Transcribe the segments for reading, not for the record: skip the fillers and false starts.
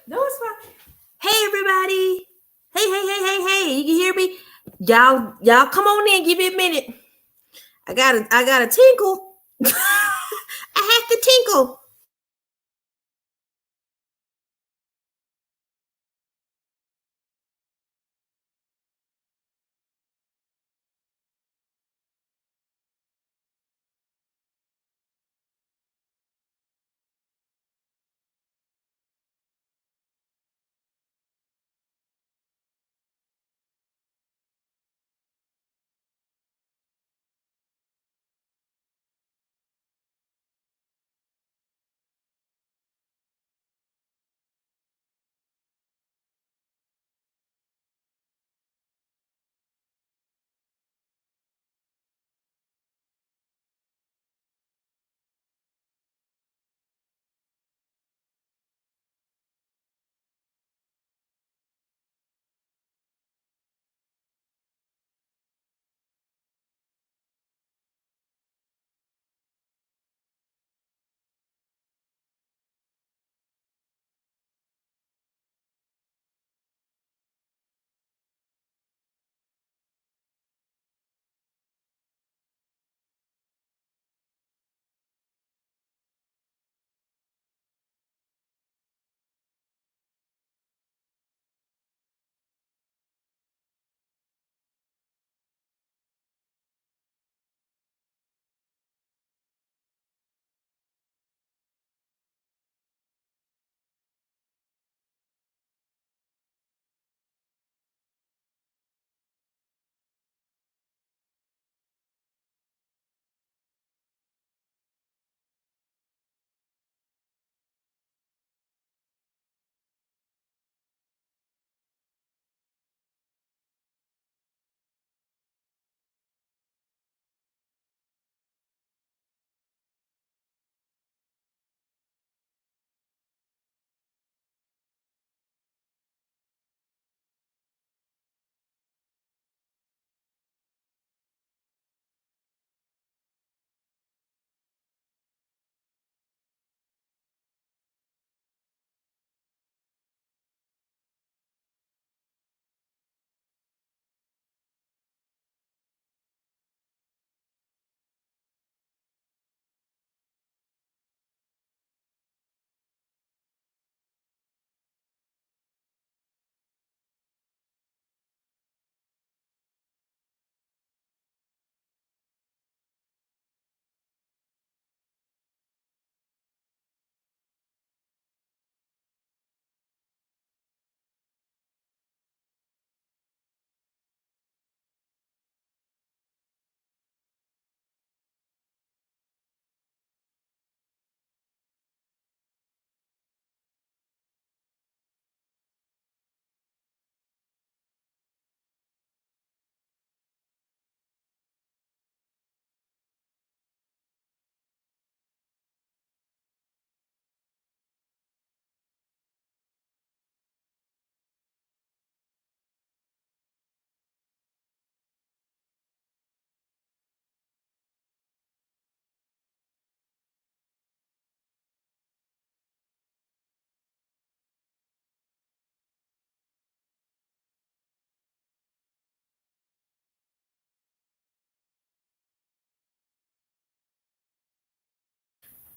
No, it's fine. Hey, everybody. Hey. You can hear me? Y'all come on in. Give me a minute. I got a tinkle. I have to tinkle.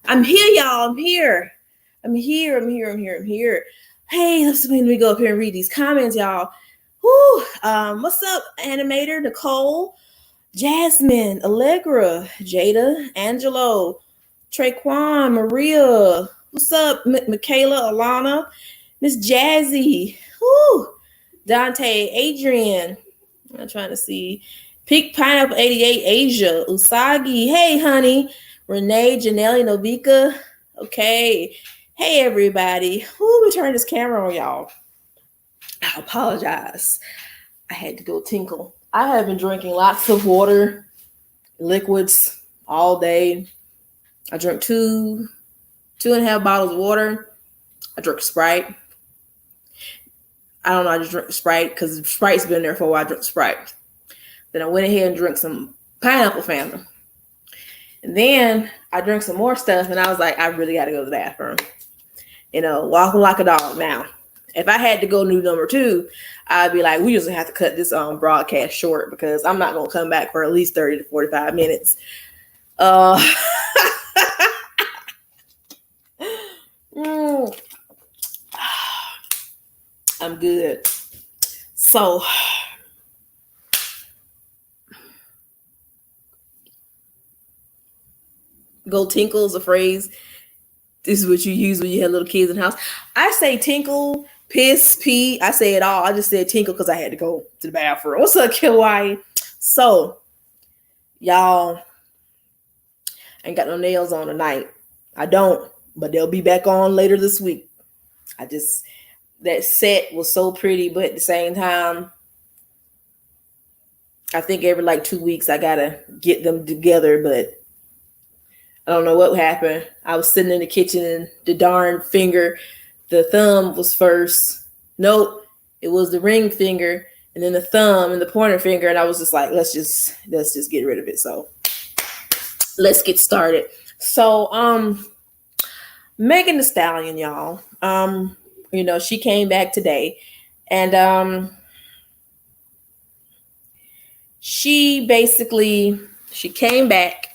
I'm here, y'all. I'm here. Hey, let me go up here and read these comments, y'all. Whoo. What's up, animator Nicole, Jasmine, Allegra, Jada, Angelo, Traquan, Maria. What's up, Michaela, Alana, Miss Jazzy, whoo, Dante, Adrian. I'm trying to see. Pink Pineapple 88, Asia, Usagi. Hey, honey. Renee, Janelle, Novika. Okay. Hey, everybody. Let me turn this camera on, y'all. I apologize. I had to go tinkle. I have been drinking lots of water, liquids all day. I drank two and a half bottles of water. I drank Sprite. I don't know. I just drank Sprite because Sprite's been there for a while. I drank Sprite. Then I went ahead and drank some pineapple Fanta. And then I drank some more stuff, and I was like, I really got to go to the bathroom. Walking like a dog now. If I had to go new number 2, I'd be like, we just have to cut this broadcast short because I'm not going to come back for at least 30 to 45 minutes. I'm good. So, go tinkle is a phrase. This is what you use when you had little kids in the house. I say tinkle, piss, pee. I say it all. I just said tinkle because I had to go to the bathroom. What's up, Kiwai? So, y'all, I ain't got no nails on tonight. I don't, but they'll be back on later this week. That set was so pretty, but at the same time, I think every like 2 weeks I gotta get them together, but I don't know what happened. I was sitting in the kitchen and the darn finger, the thumb was first. Nope, it was the ring finger and then the thumb and the pointer finger, and I was just like, let's just get rid of it. So let's get started. So Megan Thee Stallion, y'all. She came back today, and she came back.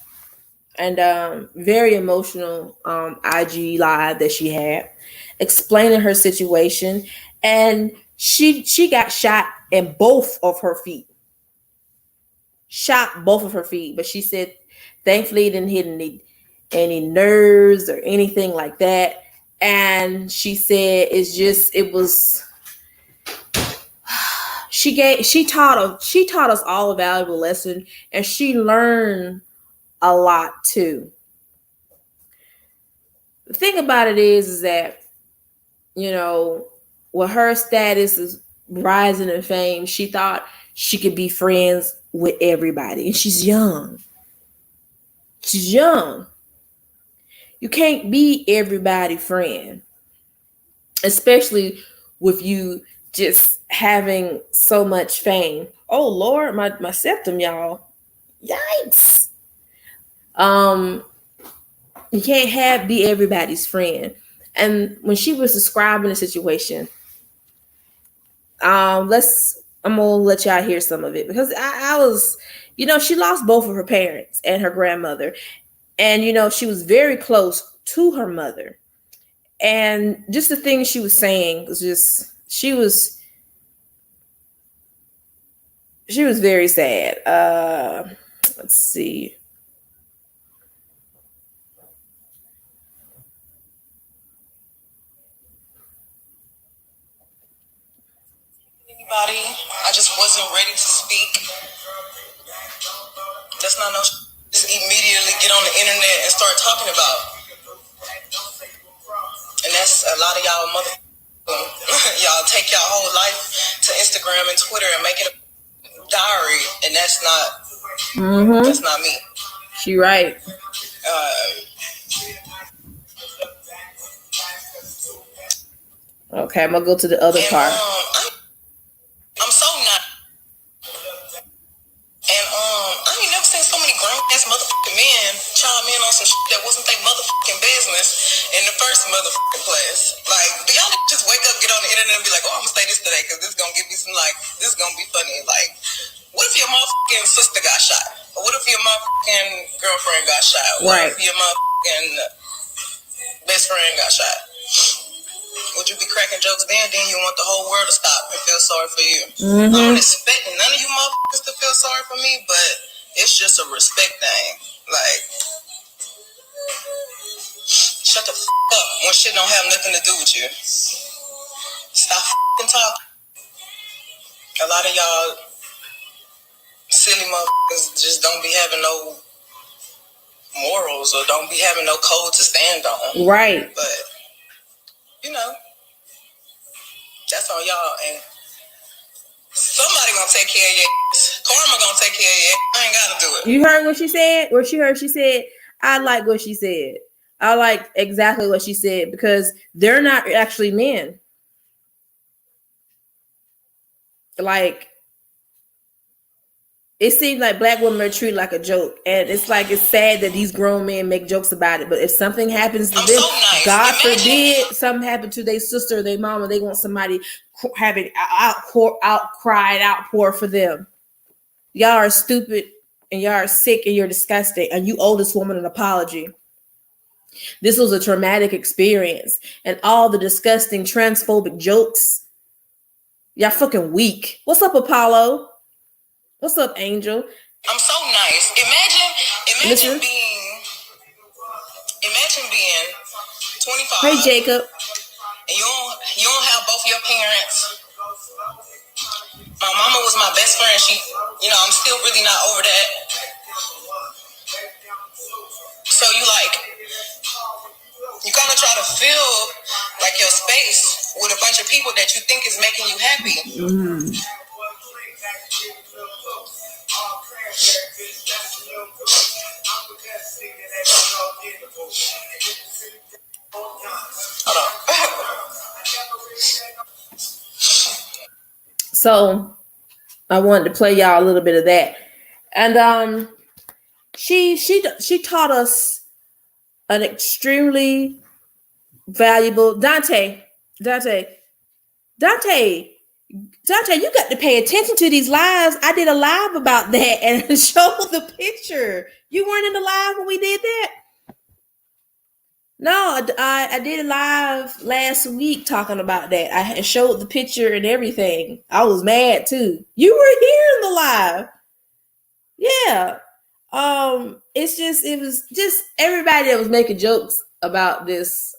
And very emotional IG live that she had, explaining her situation. And she got shot in both of her feet. Shot both of her feet. But she said, thankfully, it didn't hit any nerves or anything like that. And she said, she taught us all a valuable lesson, and she learned a lot too. The thing about it is that, with her status is rising in fame, she thought she could be friends with everybody. And she's young. You can't be everybody's friend, especially with you just having so much fame. Oh Lord, my septum, y'all. Yikes. You can't be everybody's friend. And when she was describing the situation, I'm gonna let y'all hear some of it, because I was, she lost both of her parents and her grandmother, and she was very close to her mother, and just the things she was saying was just she was very sad. Let's see. I just wasn't ready to speak. That's not no just immediately get on the internet and start talking about. And that's a lot of y'all y'all take y'all whole life to Instagram and Twitter and make it a diary, and that's not me. She right. Okay, I'm gonna go to the other part. I'm so not. And I ain't never seen so many grown ass motherfucking men chime in on some shit that wasn't their motherfucking business in the first motherfucking place. Like, do y'all just wake up, get on the internet and be like, oh, I'm gonna say this today because this is gonna give me some this is gonna be funny. Like, what if your motherfucking sister got shot? Or what if your motherfucking girlfriend got shot? What if your motherfucking best friend got shot. Would you be cracking jokes then? Then you want the whole world to stop and feel sorry for you. I don't expect none of you motherfuckers to feel sorry for me, but it's just a respect thing. Like, shut the up when shit don't have nothing to do with you. Stop talking. A lot of y'all silly motherfuckers just don't be having no morals or don't be having no code to stand on. Right. But, you know, that's on y'all. And somebody gonna take care of you. Karma gonna take care of you. I ain't gotta do it. You heard what she said? She said, I like what she said. I like exactly what she said because they're not actually men. Like, it seems like black women are treated like a joke, and it's like it's sad that these grown men make jokes about it. But if something happens to them, so nice. God forbid, something happened to their sister or their mama, they want somebody having outpour for them. Y'all are stupid, and y'all are sick, and you're disgusting, and you owe this woman an apology. This was a traumatic experience, and all the disgusting transphobic jokes. Y'all fucking weak. What's up, Apollo? What's up, Angel? I'm so nice. Imagine being 25. Hey, Jacob. And you don't have both your parents. My mama was my best friend. She, I'm still really not over that. So you kind of try to fill like your space with a bunch of people that you think is making you happy. So I wanted to play y'all a little bit of that. And she taught us an extremely valuable Dante, you got to pay attention to these lives. I did a live about that and showed the picture. You weren't in the live when we did that? No, I did a live last week talking about that. I showed the picture and everything. I was mad too. You were here in the live. Yeah. It was just everybody that was making jokes about this.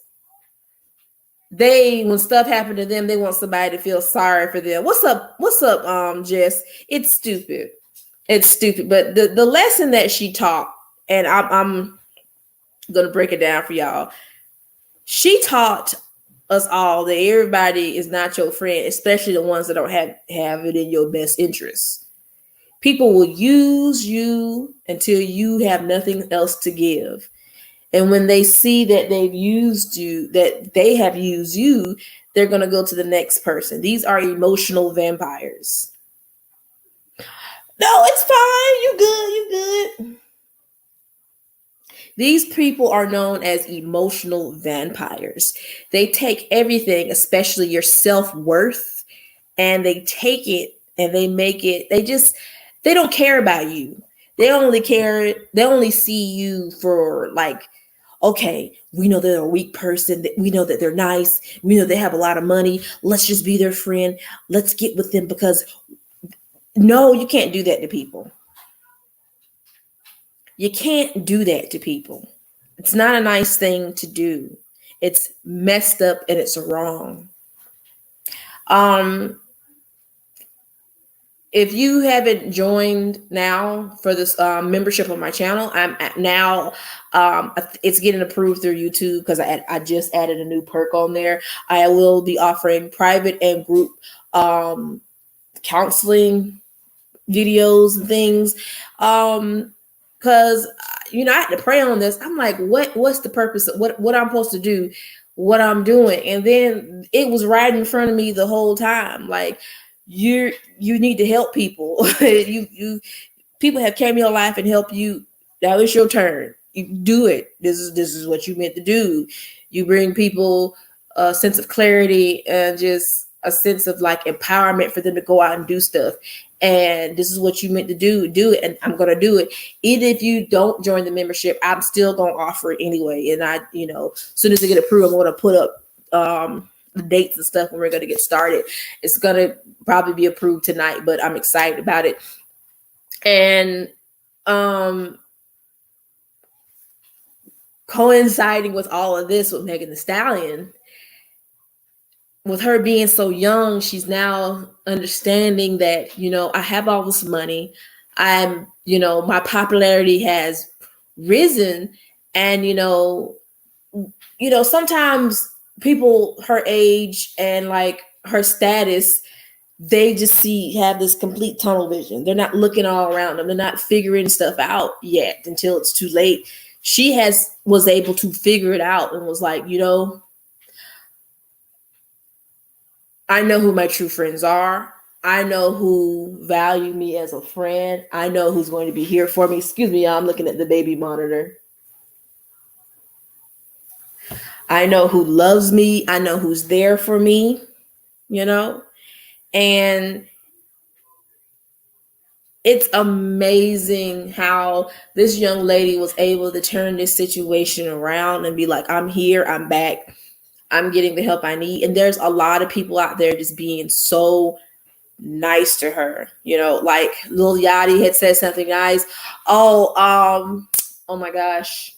When stuff happened to them, they want somebody to feel sorry for them. What's up, Jess? It's stupid. But the lesson that she taught, and I'm gonna break it down for y'all. She taught us all that everybody is not your friend, especially the ones that don't have it in your best interest. People will use you until you have nothing else to give. And when they see that they've used you, that they have used you, they're going to go to the next person. These are emotional vampires. No, it's fine. You good. These people are known as emotional vampires. They take everything, especially your self-worth, and they take it and they make it, they don't care about you. They only see you for like, okay, we know they're a weak person. We know that they're nice. We know they have a lot of money. Let's just be their friend. Let's get with them because no, you can't do that to people. You can't do that to people. It's not a nice thing to do. It's messed up and it's wrong. If you haven't joined now for this membership on my channel, I'm now it's getting approved through YouTube because I just added a new perk on there. I will be offering private and group counseling videos and things. Because I had to pray on this. I'm like, what's the purpose of what I'm supposed to do, what I'm doing? And then it was right in front of me the whole time. Like, you need to help people. People have came in your life and helped you. Now it's your turn. You do it. This is what you meant to do. You bring people a sense of clarity and just a sense of like empowerment for them to go out and do stuff. and this is what you meant to do it, and I'm going to do it. Even if you don't join the membership, I'm still going to offer it anyway. And I, as soon as I get approved, I'm going to put up the dates and stuff when we're going to get started. It's going to probably be approved tonight, but I'm excited about it. And coinciding with all of this with Megan Thee Stallion, with her being so young, she's now understanding that, I have all this money. I'm, my popularity has risen. And, sometimes people her age and like her status, they just have this complete tunnel vision. They're not looking all around them. They're not figuring stuff out yet until it's too late. She was able to figure it out and was like, I know who my true friends are. I know who value me as a friend. I know who's going to be here for me. Excuse me, I'm looking at the baby monitor. I know who loves me. I know who's there for me, and it's amazing how this young lady was able to turn this situation around and be like, I'm here, I'm back, I'm getting the help I need. And there's a lot of people out there just being so nice to her, like Lil Yachty had said something nice. Oh my gosh.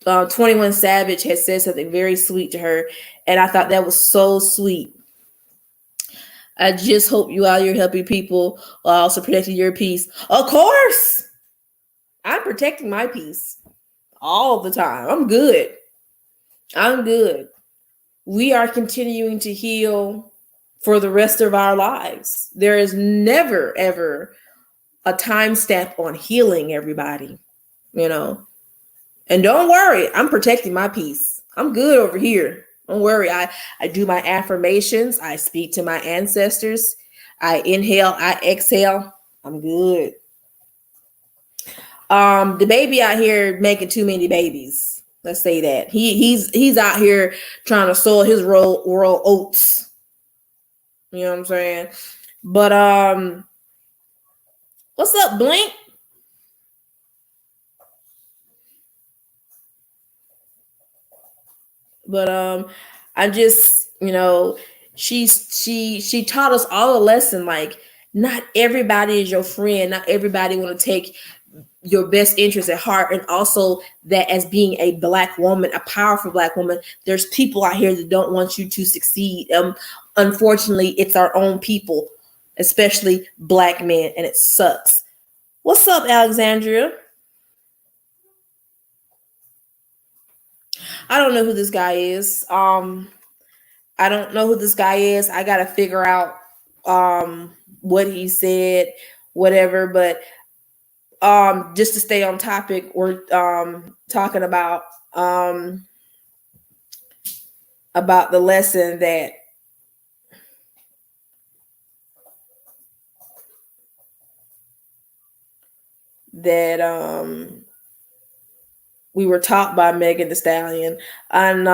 21 Savage had said something very sweet to her, and I thought that was so sweet. I just hope you out here helping people while also protecting your peace. Of course, I'm protecting my peace all the time. I'm good. We are continuing to heal for the rest of our lives. There is never, ever a time stamp on healing, everybody, And don't worry, I'm protecting my peace. I'm good over here. Don't worry. I do my affirmations. I speak to my ancestors. I inhale, I exhale. I'm good. The baby out here making too many babies. Let's say that. He's out here trying to sow his royal oats. You know what I'm saying? But what's up, Blink? But I'm just, she taught us all a lesson. Like, not everybody is your friend. Not everybody want to take your best interest at heart. And also that as being a Black woman, a powerful Black woman, there's people out here that don't want you to succeed. Unfortunately, it's our own people, especially Black men, and it sucks. What's up, Alexandria? I don't know who this guy is. I don't know who this guy is. I gotta figure out what he said, whatever. But just to stay on topic, we're talking about the lesson that we were taught by Megan Thee Stallion. And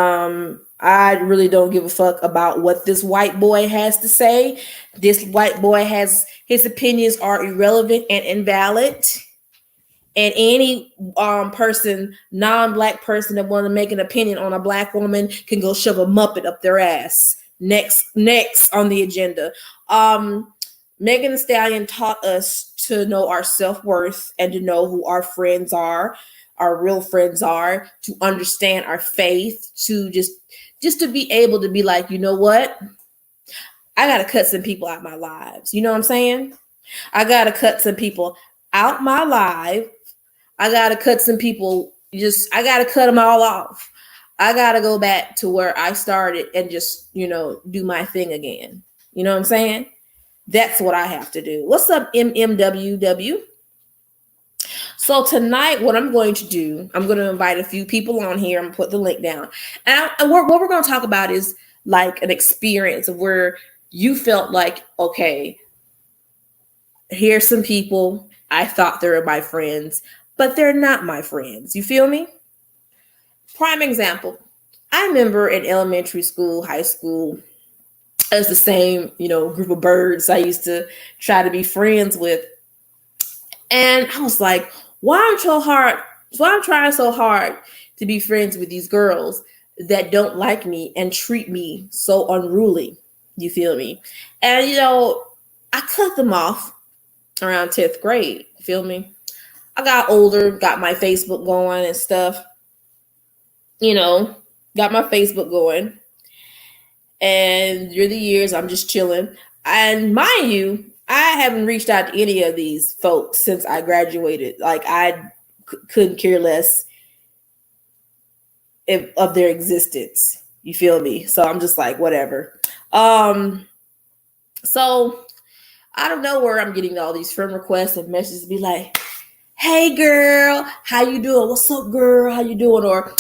I really don't give a fuck about what this white boy has to say. This white boy his opinions are irrelevant and invalid. And any person, non-Black person that want to make an opinion on a Black woman can go shove a Muppet up their ass. Next on the agenda. Megan Thee Stallion taught us to know our self-worth and to know who our friends are, our real friends are, to understand our faith, to just to be able to be like, you know what? I got to cut some people out of my lives. You know what I'm saying? I got to cut some people out my life. I got to cut some people. I got to cut them all off. I got to go back to where I started and just, do my thing again. You know what I'm saying? That's what I have to do. What's up, MMWW? So tonight, what I'm going to do, I'm going to invite a few people on here. I'm going to put the link down. And what we're going to talk about is like an experience of where you felt like, okay, here's some people I thought they were my friends, but they're not my friends. You feel me? Prime example. I remember in elementary school, high school, It's the same, group of birds I used to try to be friends with. And I was like, why I'm trying so hard to be friends with these girls that don't like me and treat me so unruly. You feel me? And I cut them off around 10th grade. You feel me? I got older, got my Facebook going and stuff. Got my Facebook going. And through the years, I'm just chilling. And mind you, I haven't reached out to any of these folks since I graduated. Like, I couldn't care less of their existence. You feel me? So I'm just like, whatever. So I don't know where I'm getting all these friend requests and messages to be like, hey girl, how you doing? What's up, girl? How you doing? Or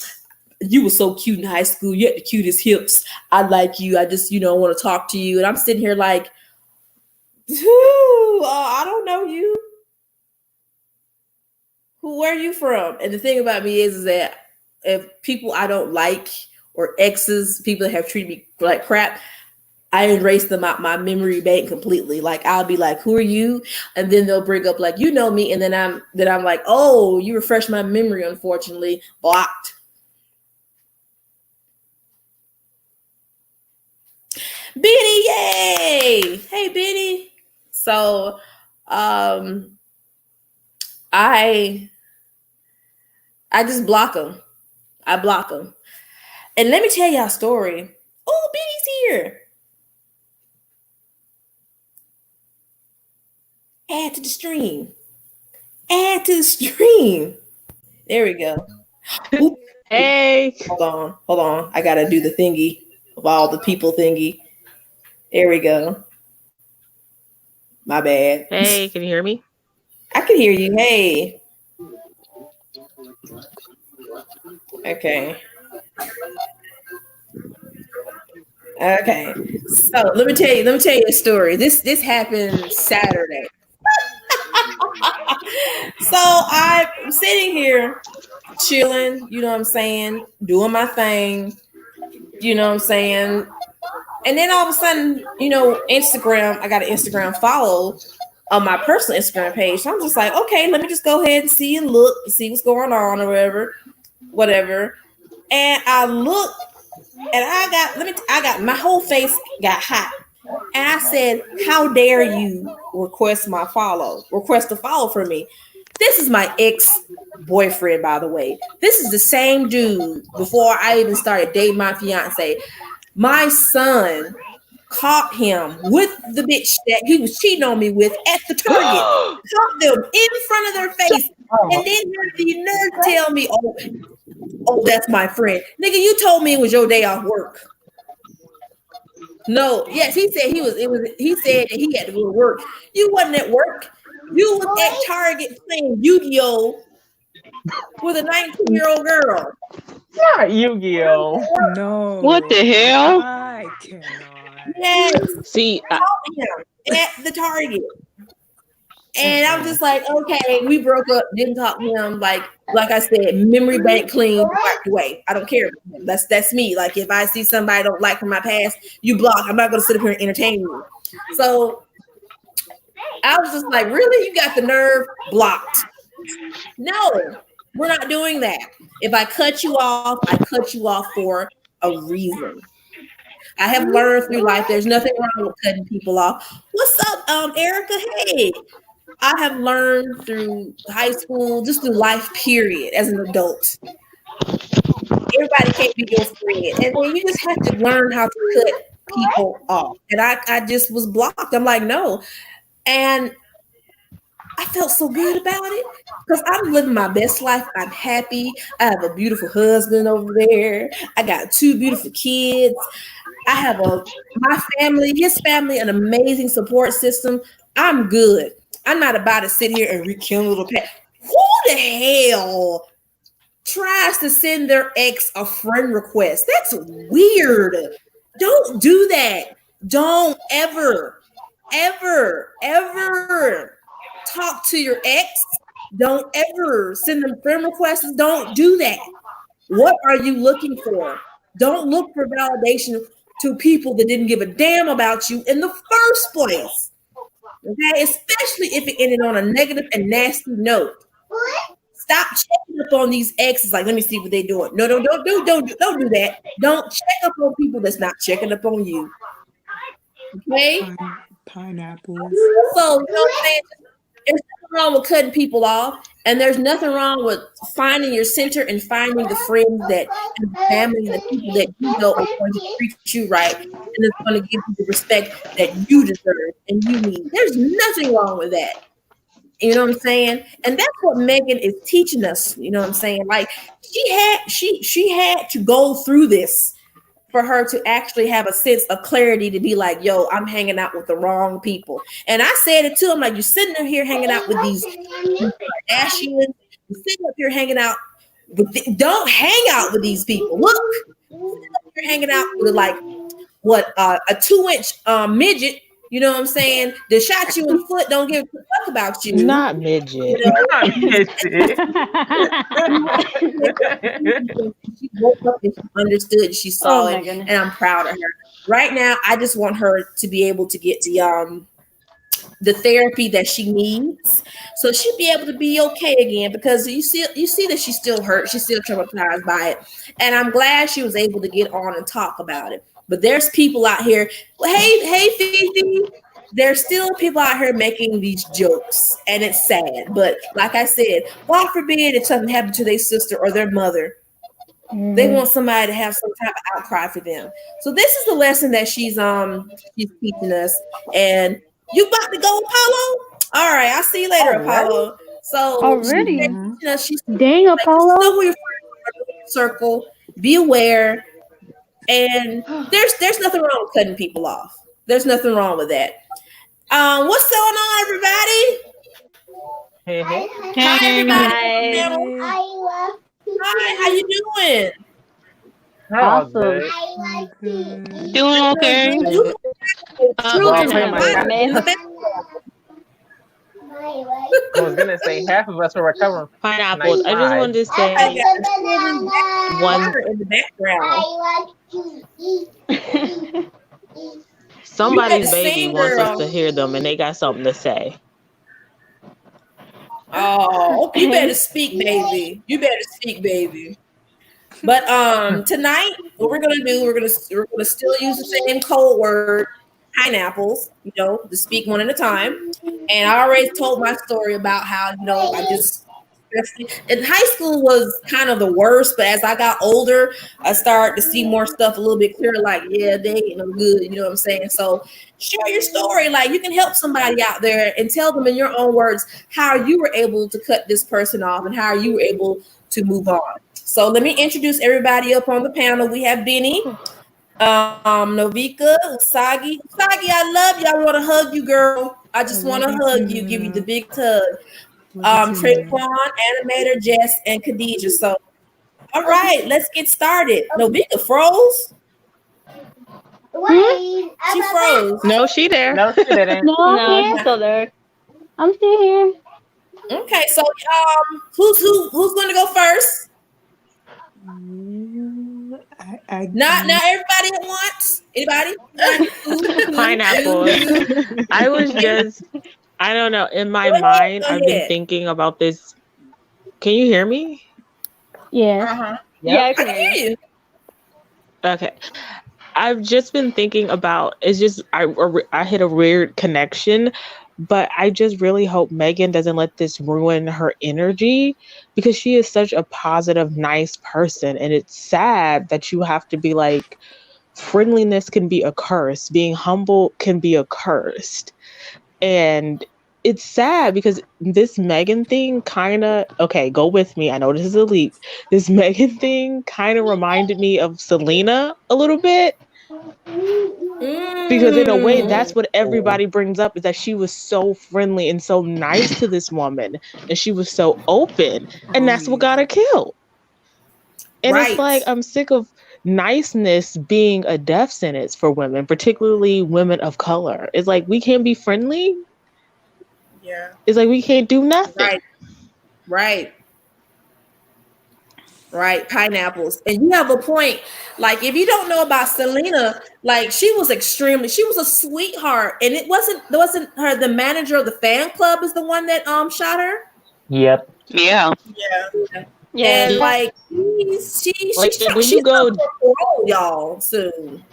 you were so cute in high school. You had the cutest hips. I like you. I just, want to talk to you. And I'm sitting here like, I don't know you. Where are you from? And the thing about me is that if people I don't like or exes, people that have treated me like crap, I erase them out my memory bank completely. Like, I'll be like, who are you? And then they'll bring up like, me. And then I'm like, oh, you refresh my memory, unfortunately. Blocked. Benny, yay! Hey, Benny. So, I just block them. I block them. And let me tell y'all a story. Oh, Benny's here. Add to the stream. Add to the stream. There we go. Ooh. Hey. Hold on. I gotta do the thingy of all the people thingy. There we go. My bad. Hey, can you hear me? I can hear you. Hey. Okay. So let me tell you a story. This happened Saturday. So I'm sitting here chilling, you know what I'm saying, doing my thing, you know what I'm saying. And then all of a sudden, Instagram, I got an Instagram follow on my personal Instagram page. So I'm just like, okay, let me just go ahead and see and look and see what's going on or whatever. And I look and I got my whole face got hot. And I said, how dare you request a follow from me? This is my ex-boyfriend, by the way. This is the same dude before I even started dating my fiance. My son caught him with the bitch that he was cheating on me with at the Target. Caught them in front of their face. And then the nerve tell me, oh, that's my friend. Nigga, you told me it was your day off work. No, yes, he said he said that he had to go to work. You wasn't at work. You was at Target playing Yu-Gi-Oh! With a 19-year-old girl. Not Yu-Gi-Oh! No. What the hell? I cannot. Yes. See, at the Target. And I'm just like, okay, we broke up, didn't talk to him. Like I said, memory bank clean, wiped away. I don't care. That's me. Like, if I see somebody I don't like from my past, you block. I'm not going to sit up here and entertain you. So I was just like, really? You got the nerve? Blocked. No, we're not doing that. If I cut you off, I cut you off for a reason. I have learned through life there's nothing wrong with cutting people off. What's up, Erica? Hey. I have learned through high school, just through life, period, as an adult. Everybody can't be your friend. And then you just have to learn how to cut people off. And I just was blocked. I'm like, no. And I felt so good about it because I'm living my best life. I'm happy. I have a beautiful husband over there. I got 2 beautiful kids. I have my family, his family, an amazing support system. I'm good. I'm not about to sit here and rekindle the past. Who the hell tries to send their ex a friend request? That's weird. Don't do that. Don't ever talk to your ex. Don't ever send them friend requests. Don't do that. What are you looking for? Don't look for validation to people that didn't give a damn about you in the first place. Okay, especially if it ended on a negative and nasty note. Stop checking up on these exes. Like, let me see what they're doing. No, don't do that. Don't check up on people that's not checking up on you. Okay. Pineapples. So, you know what I'm saying? There's nothing wrong with cutting people off, and there's nothing wrong with finding your center and finding the friends that and the family and the people that you know are going to treat you right and is going to give you the respect that you deserve and you need. There's nothing wrong with that. You know what I'm saying? And that's what Megan is teaching us. You know what I'm saying? Like she had to go through this for her to actually have a sense of clarity to be like, yo, I'm hanging out with the wrong people. And I said it to him, like, you're sitting here hanging out with these Kardashians, you're sitting up here hanging out with don't hang out with these people. Look, you're hanging out with like what a 2-inch midget, you know what I'm saying? That shot you in the foot, don't give a fuck about you. Not midget. You know? Not midget. She woke up and she understood, she saw it, and I'm proud of her. Right now, I just want her to be able to get the therapy that she needs, so she'll be able to be okay again. Because you see that she's still hurt, she's still traumatized by it, and I'm glad she was able to get on and talk about it. But there's people out here. Hey, Fifi. There's still people out here making these jokes, and it's sad. But like I said, God forbid if something happened to their sister or their mother, they want somebody to have some type of outcry for them. So this is the lesson that she's teaching us. And you about to go, Apollo? All right, I'll see you later, Apollo. So already, she's dang, like, Apollo. Know who your circle. Be aware. And there's nothing wrong with cutting people off. There's nothing wrong with that. What's going on, everybody? Hey. Hi, everybody. Hi, how you doing? Awesome. Doing okay. I was gonna say half of us are recovering from pineapples. I just wanted to say one in the background. Somebody's baby wants us to hear them, and they got something to say. Oh, you better speak, baby. You better speak, baby. But tonight, what we're gonna do, we're gonna still use the same code word, pineapples. You know, to speak one at a time. And I already told my story about how I just. In high school was kind of the worst, but as I got older, I started to see more stuff a little bit clearer. Like, yeah, they ain't no good. You know what I'm saying? So share your story. Like, you can help somebody out there and tell them in your own words how you were able to cut this person off and how you were able to move on. So let me introduce everybody up on the panel. We have Benny, Novika, Usagi. Usagi, I love you. I want to hug you, girl. I just want to hug you, give you the big hug. Traquan, Animator, Jess, and Khadijah. So, all right, let's get started. Novika froze. She froze. No, she there. No, she didn't. No, I'm still there. I'm still here. Okay, so who's going to go first? Not everybody at once. Anybody? Pineapples. I don't know. In my mind, I've been thinking about this. Can you hear me? Yeah. Yeah, I can hear you. Okay. I've just been thinking about, it's just, I hit a weird connection, but I just really hope Megan doesn't let this ruin her energy, because she is such a positive, nice person. And it's sad that you have to be like, friendliness can be a curse. Being humble can be a curse. And it's sad because this Megan thing kind of, okay, go with me. I know this is a leap. This Megan thing kind of reminded me of Selena a little bit. Because in a way, that's what everybody brings up, is that she was so friendly and so nice to this woman. And she was so open. And that's what got her killed. And it's like, I'm sick of niceness being a death sentence for women, particularly women of color. It's like, we can't be friendly. Yeah. It's like, we can't do nothing. Right. Pineapples. And you have a point. Like, if you don't know about Selena, Like she was a sweetheart, and it wasn't her. The manager of the fan club is the one that shot her. Yep. Yeah. And Yeah. like Like, when she's you go, up for parole, y'all, soon.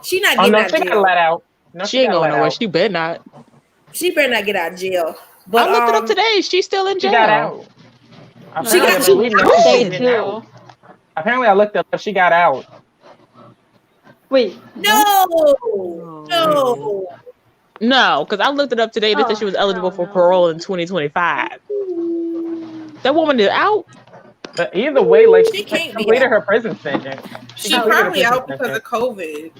She not Oh getting no, out she of got jail. let out. No, she ain't got going let nowhere. out. She better not. She better not get out of jail. I But looked it up today. She's still in She jail. got out. She got Apparently, she no, out? she Day getting out. 2. Apparently, I looked up. She got out. Wait, what? No. No, because I looked it up today. They said she was eligible for parole in 2025. That woman is out. But either way, like She can't be completed out. her prison sentence. She completed her probably prison out because sentence. of COVID.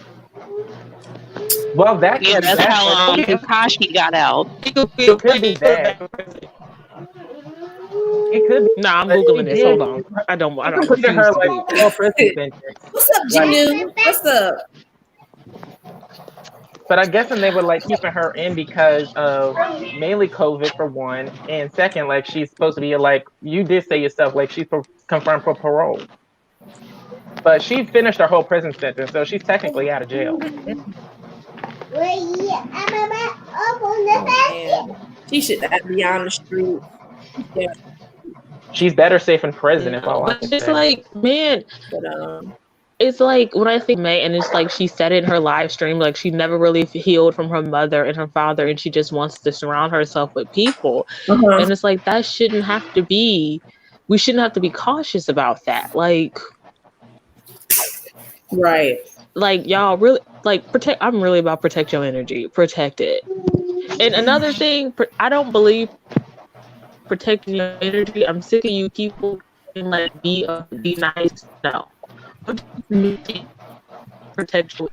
Well, that could be that's that. how Takashi got out. It could be, It could be that. It could be. Nah, I'm But she googling this. did. Hold on. I don't She completed refuse her to like believe full this. prison sentence. What's up, Ginu? What's up? But I guess they were like keeping her in because of mainly COVID for one, and second, like she's supposed to be like you did say yourself, like she's confirmed for parole. But she finished her whole prison sentence, so she's technically out of jail. Man, she should not be on the street. Yeah. She's better safe in prison, if all I But can it's say. like, man, But it's like when I think May, and it's like she said in her live stream, like she never really healed from her mother and her father, and she just wants to surround herself with people. And it's like that shouldn't have to be. We shouldn't have to be cautious about that. Like right. Like y'all really like protect. I'm really about protect your energy, protect it. And another thing, I don't believe protecting your energy. I'm sick of you people being like be nice. No, protect your.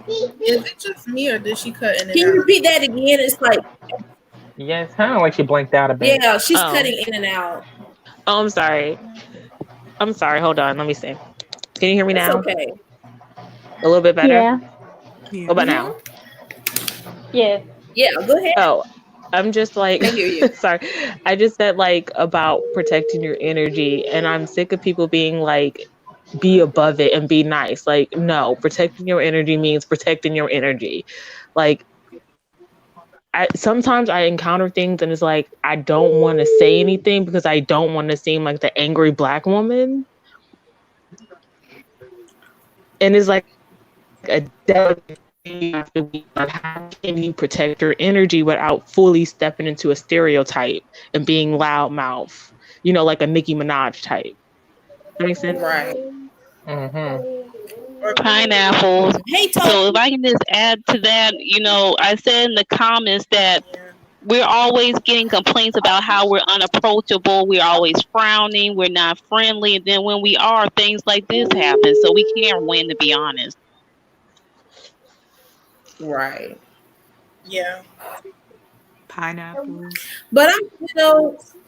Is it just me or did she cut in and Can you out? repeat that again? It's like Yeah, it's kind of like she blanked out a bit. yeah, she's cutting in and out. Oh, I'm sorry. Hold on. Let me see. Can you hear me now? Okay. A little bit better? Yeah. What about now? Yeah. Yeah, go ahead. Oh, I'm just like, I hear you. sorry. I just said like about protecting your energy, and I'm sick of people being like, be above it and be nice. Like, no, protecting your energy means protecting your energy. Like, sometimes I encounter things and it's like, I don't want to say anything because I don't want to seem like the angry Black woman. And it's like a delicate thing you have to be like, how can you protect your energy without fully stepping into a stereotype and being loudmouth, like a Nicki Minaj type? That makes sense? Right. Pineapples. Hey, Tom. So if I can just add to that, I said in the comments that we're always getting complaints about how we're unapproachable, we're always frowning, we're not friendly, and then when we are, things like this happen. So we can't win, to be honest. Right. Yeah. Pineapple. But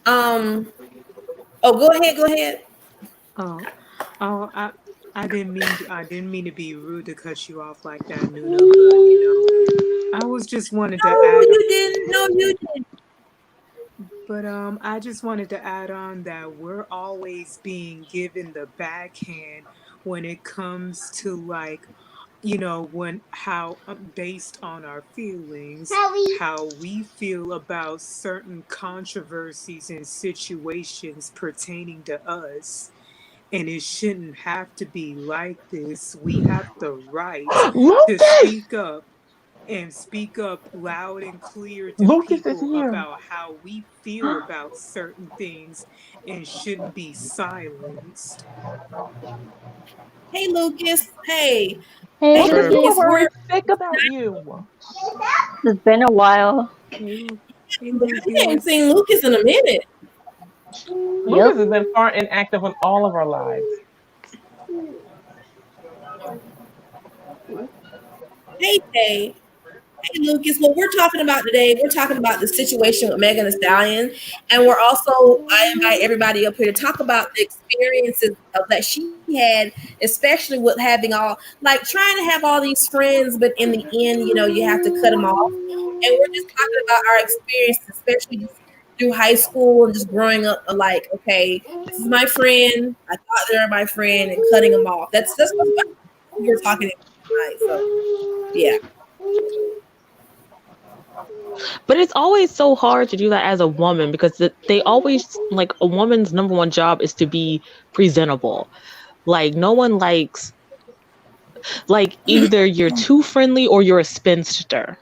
I'm, oh, go ahead. Oh, I didn't mean to be rude to cut you off like that, Nuna. But I was just wanted to add. No, you didn't. But I just wanted to add on that we're always being given the backhand when it comes to like, how based on our feelings, how we feel about certain controversies and situations pertaining to us. And it shouldn't have to be like this. We have the right to speak up and speak up loud and clear to people about how we feel about certain things and shouldn't be silenced. Hey, Lucas. Hey. Hey, Lucas. We're sick about you. It's been a while. Hey, I haven't seen Lucas in a minute. Lucas has been far inactive in all of our lives. Hey, Lucas. What we're talking about today, we're talking about the situation with Megan Thee Stallion, and I invite everybody up here to talk about the experiences that she had, especially with having trying to have all these friends, but in the end, you have to cut them off. And we're just talking about our experiences, especially through high school and just growing up, like, okay, this is my friend. I thought they were my friend, and cutting them off. That's what you're talking about tonight. So yeah. But it's always so hard to do that as a woman because they always like a woman's number one job is to be presentable. Like no one likes like either you're too friendly or you're a spinster.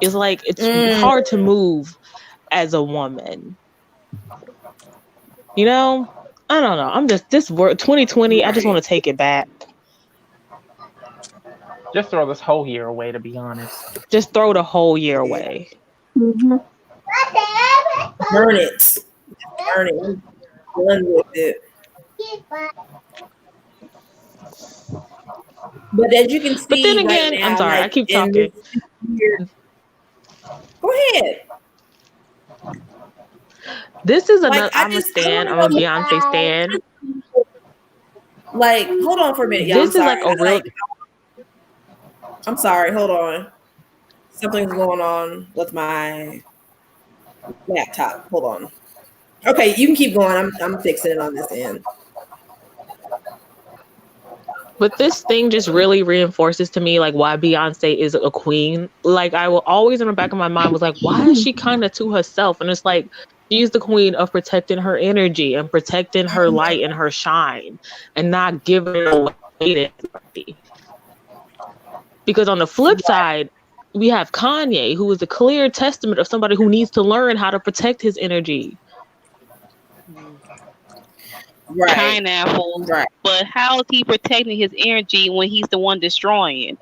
It's like it's hard to move as a woman. You know? I don't know. I'm just this word 2020, I just want to take it back. Just throw this whole year away, to be honest. Just throw the whole year away. Mm-hmm. Burn it. Burn it. I'm done with it. But as you can see, But then again, right now, I'm sorry, like I keep in talking. this year, go ahead. This is Like another I'm a stan. I'm a Beyonce stan. Like, hold on for a minute, y'all. This is like a real I'm sorry, hold on. Something's going on with my laptop. Hold on. Okay, you can keep going. I'm fixing it on this end. But this thing just really reinforces to me like why Beyonce is a queen. Like I will always in the back of my mind was like, why is she kind of to herself? And it's like she's the queen of protecting her energy and protecting her light and her shine and not giving it away to everybody. Because on the flip side, we have Kanye, who is a clear testament of somebody who needs to learn how to protect his energy. Right. Pineapples. Right. But how is he protecting his energy when he's the one destroying?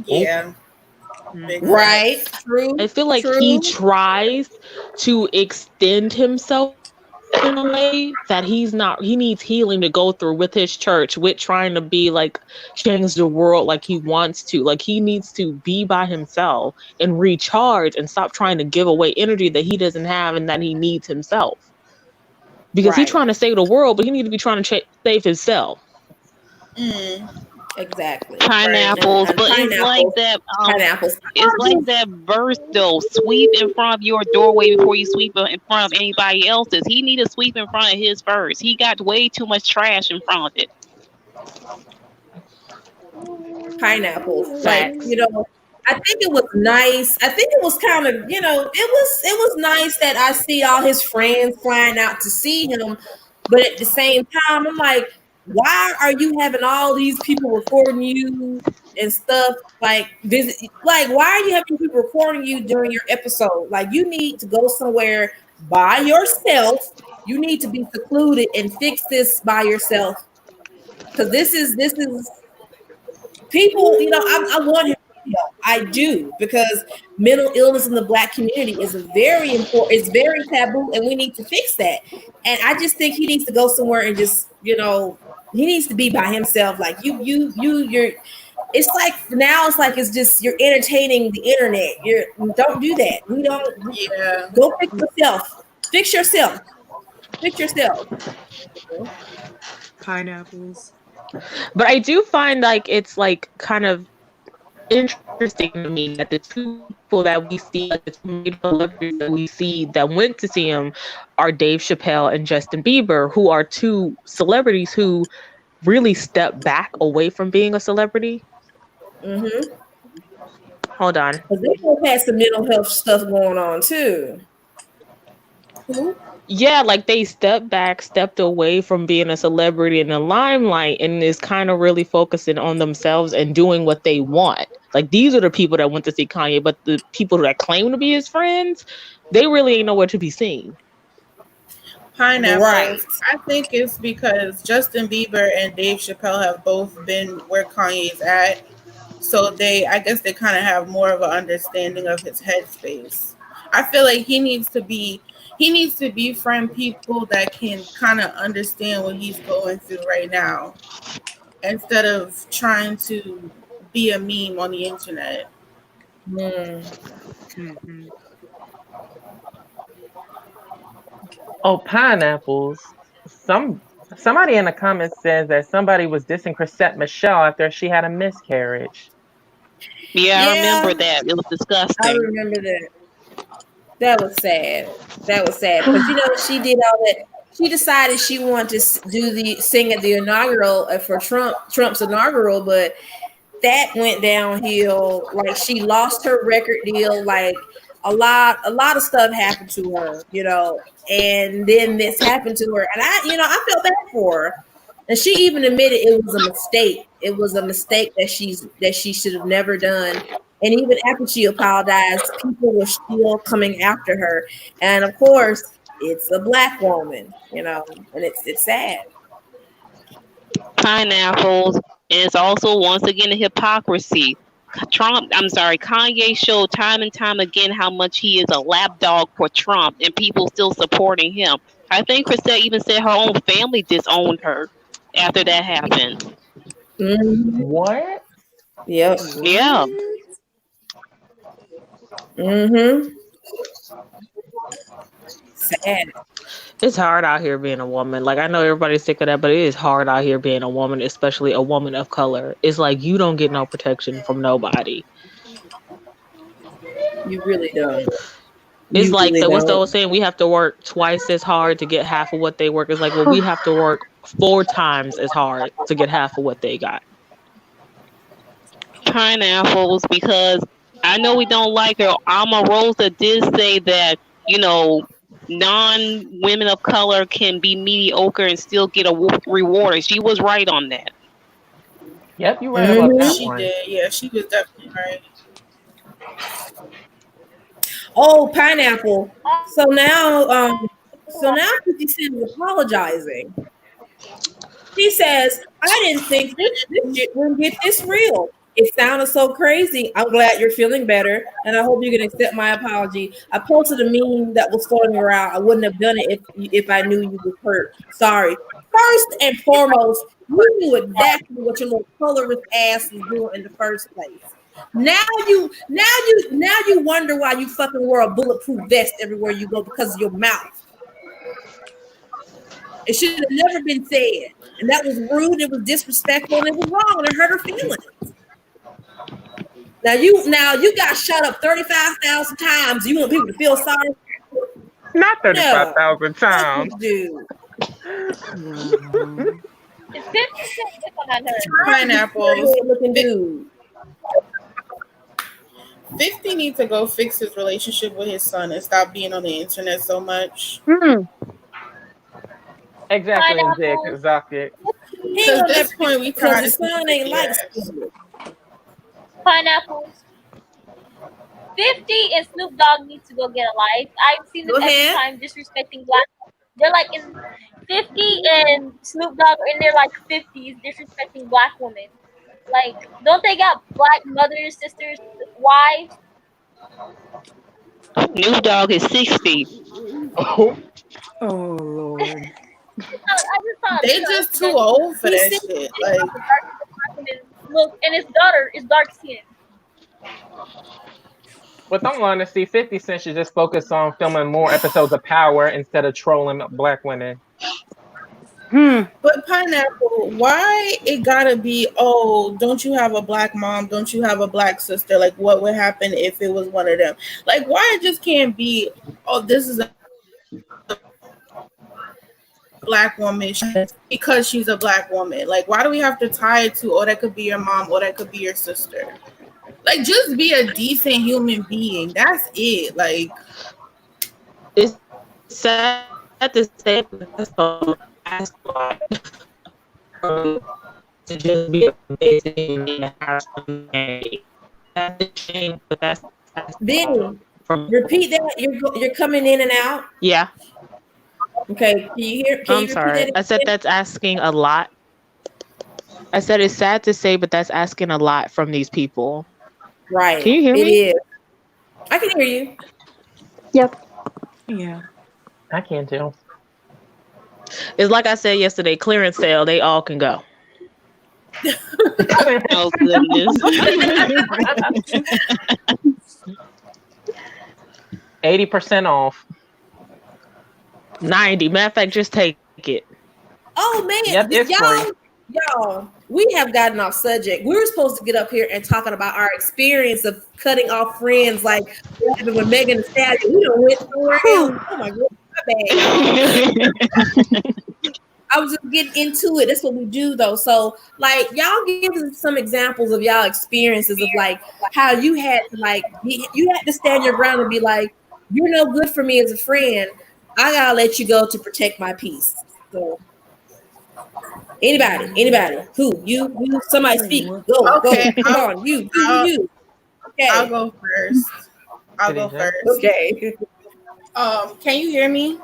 Yeah. Right. True. I feel like he tries to extend himself in a way that he needs healing to go through with his church, with trying to be like change the world like he wants to. Like he needs to be by himself and recharge and stop trying to give away energy that he doesn't have and that he needs himself. Because he's trying to save the world, but he needs to be trying to save himself. Exactly. Pineapples, and but pineapples, it's like that. Pineapples. It's like that verse though. Sweep in front of your doorway before you sweep in front of anybody else's. He need to sweep in front of his first. He got way too much trash in front of it. Pineapples. Like, you know, I think it was nice. I think it was kind of, you know, it was nice that I see all his friends flying out to see him, but at the same time, I'm like, why are you having all these people recording you and stuff? Like, why are you having people recording you during your episode? Like, you need to go somewhere by yourself. You need to be secluded and fix this by yourself. Because this is people, you know, I want him to help. I do, because mental illness in the Black community is very important. It's very taboo, and we need to fix that. And I just think he needs to go somewhere and just, you know, he needs to be by himself. Like you're. It's like now. It's like it's just you're entertaining the internet. Don't do that. We don't. Yeah. Go fix yourself. Fix yourself. Fix yourself. Pineapples. But I do find like it's like kind of interesting to me that the two people that we see, like the two major celebrities that we see that went to see him, are Dave Chappelle and Justin Bieber, who are two celebrities who really step back away from being a celebrity. Mm-hmm. Hold on. Because they both had some mental health stuff going on too. Yeah, like they stepped away from being a celebrity in the limelight and is kind of really focusing on themselves and doing what they want. Like these are the people that went to see Kanye, but the people that claim to be his friends, they really ain't nowhere to be seen. Pineapples. Right. I think it's because Justin Bieber and Dave Chappelle have both been where Kanye's at. So I guess they kind of have more of an understanding of his headspace. I feel like he needs to befriend people that can kind of understand what he's going through right now, instead of trying to be a meme on the internet. Mm-hmm. Oh, pineapples. Somebody in the comments says that somebody was dissing Chrisette Michelle after she had a miscarriage. Yeah, I remember that. It was disgusting. I remember that. That was sad. That was sad because she did all that. She decided she wanted to sing at the inaugural for Trump's inaugural, but that went downhill. Like she lost her record deal. Like a lot of stuff happened to her, and then this happened to her, and I felt bad for her. And she even admitted it was a mistake. It was a mistake that she should have never done. And even after she apologized, people were still coming after her. And of course, it's a Black woman, and it's sad. Pineapples. And it's also once again a hypocrisy. Kanye showed time and time again how much he is a lapdog for Trump and people still supporting him. I think Chrisette even said her own family disowned her after that happened. Mm-hmm. What? Yep. Yeah. Mm-hmm. Sad. It's hard out here being a woman. Like I know everybody's sick of that, but it is hard out here being a woman, especially a woman of color. It's like you don't get no protection from nobody. You really don't. It's like what's the old saying? We have to work twice as hard to get half of what they work. It's like, well, we have to work 4 times as hard to get half of what they got. Pineapples, because I know we don't like her. Omarosa did say that, non-women of color can be mediocre and still get a reward. She was right on that. Yep, you're right about that She one. did. Yeah, she was definitely right. Oh, Pineapple. So now 50 Cent is apologizing. He says, I didn't think this shit would get this real. It sounded so crazy. I'm glad you're feeling better, and I hope you can accept my apology. I posted a meme that was floating around. I wouldn't have done it if I knew you were hurt. Sorry. First and foremost, you knew exactly what your little colorless ass was doing in the first place. Now you wonder why you fucking wear a bulletproof vest everywhere you go because of your mouth. It should have never been said. And that was rude, it was disrespectful, and it was wrong, and it hurt her feelings. Now you got shut up 35,000 times. You want people to feel sorry? Not 35,000 times. Dude. Pineapples. Looking dude. 50 needs to go fix his relationship with his son and stop being on the internet so much. Exactly, Jake. Exactly. Because at this point, we tired his son ain't like Pineapples. 50 and Snoop Dogg need to go get a life. I've seen them every time disrespecting black. They're like in 50 and Snoop Dogg are in their like 50s disrespecting black women. Like, don't they got black mothers, sisters, wives? Snoop Dogg is 60. Oh Lord. They just too old for that shit. Like, look, and his daughter is dark skinned. With all honesty, 50 Cent should just focus on filming more episodes of Power instead of trolling black women. But Pineapple, why it gotta be, oh, don't you have a black mom? Don't you have a black sister? Like, what would happen if it was one of them? Like, why it just can't be, oh, this is a black woman because she's a black woman? Like, why do we have to tie it to, oh, that could be your mom or that could be your sister? Like, just be a decent human being. That's it. Like, it's sad to say, but that's to just be a basic human have some humanity. That's a shame, but that's Benny, repeat that. You're coming in and out. Yeah. Okay. Can you hear? I'm sorry. I said that's asking a lot. I said it's sad to say, but that's asking a lot from these people. Right. Can you hear me? It is. I can hear you. Yep. Yeah. I can too. It's like I said yesterday, clearance sale, they all can go. Oh goodness. 80% off. 90. Matter of fact, just take it. Oh man, Yep, it's free. Y'all, we have gotten off subject. We were supposed to get up here and talking about our experience of cutting off friends, like what happened with Megan and Stallion. We don't went somewhere else. Oh my god, my bad, y'all. I was just getting into it. That's what we do, though. So, like, y'all give us some examples of y'all experiences of like how you had to you had to stand your ground and be like, "You're no good for me as a friend. I gotta let you go to protect my peace." So, anybody, who, somebody speak. Go. Okay, Come on, I'll, you. I'll Okay, go first. I'll go Khadijah. first. okay. Can you hear me?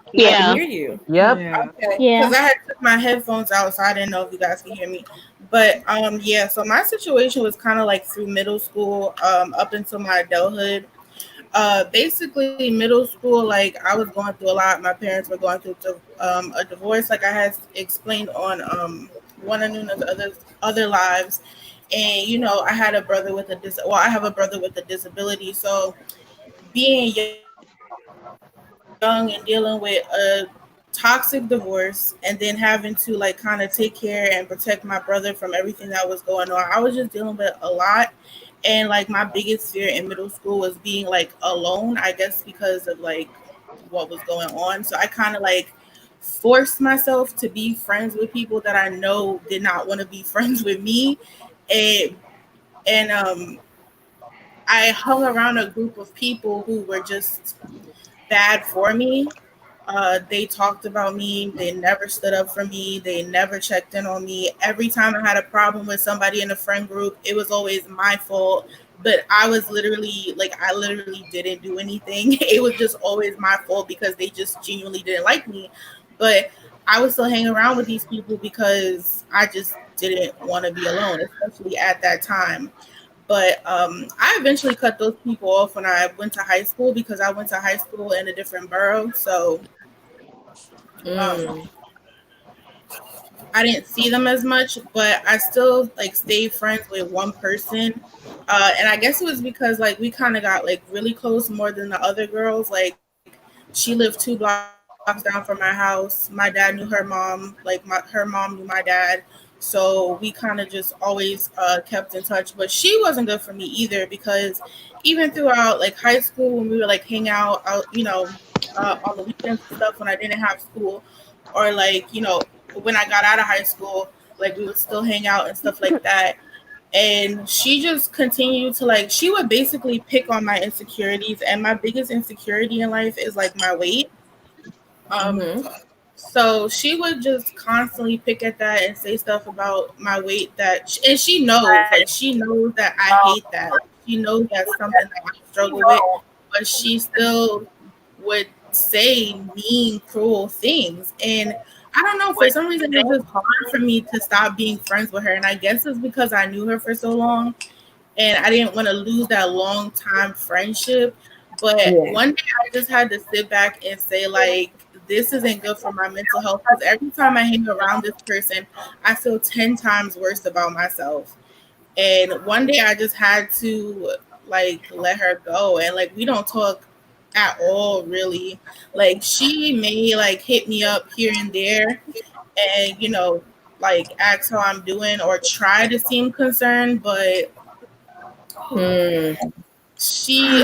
I can Yeah. hear you. Yep. Yeah. Okay, because Yeah. I had took my headphones out, so I didn't know if you guys could hear me. But yeah. So my situation was kind of like through middle school, up until my adulthood. Basically middle school, like I was going through a lot. My parents were going through a divorce, like I had explained on one of Nuna's other lives. And I had a brother with I have a brother with a disability. So being young and dealing with a toxic divorce and then having to like kind of take care and protect my brother from everything that was going on, I was just dealing with a lot. And like my biggest fear in middle school was being like alone, I guess because of like what was going on. So I kind of like forced myself to be friends with people that I know did not want to be friends with me. And and I hung around a group of people who were just bad for me. They talked about me. They never stood up for me. They never checked in on me. Every time I had a problem with somebody in the friend group, it was always my fault. But I literally didn't do anything. It was just always my fault because they just genuinely didn't like me. But I would still hang around with these people because I just didn't want to be alone, especially at that time. But I eventually cut those people off when I went to high school because I went to high school in a different borough. So um, Mm. I didn't see them as much, but I still like stayed friends with one person. And I guess it was because like we kind of got like really close more than the other girls. Like she lived 2 blocks down from my house. My dad knew her mom. Like her mom knew my dad. So we kind of just always kept in touch. But she wasn't good for me either because even throughout like high school when we would like hang out, on the weekends and stuff when I didn't have school, or like when I got out of high school, like we would still hang out and stuff like that. And she just continued to like she would basically pick on my insecurities, and my biggest insecurity in life is like my weight. Um, Mm-hmm. so she would just constantly pick at that and say stuff about my weight and she knows that I hate that. Like, she knows that's something that I struggle with, but she still would say mean, cruel things. And I don't know, for some reason it was just hard for me to stop being friends with her. And I guess it's because I knew her for so long and I didn't want to lose that long time friendship. But Yeah. one day I just had to sit back and say, like, this isn't good for my mental health because every time I hang around this person, I feel 10 times worse about myself. And one day I just had to like let her go. And like, we don't talk at all, really. Like, she may like hit me up here and there and, like ask how I'm doing or try to seem concerned, but Mm. she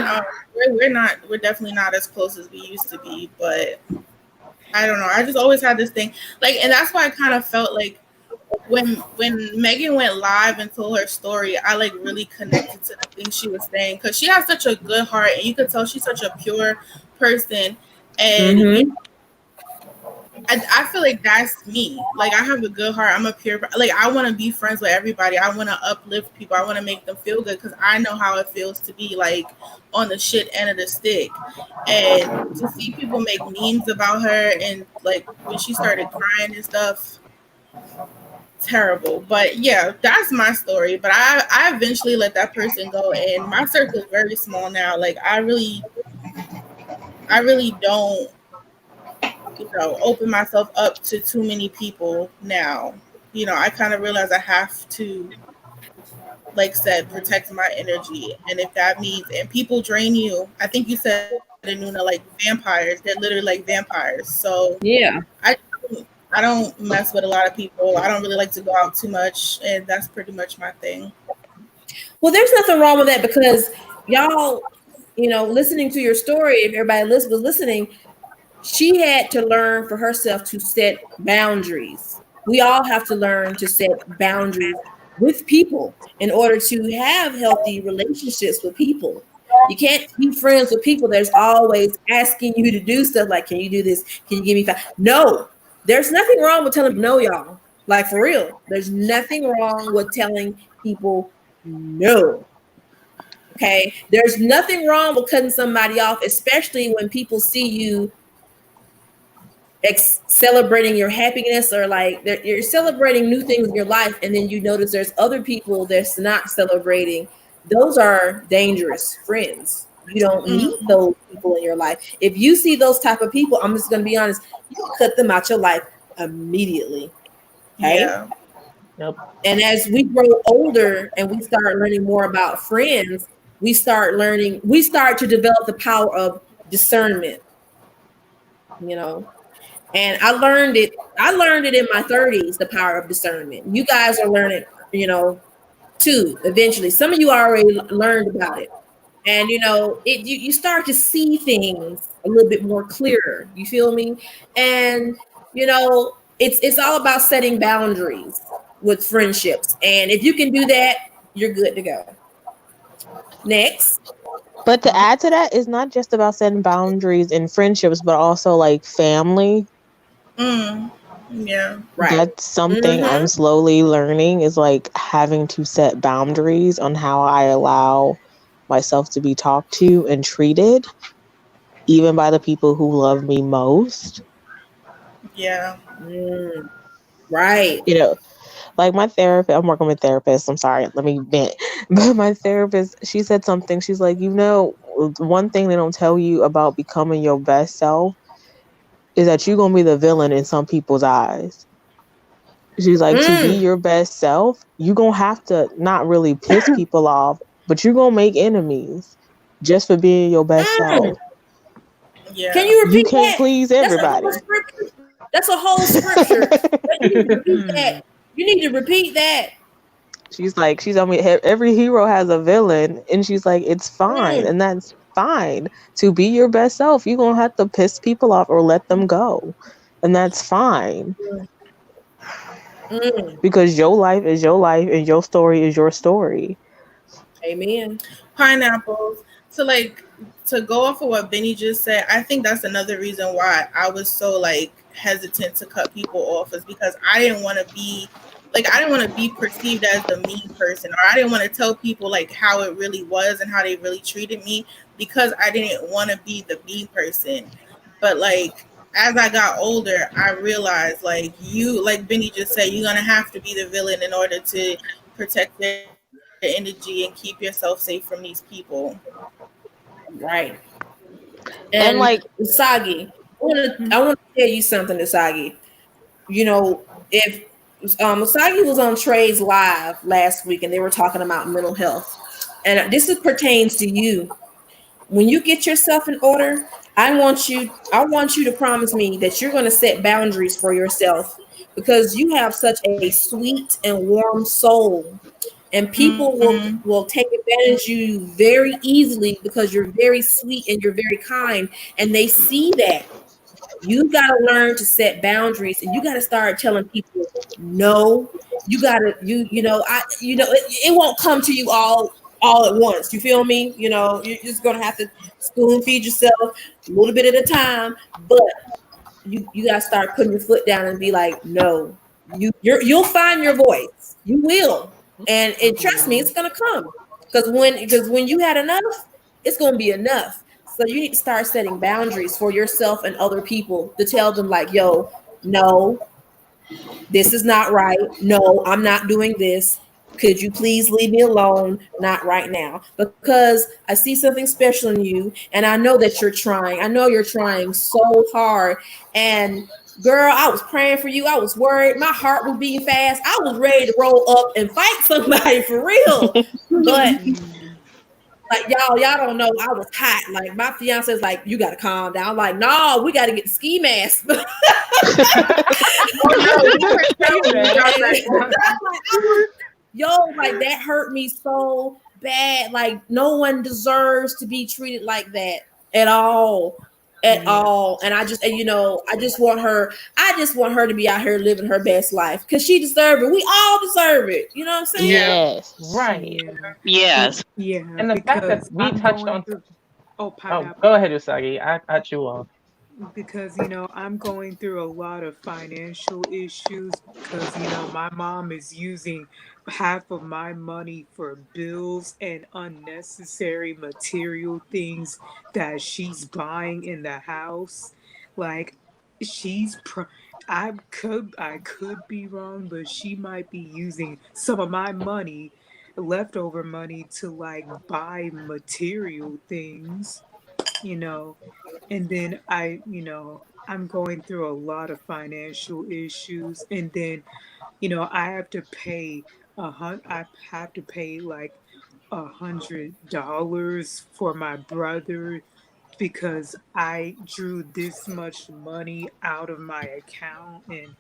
we're definitely not as close as we used to be. But I don't know, I just always had this thing, like, and that's why I kind of felt like when Megan went live and told her story, I like really connected to the things she was saying because she has such a good heart and you could tell she's such a pure person. And Mm-hmm. I feel like that's me. Like, I have a good heart. I'm a pure, like, I want to be friends with everybody. I want to uplift people. I want to make them feel good because I know how it feels to be like on the shit end of the stick. And to see people make memes about her and like when she started crying and stuff, terrible. But yeah, that's my story. But I eventually let that person go, and my circle is very small now. Like, I really don't open myself up to too many people now. I kind of realize I have to, like said, protect my energy. And if that means, and people drain you, I think you said it, Nuna, like vampires. They're literally like vampires. So Yeah. I I don't mess with a lot of people. I don't really like to go out too much, and that's pretty much my thing. Well, there's nothing wrong with that because y'all, listening to your story, if everybody was listening, she had to learn for herself to set boundaries. We all have to learn to set boundaries with people in order to have healthy relationships with people. You can't be friends with people that's always asking you to do stuff like, can you do this? Can you give me five? No, there's nothing wrong with telling no, y'all. Like for real, there's nothing wrong with telling people no. Okay, there's nothing wrong with cutting somebody off, especially when people see you celebrating your happiness or like you're celebrating new things in your life, and then you notice there's other people that's not celebrating. Those are dangerous friends. You don't need those people in your life. If you see those type of people, I'm just going to be honest, you cut them out your life immediately. Okay. Yeah. Yep. And as we grow older and we start learning more about friends, we start to develop the power of discernment, and I learned it in my 30s, the power of discernment. You guys are learning, too, eventually. Some of you already learned about it. And you start to see things a little bit more clearer. You feel me? And it's all about setting boundaries with friendships. And if you can do that, you're good to go. Next. But to add to that, it's not just about setting boundaries in friendships, but also like family. Yeah. Right. That's something I'm slowly learning, is like having to set boundaries on how I allow myself to be talked to and treated, even by the people who love me most. Yeah. Right. Like my therapist, I'm working with therapists. I'm sorry, let me vent. But my therapist, she said something. She's like, one thing they don't tell you about becoming your best self is that you're going to be the villain in some people's eyes. She's like, to be your best self, you're going to have to not really piss people off, but you're going to make enemies just for being your best self. Yeah. Can you repeat You can't that? please everybody. That's a whole scripture. You need to repeat that. You need to repeat that. She's like, every hero has a villain, and she's like, it's fine, and that's fine. To be your best self, you're gonna have to piss people off or let them go, and that's fine. Because your life is your life, and your story is your story. Amen. Pineapples. To go off of what Benny just said, I think that's another reason why I was so hesitant to cut people off, is because I didn't want to be perceived as the mean person, or I didn't want to tell people how it really was and how they really treated me, because I didn't want to be the mean person. But as I got older, I realized like Benny just said, you're gonna have to be the villain in order to protect their energy and keep yourself safe from these people. Right. And Usagi, I want to tell you something, Usagi. If Usagi was on Trey's live last week and they were talking about mental health, and this pertains to you. When you get yourself in order, I want you to promise me that you're going to set boundaries for yourself, because you have such a sweet and warm soul, and people will take advantage of you very easily because you're very sweet and you're very kind, and they see that. You got to learn to set boundaries, and you got to start telling people no. You got to it won't come to you all at once. You feel me? You're just gonna have to spoon feed yourself a little bit at a time, but you got to start putting your foot down and be like, no. You'll find your voice. You will, and trust me, it's gonna come, because when you had enough, it's gonna be enough. So you need to start setting boundaries for yourself and other people, to tell them like, yo, no, this is not right. No, I'm not doing this. Could you please leave me alone? Not right now. Because I see something special in you, and I know that you're trying. I know you're trying so hard. And girl, I was praying for you. I was worried. My heart was beating fast. I was ready to roll up and fight somebody for real. But Like y'all don't know I was hot. Like my fiance is like, you gotta calm down. I'm like, no, we gotta get the ski mask. Yo, like that hurt me so bad. Like no one deserves to be treated like that at all. At all. And I just want her to be out here living her best life because she deserves it. We all deserve it. You know what I'm saying? Yes. Right. Yes. Yeah. And the fact that we touched on. Pineapple. Go ahead, Usagi. I cut you off. Because I'm going through a lot of financial issues because my mom is using half of my money for bills and unnecessary material things that she's buying in the house. Like I could be wrong, but she might be using some of my money, leftover money, to like buy material things, you know and then I'm going through a lot of financial issues, and then I have to pay I have to pay like $100 for my brother because I drew this much money out of my account and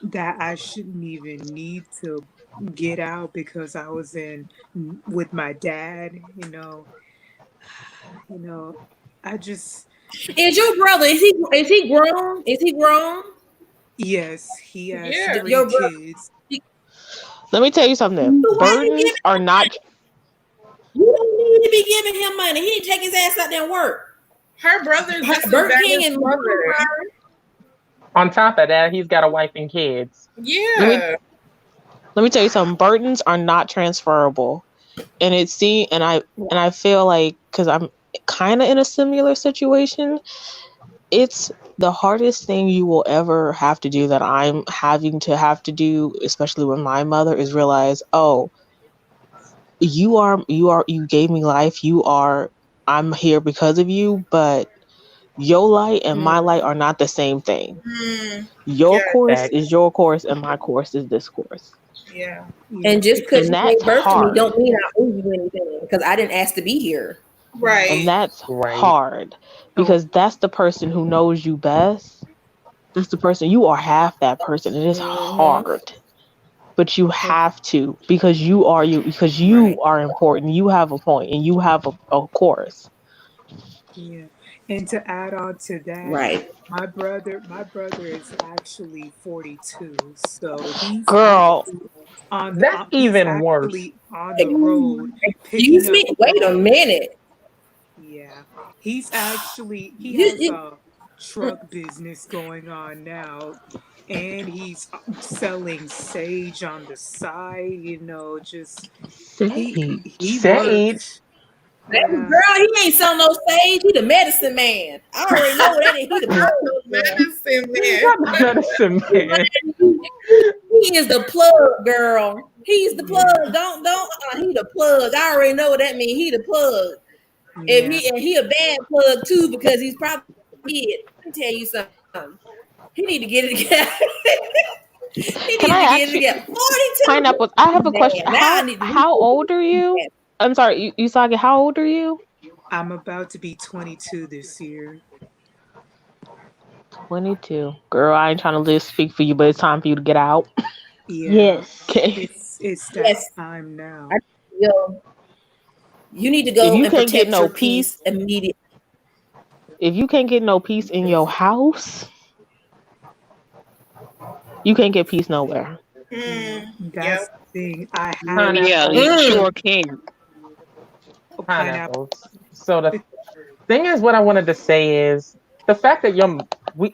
that I shouldn't even need to get out because I was in with my dad. you know I just Is your brother, is he grown? Is he grown? Yes, he has Yeah. 3 Your brother. kids. Let me tell you something. Burdens are not. You don't need to be giving him money. He need to take his ass out there and work. Her brother's just as Burger bad King as and mother. On top of that, he's got a wife and kids. Yeah. Let me tell you something. Burdens are not transferable, and I feel like because I'm kind of in a similar situation. It's the hardest thing you will ever have to do that I'm having to have to do, especially with my mother, is realize, oh, you gave me life. I'm here because of you, but your light and my light are not the same thing. Your course is your course and my course is this course. Yeah. And just because you gave birth to me hard. don't mean I owe you anything because I didn't ask to be here. Right. And that's hard because that's the person who knows you best. That's the person, you are half that person. It is hard. But you have to because you are important. You have a point and you have a course. Yeah. And to add on to that, right. My brother is actually 42, so he's Girl, on that's even worse. On the road. Excuse me. Wait a minute. Yeah, he has a truck business going on now, and he's selling sage on the side. Just he works. That girl, he ain't selling no sage. He the medicine man. I already know that. He the medicine man. He is the plug, girl. He's the plug. Don't. He the plug. I already know what that means. He the plug. And he a bad plug too because he's probably kid. Let me tell you something. He need to get it together. Can I ask you? 42. Pineapple. I have a question. How old are you? I'm sorry, Usagi. How old are you? I'm about to be 22 this year. 22. Girl, I ain't trying to speak for you, but it's time for you to get out. Yeah. Yes. Okay. It's that time now. You need to go if you and can't protect get no your peace immediately. If you can't get no peace in your house, you can't get peace nowhere. That's the thing. I have. Yeah, you sure can. Pineapples. So the thing is, what I wanted to say is the fact that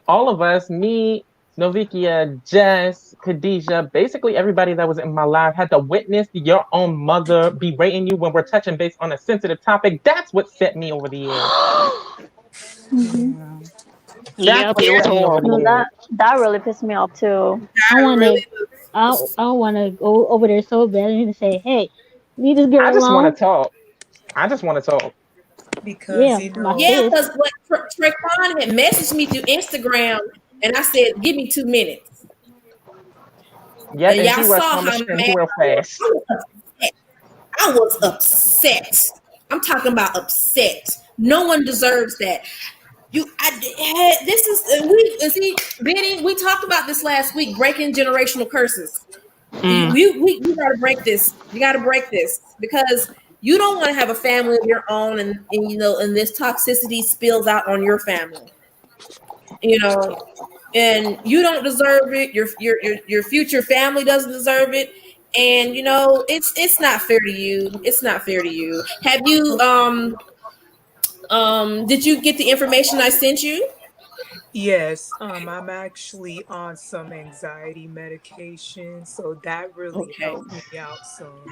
all of us, me, Novikia, Jess, Khadijah, basically everybody that was in my life had to witness your own mother berating you when we're touching base on a sensitive topic. That's what set me over the edge. Yeah, it was horrible. No, that really pissed me off too. I want to go over there so bad and say, "Hey, leave this girl alone." I just want to talk. Because because what Traquan had messaged me through Instagram, and I said, "Give me 2 minutes." Yep, and y'all saw how mad real fast. I was upset. I'm talking about upset. No one deserves that. This is we see, Benny. We talked about this last week. Breaking generational curses. We got to break this. You got to break this because you don't want to have a family of your own, and this toxicity spills out on your family. And you don't deserve it. Your future family doesn't deserve it. And it's not fair to you. It's not fair to you. Have you did you get the information I sent you? Yes, I'm actually on some anxiety medication, so that really Okay. helped me out some.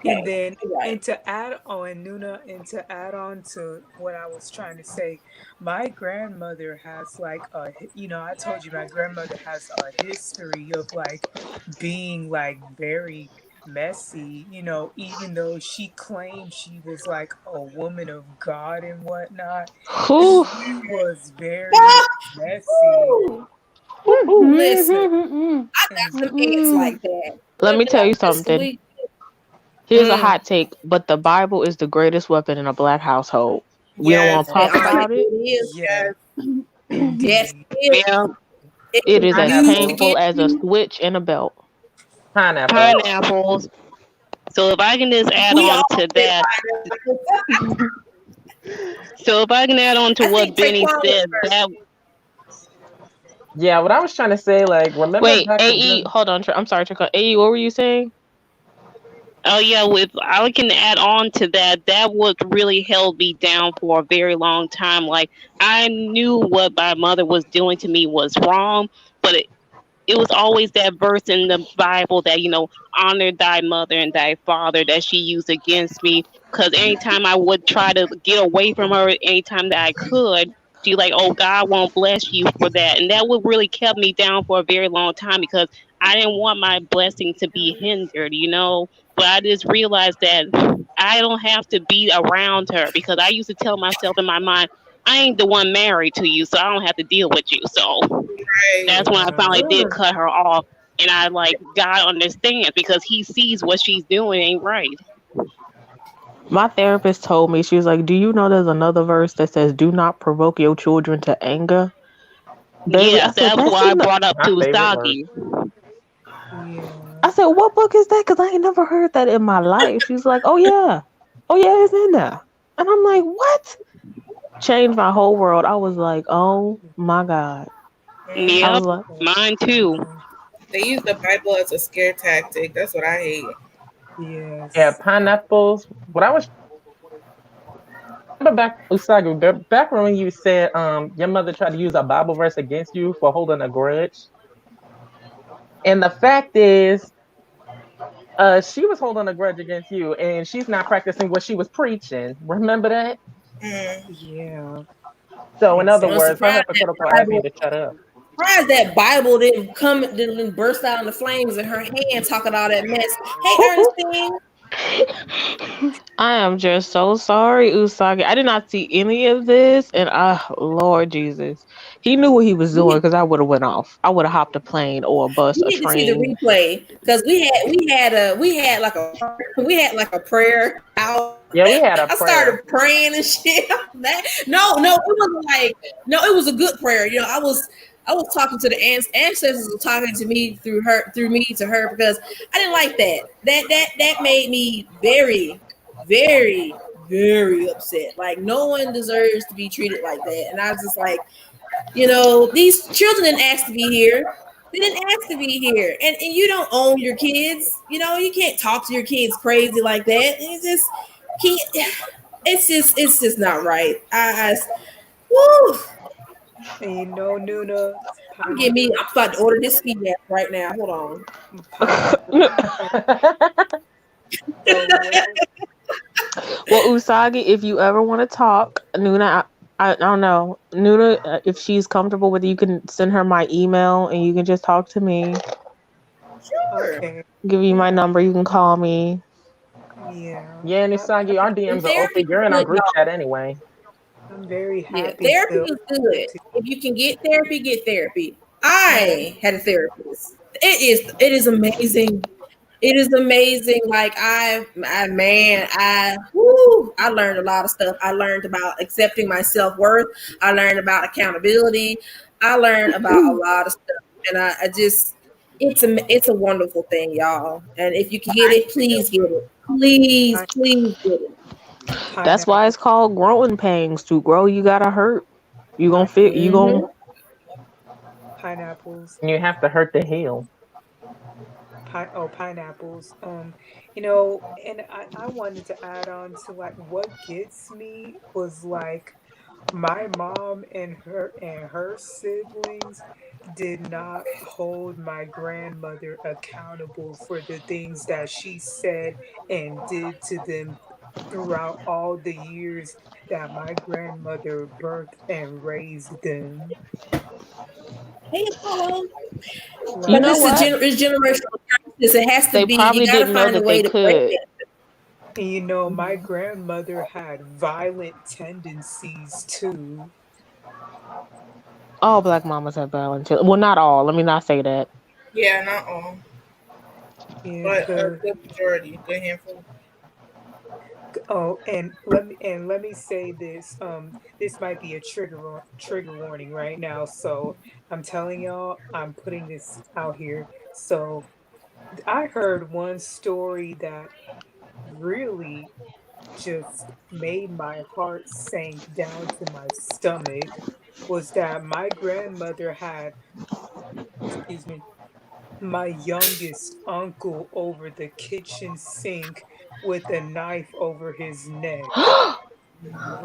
And Okay. then, All right. and to add on, Nuna, and to add on to what I was trying to say, my grandmother has I told you my grandmother has a history of like being like very messy, even though she claimed she was like a woman of God and whatnot, Whew. she was very like messy. Woo! Listen, I got And some aunts like that. Let me tell you Listen, something. Here's a hot take, but the Bible is the greatest weapon in a black household. We don't want Yes, to okay, talk all right, about it it. is. yes, Yes, indeed. it is. Yeah, It It is is as used Pineapple. painful against as a you. switch and a belt. Pineapple. pineapples. So if I can just add We on all to say that, pineapple. so if I can add on to I what think Benny Taquan was said, first. that Yeah, what I was trying to say, like, remember Wait, back AE, when hold on. I'm sorry, Trico. AE, what were you saying? oh yeah, with I can add on to that, that what really held me down for a very long time. Like I knew what my mother was doing to me was wrong, but it was always that verse in the Bible that, honor thy mother and thy father that she used against me. Because anytime I would try to get away from her, anytime that I could, she like, oh, God won't bless you for that. And that would really kept me down for a very long time because I didn't want my blessing to be hindered. But I just realized that I don't have to be around her because I used to tell myself in my mind, I ain't the one married to you, so I don't have to deal with you. So right. that's when I Yeah. finally did cut her off. And I like God understands because he sees what she's doing ain't right. My therapist told me, she was like, do you know there's another verse that says, do not provoke your children to anger? Baby, I Yes, said, that's that's why I in the. brought up my to favorite verse. Usagi. I Yeah. said, what book is that? Because I ain't never heard that in my life. She's like, oh, yeah. Oh, yeah, it's in there. And I'm like, what? Changed my whole world. I was like, oh my God. I was Yep, like, mine too. Yeah. They use the Bible as a scare tactic. That's what I hate. Yeah, Yes. pineapples. What I was remember back Usagi, back when you said your mother tried to use a Bible verse against you for holding a grudge. And the fact is, she was holding a grudge against you and she's not practicing what she was preaching. Remember that? Mm. Yeah. So in other I'm words, her Exactly. surprised hypocritical ass need to shut up. that Bible didn't burst out in the flames in her hand talking all that mess. Hey, Ernestine. I am just so sorry, Usagi. I did not see any of this, and Lord Jesus, he knew what he was doing because I would have went off. I would have hopped a plane or a bus, You a need to see the train. replay because we had like a prayer out. Yeah, we had a I prayer. started praying and shit. No, it wasn't like no, it was a good prayer. I was talking to the ancestors were talking to me through me to her because I didn't like that. That made me very, very, very upset. Like no one deserves to be treated like that. And I was just like, these children didn't ask to be here. They didn't ask to be here. And you don't own your kids. You can't talk to your kids crazy like that. It's just not right. Woo, And Nuna, I'm about to order this CVS right now. Hold on. pineapple. So Well, Usagi, if you ever want to talk, Nuna, I don't know, Nuna, if she's comfortable with it, you can send her my email and you can just talk to me. Sure. okay. Give you my number. You can call me. Yeah. Yeah, and Isagi, our And DMs are therapy open. is You're in our good, group y'all. chat anyway. I'm very Yeah, happy therapy to is good. If you can get therapy, get therapy. I had a therapist. It is amazing. It is amazing. Like I learned a lot of stuff. I learned about accepting my self worth. I learned about accountability. I learned about a lot of stuff, and I just it's a wonderful thing, y'all. And if you can get it, please get it. Please, Pi- please get it. That's why Pineapple, it's called growing pains. To grow, you gotta hurt. You gonna fit. You Hmm. gonna. pineapples. You have to hurt the hell. Pineapples. And I wanted to add on to like what gets me was like my mom and her siblings did not hold my grandmother accountable for the things that she said and did to them throughout all the years that my grandmother birthed and raised them. Hey, Apollo. You But Like know this is what? generational practice. It has to They be. You probably got to didn't know find a that they way to break could. it. and my Mhm. grandmother had violent tendencies too. All black mamas have violence. Well, not all. Let me not say that. Yeah, not all, Yeah, but a 'cause good majority, good handful. oh, and let me say this. This might be a trigger warning right now. So I'm telling y'all, I'm putting this out here. So I heard one story that really just made my heart sink down to my stomach. Was that my grandmother had, excuse me, my youngest uncle over the kitchen sink with a knife over his neck.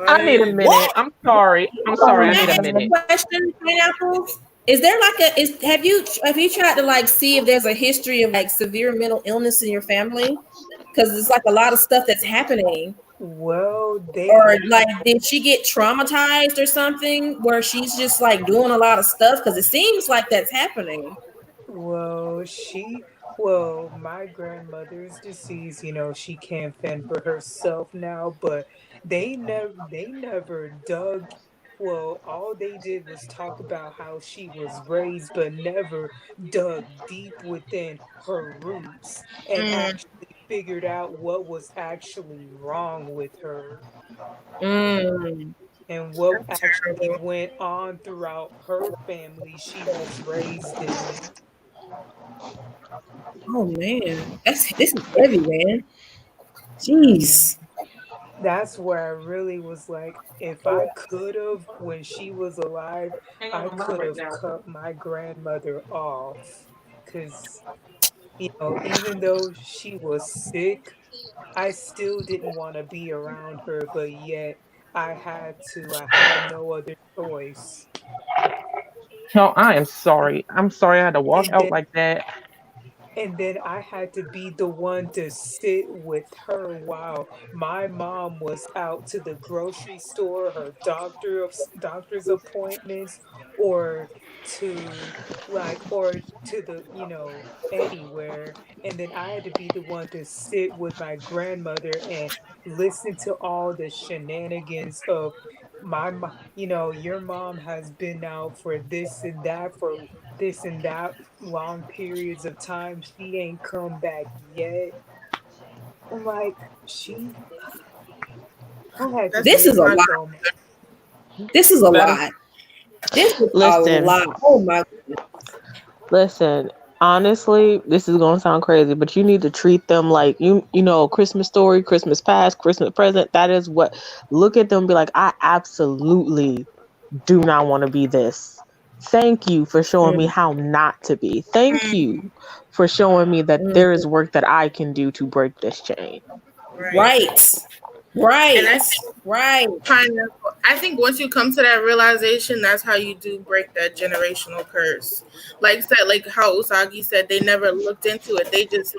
I need a What? minute. What? I'm sorry. I'm Oh, sorry. I may need a I ask minute. a question, pineapples? Is there like a is have you tried to like see if there's a history of like severe mental illness in your family? Because it's like a lot of stuff that's happening. Well, Or like did she get traumatized or something where she's just like doing a lot of stuff? Because it seems like that's happening. well, my grandmother's deceased, she can't fend for herself now, but they never dug, all they did was talk about how she was raised, but never dug deep within her roots and Mm, actually figured out what was actually wrong with her Mm. and what that's actually terrible. went on throughout her family she was raised in. Oh man, this is heavy, man. Yeah. Jeez. That's where I really was like, if I could have, when she was alive, I could have cut my grandmother off. Because, even though she was sick, I still didn't want to be around her, but yet I had to. I had no other choice. No, I am sorry. I'm sorry I had to walk And out then like that. I had to be the one to sit with her while my mom was out to the grocery store, her doctor's appointments, or to or to the anywhere, and then I had to be the one to sit with my grandmother and listen to all the shenanigans of your mom has been out for this and that long periods of time. She ain't come back yet. I'm like, I had to That's This lose is a not lot. so much. This is a That is lot. This is a Listen, lot. Oh my. listen. Honestly, this is gonna sound crazy, but you need to treat them like Christmas story, Christmas past, Christmas present. That is what. Look at them, and be like, I absolutely do not want to be this. Thank you for showing me Mm, how not to be. Thank mm, you for showing me that there mm. is work that I can do to break this chain. right. Right. And I Right. think Right. pineapple. I think once you come to that realization, that's how you do break that generational curse. Like I said, like how Usagi said, they never looked into it. They just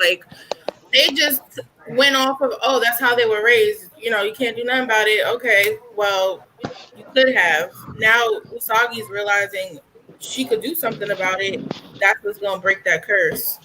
went off of, oh, that's how they were raised. You can't do nothing about it. Okay, well, you could have. Now Usagi's realizing she could do something about it. That's what's gonna break that curse.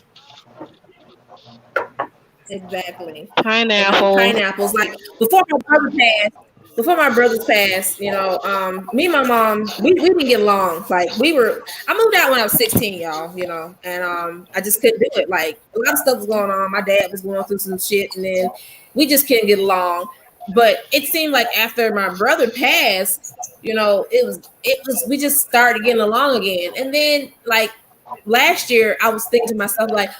Exactly. And like Pineapple. pineapples, like before my brother passed. before my brothers passed, me and my mom, we didn't get along. Like I moved out when I was 16, y'all, and I just couldn't do it. Like a lot of stuff was going on. My dad was going through some shit, and then we just couldn't get along. But it seemed like after my brother passed, it was we just started getting along again. And then like last year, I was thinking to myself like,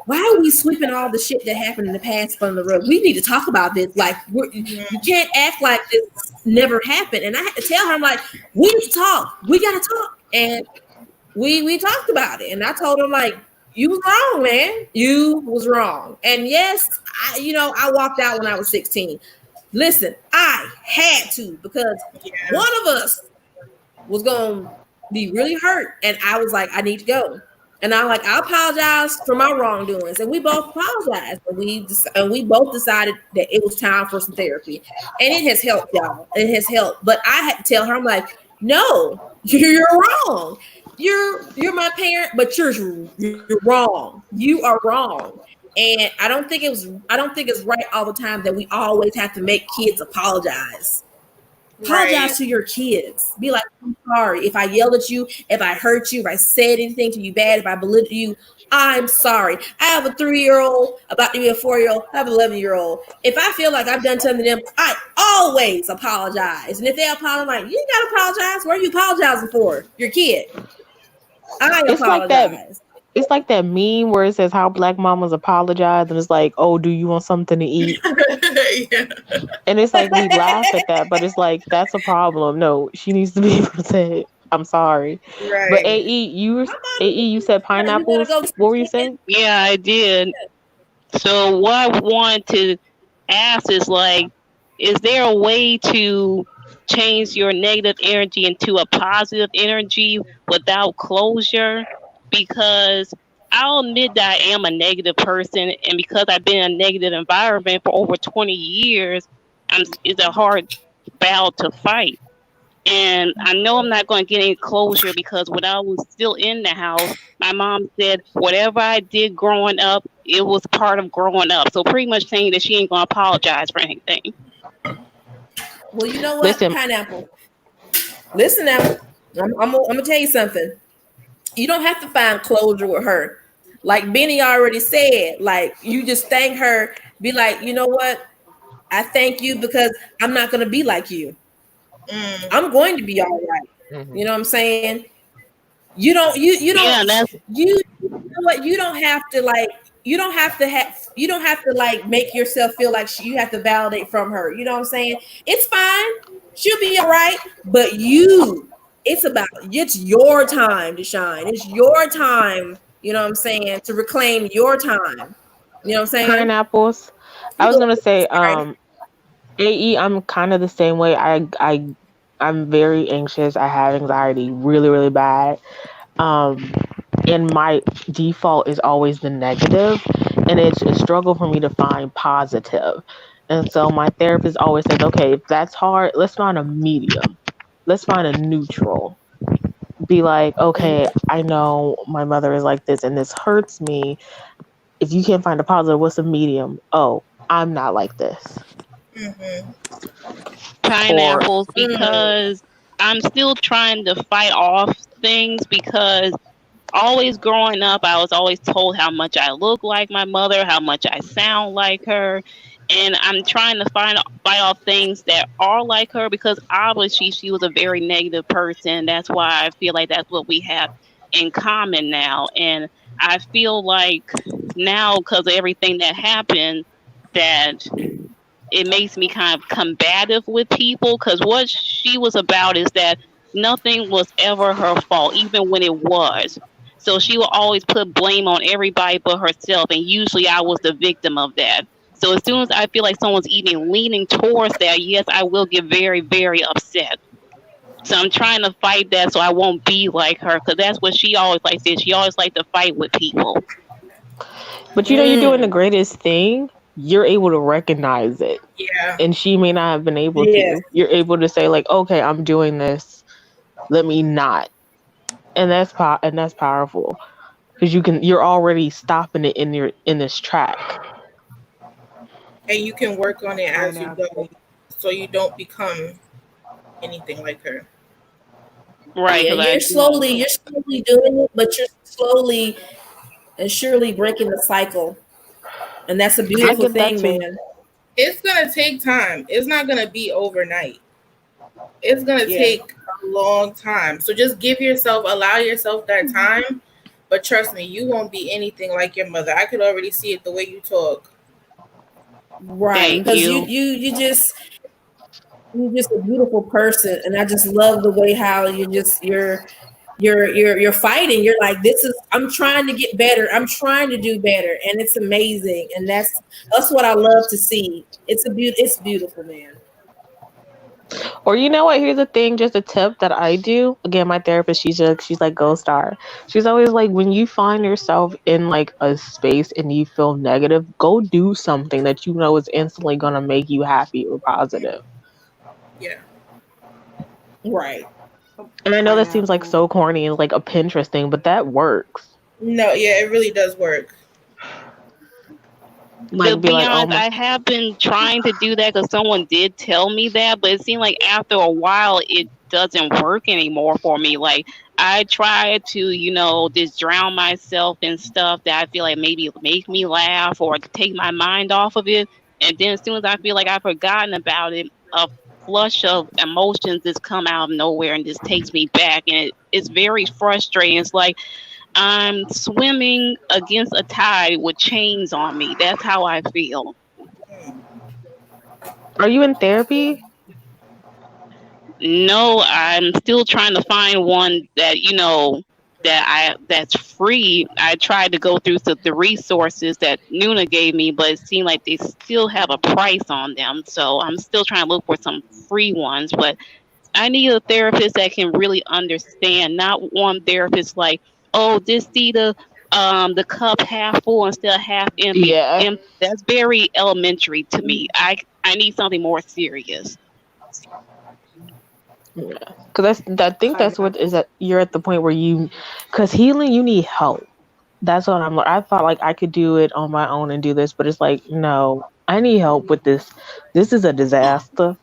why are we sweeping all the shit that happened in the past under the rug? We need to talk about this. Like, you can't act like this never happened. And I had to tell her, I'm like, we need to talk. We got to talk. And we talked about it. And I told her, like, you was wrong, man. You was wrong. And yes, I walked out when I was 16. Listen, I had to, because one of us was going to be really hurt. And I was like, I need to go. And I apologize for my wrongdoings. And we both apologized. And we both decided that it was time for some therapy. And it has helped, y'all. It has helped. But I had to tell her, I'm like, no, you're wrong. You're my parent, but you're wrong. You are wrong. And I don't think it's right all the time that we always have to make kids apologize. Apologize to your kids. Be like, I'm sorry if I yelled at you, if I hurt you, if I said anything to you bad, if I belittled you, I'm sorry. I have a 3-year-old, about to be a 4-year-old, I have an 11-year-old. If I feel like I've done something to them, I always apologize. And if they apologize, I'm like, you gotta apologize. What are you apologizing for? Your kid. I apologize. It's like that meme where it says how black mamas apologize, and it's like, oh, do you want something to eat? Yeah. And it's like we laugh at that, but it's like that's a problem. No, she needs to be able to say, I'm sorry. Right. But you said pineapples. What were you saying? Yeah, I did. So what I want to ask is like, is there a way to change your negative energy into a positive energy without closure? Because I'll admit that I am a negative person, and because I've been in a negative environment for over 20 years, it's a hard battle to fight. And I know I'm not going to get any closure because when I was still in the house, my mom said whatever I did growing up, it was part of growing up. So pretty much saying that she ain't going to apologize for anything. Well, you know what, Pineapple? Listen now, I'm gonna tell you something. You don't have to find closure with her. Like Benny already said, like you just thank her, be like, you know what? I thank you because I'm not going to be like you. I'm going to be all right. Mm-hmm. You know what I'm saying? You know what? You don't have to like make yourself feel like you have to validate from her. You know what I'm saying? It's fine. She'll be all right. But it's your time to shine. It's your time, you know what I'm saying, to reclaim your time. You know what I'm saying? Pineapples. I was gonna say, AE, I'm kind of the same way. I'm very anxious. I have anxiety really, really bad. And my default is always the negative, and it's a struggle for me to find positive. And so my therapist always says, okay, if that's hard, let's find a medium. Let's find a neutral. Be like, okay, I know my mother is like this and this hurts me. If you can't find a positive, what's a medium? Oh, I'm not like this. Mm-hmm. Pineapples, because I'm still trying to fight off things, because always growing up, I was always told how much I look like my mother, how much I sound like her. And I'm trying to fight off things that are like her, because obviously she was a very negative person. That's why I feel like that's what we have in common now. And I feel like now, because of everything that happened, that it makes me kind of combative with people, because what she was about is that nothing was ever her fault, even when it was. So she will always put blame on everybody but herself, and usually I was the victim of that. So as soon as I feel like someone's even leaning towards that, yes, I will get very, very upset. So I'm trying to fight that so I won't be like her, because that's what she always likes to do. She always likes to fight with people. But you're doing the greatest thing. You're able to recognize it. Yeah. And she may not have been able to. You're able to say like, okay, I'm doing this. Let me not. And that's powerful, because you're already stopping it in this track. And you can work on it as you go. so you don't become anything like her. Right, Yeah, because I, you're slowly doing it, but you're slowly and surely breaking the cycle. And that's a I beautiful get that thing, too. man. It's gonna take time. It's not gonna be overnight. It's gonna Yeah. take a long time. So just allow yourself that time. But trust me, you won't be anything like your mother. I could already see it the way you talk. Right. thank Because you. you're just a beautiful person. And I just love the way how you're fighting. You're like, this is I'm trying to get better. I'm trying to do better. And it's amazing. And that's what I love to see. It's beautiful, man. Or you know what? Here's the thing, just a tip that I do. Again, my therapist, she's like Gold Star. She's always like, when you find yourself in like a space and you feel negative, go do something that you know is instantly gonna make you happy or positive. Yeah. Right. And I know that seems like Pineapple. so corny and like a Pinterest thing, but that works. No, yeah, it really does work. To Like be be like, oh honest, my, I have been trying to do that because someone did tell me that, but it seemed like after a while it doesn't work anymore for me. Like I try to, just drown myself in stuff that I feel like maybe make me laugh or take my mind off of it, and then as soon as I feel like I've forgotten about it, a flush of emotions just come out of nowhere and just takes me back, and it's very frustrating. It's like I'm swimming against a tide with chains on me. That's how I feel. are you in therapy? No, I'm still trying to find one that that's free. I tried to go through the resources that Nuna gave me, but it seemed like they still have a price on them. So I'm still trying to look for some free ones. But I need a therapist that can really understand, not one therapist like, oh, just see the cup half full instead of half empty. Yeah. That's very elementary to me. I need something more serious. Yeah. Because I think that's what is Pineapple. that you're at the point where because healing, you need help. That's what I thought like I could do it on my own and do this, but it's like, no, I need help with this. This is a disaster.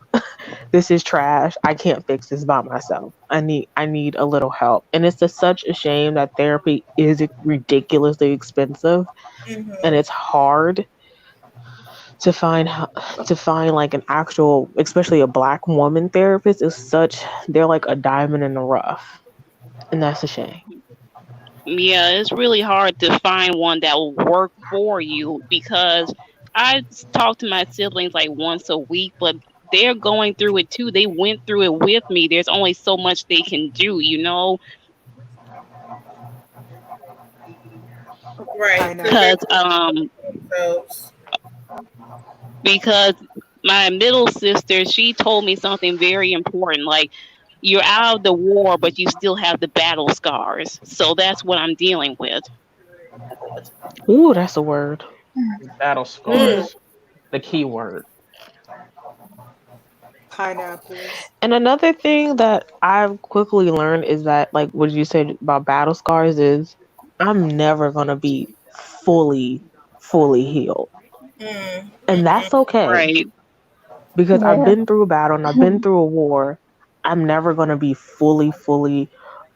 This is trash. I can't fix this by myself. I need a little help. And it's just such a shame that therapy is ridiculously expensive and Hmm. it's hard to find to find like an actual, especially a black woman therapist is such they're like a diamond in the rough. And that's a shame. Yeah, it's really hard to find one that will work for you because talk to my siblings like once a week, but they're going through it too. They went through it with me. There's only so much they can do. Right. Because Pineapple. Themselves. because my middle sister, she told me something very important. Like you're out of the war, but you still have the battle scars. So that's what I'm dealing with. Ooh, that's a word. Battle Mm. scars, the key word. Pineapples. And another thing that I've quickly learned is that, like what you said about battle scars, is I'm never gonna be fully, fully healed. Mm. And that's okay Right. because I've Yeah. been through a battle and I've been through a war. I'm never gonna be fully, fully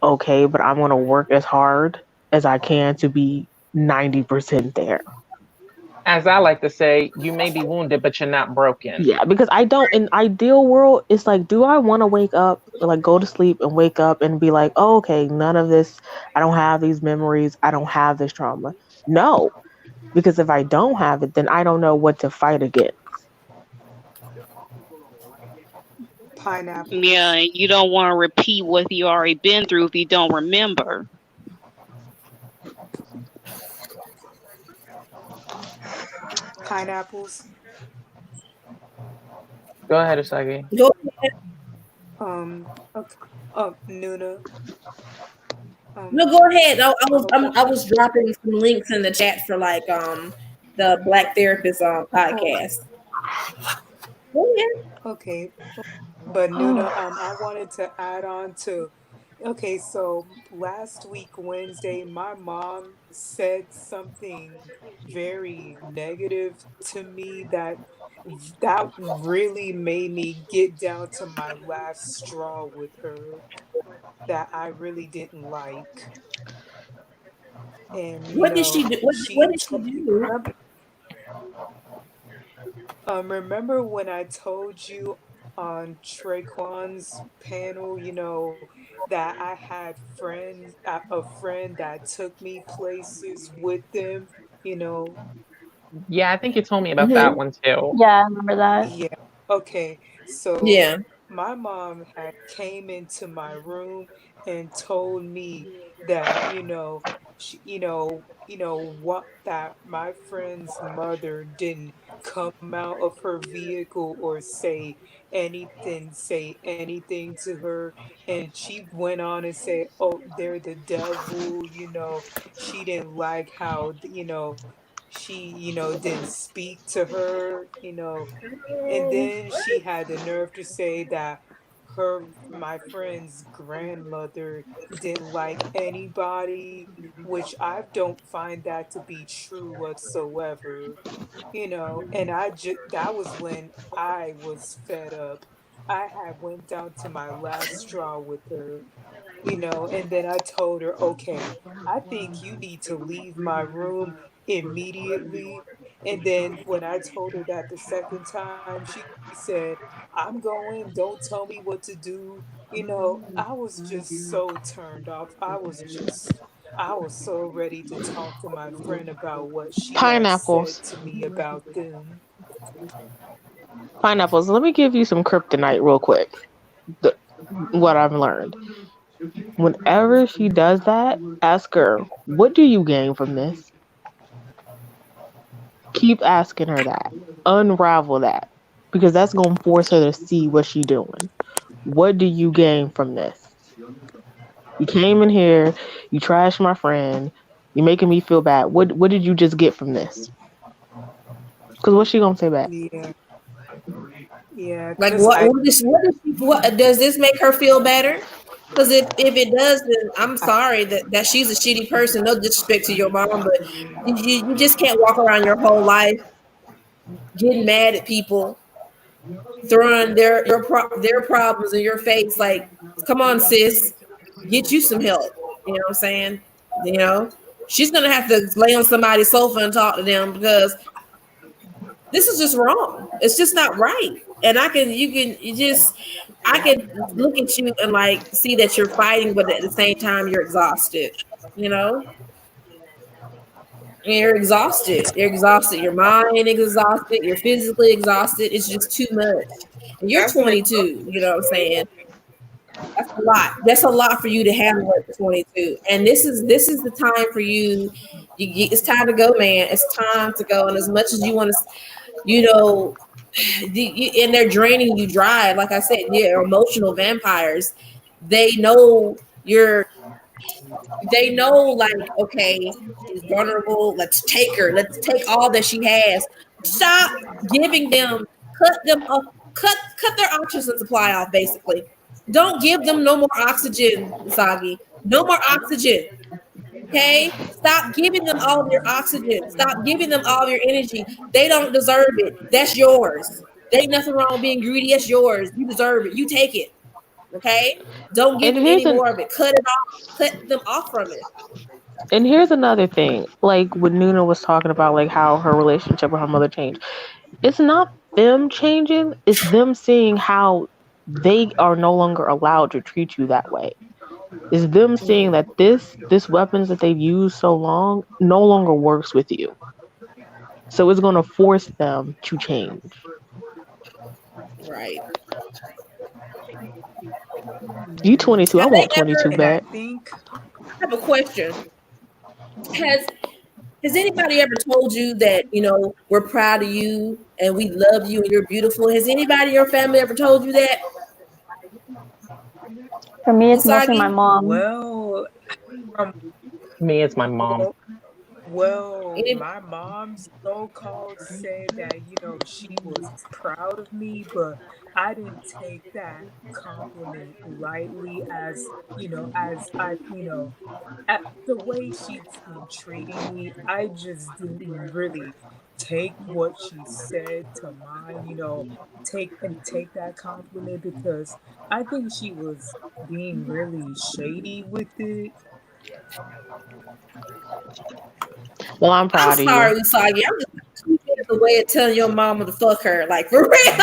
okay, but I'm gonna work as hard as I can to be 90% there. As I like to say, you may be wounded, but you're not broken. Yeah, because I don't in ideal world, it's like, do I want to wake up or like go to sleep and wake up and be like, oh, okay, none of this, I don't have these memories, I don't have this trauma. No, because if I don't have it, then I don't know what to fight against. Yeah, Pineapples. and you don't want to repeat what you already been through if you don't remember. Pineapples. Go ahead, Usagi. Go Okay. Nuna. No, Um. go ahead. Okay. I was dropping some links in the chat for like the Black Therapist Oh. podcast. Go ahead. Okay. But Nuna, I wanted to add on to Okay, so last week, Wednesday, my mom said something very negative to me that really made me get down to my last straw with her that I really didn't like. And What did she do? What she did she told do? remember when I told you on Traquan's panel, that I had a friend that took me places with them, you know, Yeah, I think you told me about that Mm-hmm. one too. Yeah, I remember that. yeah. Okay. So Yeah. my mom had came into my room and told me that, what that my friend's mother didn't come out of her vehicle or say anything to her. And she went on and said, "Oh, they're the devil," She didn't like how, she, didn't speak to her. And then she had the nerve to say that my friend's grandmother didn't like anybody, which I don't find that to be true whatsoever. And that was when I was fed up. I had went down to my last straw with her. And then I told her, okay, I think you need to leave my room immediately. And then when I told her that the second time, she said, I'm going, don't tell me what to do. I was just so turned off. I was so ready to talk to my friend about what she had said Pineapples. to me about them. Pineapples. Let me give you some kryptonite real quick. The, what I've learned. Whenever she does that, ask her, what do you gain from this? Keep asking her that. Unravel that. Because that's gonna force her to see what she's doing. What do you gain from this? You came in here, you trashed my friend, you're making me feel bad. What did you just get from this? Because what's she gonna say back? Yeah, yeah, Like because what does this make her feel better? Because if it does, then I'm sorry that she's a shitty person. No disrespect to your mom, but you just can't walk around your whole life getting mad at people, throwing their problems in your face. Like, come on, sis, get you some help. You know what I'm saying? You know, she's gonna have to lay on somebody's sofa and talk to them because this is just wrong. It's just not right. And I can look at you and like see that you're fighting, but at the same time you're exhausted. You know, and you're exhausted. You're exhausted. Your mind is exhausted. You're physically exhausted. It's just too much. And you're That's an 22. You know what I'm saying? That's a lot. That's a lot for you to handle at 22. And this is the time for you. It's time to go, man. It's time to go. And as much as you want to, you know, and they're draining you dry. Like I said, you're emotional vampires. They know you're. They know, like, okay, she's vulnerable. Let's take her. Let's take all that she has. Stop giving them. Cut them off. Cut their oxygen supply off. Basically, don't give them no more oxygen, Usagi. No more oxygen. Okay? Stop giving them all their oxygen. Stop giving them all your energy. They don't deserve it. That's yours. There ain't nothing wrong with being greedy. That's yours. You deserve it. You take it. Okay? Don't give And them any more of it. Cut it off. Cut them off from it. here's another thing. Like when Nuna was talking about like how her relationship with her mother changed. It's not them changing, it's them seeing how they are no longer allowed to treat you that way. It's them seeing that this weapons that they've used so long no longer works with you. So it's gonna force them to change. Right. You 22, I Have they want 22 ever? and I back. think I have a question. Has Has anybody ever told you that we're proud of you and we love you and you're beautiful? Has anybody in your family ever told you that, For me, it's mostly my Usagi? mom. well, from Me, it's my mom. well, Well, my mom so-called said that, she was proud of me, but I didn't take that compliment lightly as at the way she's been treating me. I just didn't really take what she said to mind, take that compliment because I think she was being really shady with it. Well, I'm I'm proud of you. sorry, Usagi. I'm just too bad the way of telling your mama to fuck her, like for real.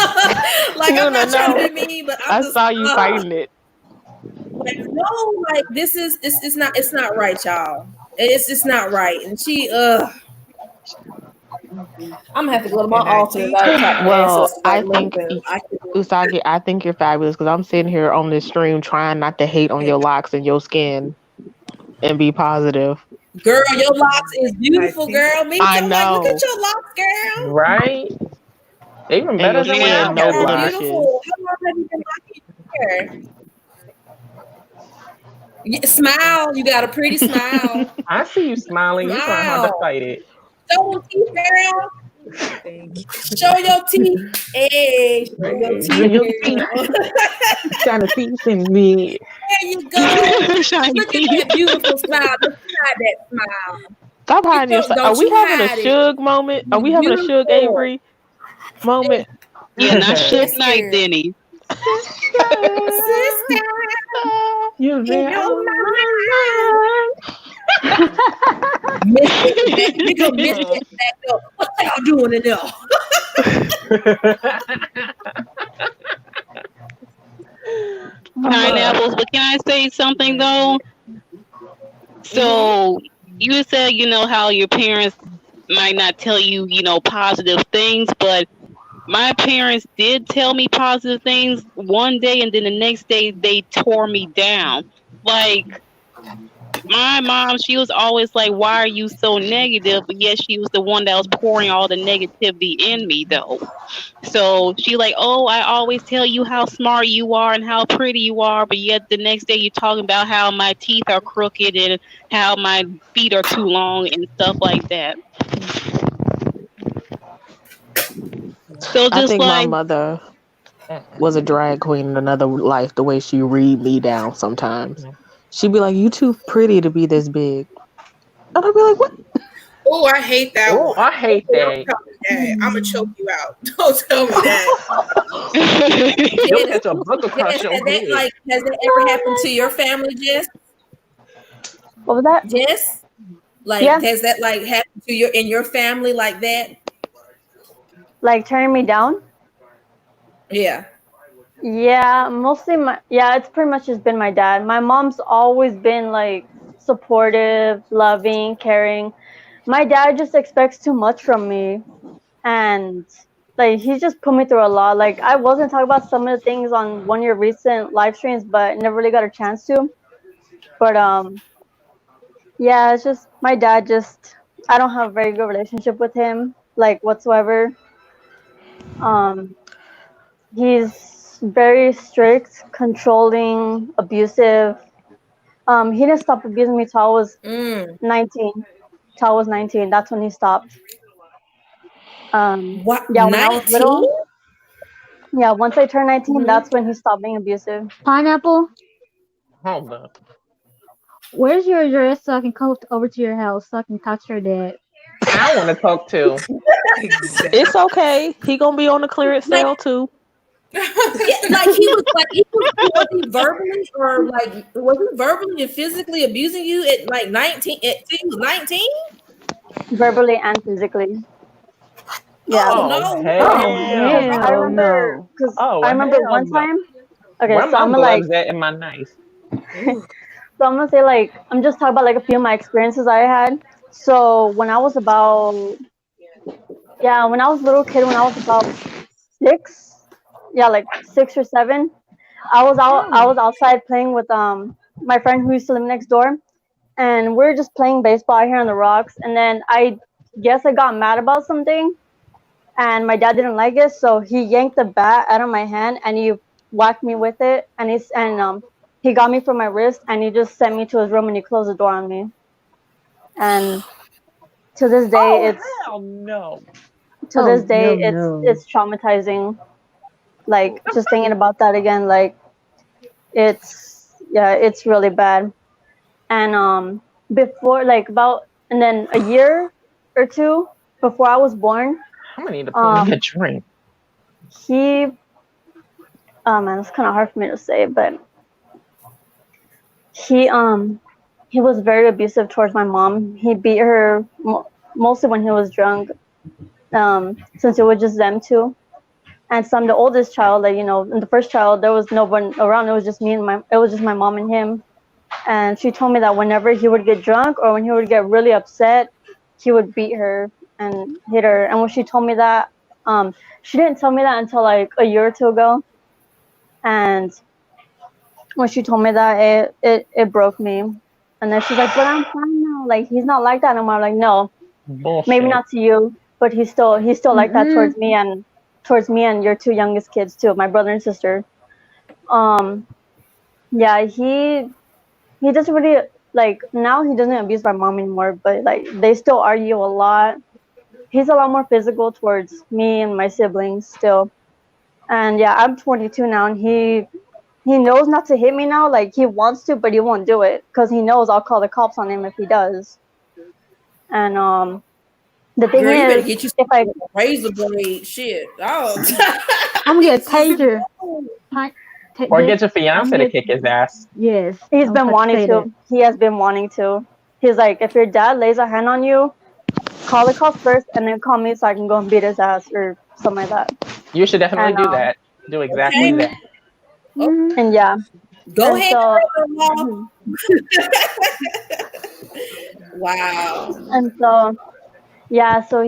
Like No, I'm no, not trying no. to be mean, but I'm I just saw you fighting it. like no, like this is it's not right, y'all. It's not right. And she I'm gonna have to go to my And I altar and think gotta talk to Well, ancestors. Like, I think listen, I can Usagi, I think you're fabulous because I'm sitting here on this stream trying not to hate on and your locks and your skin and be positive. girl, your locks is I beautiful, think girl. Me I too. I'm like, look at know. your locks, girl. Right? Even And better your than when Your I skin, locks no had are locks. blemishes. beautiful. How long have you been rocking your hair? Smile. You got a pretty smile. I see you smiling. You trying hard to Smile. fight it. Show them teeth, girl. thank Show your teeth. Hey, show your Hey, teeth, Your teeth girl. trying to teeth in me. There you go. Shiny Look at teeth. that beautiful smile. Don't you hide that smile. Stop You hiding your. Are don't we you having a hide it. Suge moment? Are You we having a Suge beautiful. Avery moment? Yeah, not Suge Yes, Knight, girl. Denny. Sister, You've in been your on mind. my Mystic, we go mind. Mystic back up. What y'all doing in there? Pineapples. But can I say something you. though? Mm-hmm. So you said, how your parents might not tell you, positive things, but my parents did tell me positive things one day, and then the next day they tore me down. Like, my mom, she was always like, "Why are you so negative?" But yet she was the one that was pouring all the negativity in me, though. So she like, "Oh, I always tell you how smart you are and how pretty you are, but yet the next day you're talking about how my teeth are crooked and how my feet are too long and stuff like that." So I just think my like, mother was a drag queen in another life. The way she read me down sometimes, she'd be like, "You too pretty to be this big," and I'd be like, "What?" Oh, I hate that Oh, one. I hate Don't that. tell me that. I'm gonna choke you out. Don't tell me that. You'll Jess, catch a book across your head. has that ever happened to your family, Jess? What was that? Jess? Like, Yeah, has that like happened to your in your family like that? like turning me down. Yeah. Yeah, mostly yeah, it's pretty much just been my dad. My mom's always been like supportive, loving, caring. My dad just expects too much from me, and like he's just put me through a lot. Like I wasn't talking about some of the things on one of your recent live streams, but never really got a chance to. But yeah, it's just my dad. Just I don't have a very good relationship with him, like whatsoever. Um, he's very strict, controlling, abusive. He didn't stop abusing me till I was Mm. 19. Till I was 19, that's when he stopped. What? Yeah, when I was 19? little, yeah, once I turned 19, Mm-hmm. that's when he stopped being abusive. Pineapple, Hold up. where's your address so I can come over to your house so I can talk to your dad? I want to talk too. Exactly. It's okay. He gonna be on the clearance Like, sale too. yeah, was he verbally or like was he verbally and physically abusing you at like 19 at he was 19? Verbally and physically. Yeah. Oh Oh no, Oh no, hell. no. I hell remember, no! because Oh I remember hell one no. time. Okay, Where so my I'm gonna like, gloves at and my knife? Ooh. so I'm gonna say like, I'm just talking about like a few of my experiences I had. So when I was about, yeah, when I was a little kid, when I was about 6, yeah, like 6 or 7, I was outside playing with my friend who used to live next door, and we are just playing baseball out here on the rocks. And then I guess I got mad about something, and my dad didn't like it, so he yanked the bat out of my hand and he whacked me with it, and he got me from my wrist, and he just sent me to his room and he closed the door on me. And To this day, Oh it's hell no! to Oh, this day, no. it's traumatizing. Like just thinking about that again, like it's really bad. And before like about and then a year or two before I was born, I'm gonna need to pull me a um, drink. he oh man, it's kind of hard for me to say, but he um he was very abusive towards my mom. He beat her mostly when he was drunk. Since it was just them two. And so I'm the oldest child, like, and the first child, there was no one around. It was just it was just my mom and him. And she told me that whenever he would get drunk or when he would get really upset, he would beat her and hit her. And when she told me that, she didn't tell me that until like a year or two ago. And when she told me that, it broke me. And then she's like, but I'm fine now. Like, he's not like that anymore. I'm like, no, maybe Bullshit. not to you, but he's still like that Mm-mm. towards me and your two youngest kids too, my brother and sister. Um, yeah, he doesn't really like now. He doesn't abuse my mom anymore, but like they still argue a lot. He's a lot more physical towards me and my siblings still. And yeah, I'm 22 now, and he knows not to hit me now. Like he wants to, but he won't do it because he knows I'll call the cops on him if he does. And the thing Girl, you better is, get you if I some razor blade shit. Oh, I'm gonna get a Jesus. taser. Or get your I'm fiance gonna to kick his ass. Yes, He's I was been about to wanting say that. to. He has been wanting to. He's like, if your dad lays a hand on you, call the cops first, and then call me so I can go and beat his ass or something like that. You should definitely And do that. Do exactly Okay. that. Oh, Mhm. and yeah, go and ahead, so brother-in-law. mhm. Wow. and so yeah, so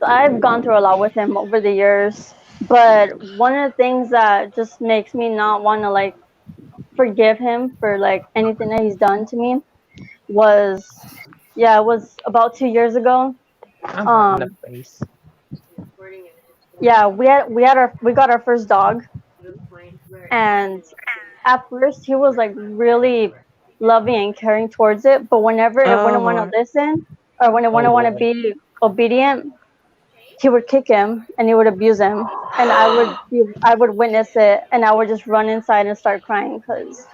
I've gone through a lot with him over the years. But one of the things that just makes me not want to like forgive him for like anything that he's done to me was, yeah, it was about 2 years ago. I'm hot in the Um, face. yeah, we got our first dog, and at first he was like really loving and caring towards it, but whenever it Oh wouldn't want to Lord. listen or when it Oh wouldn't want to boy. be obedient, he would kick him and he would abuse him, and I would witness it, and I would just run inside and start crying because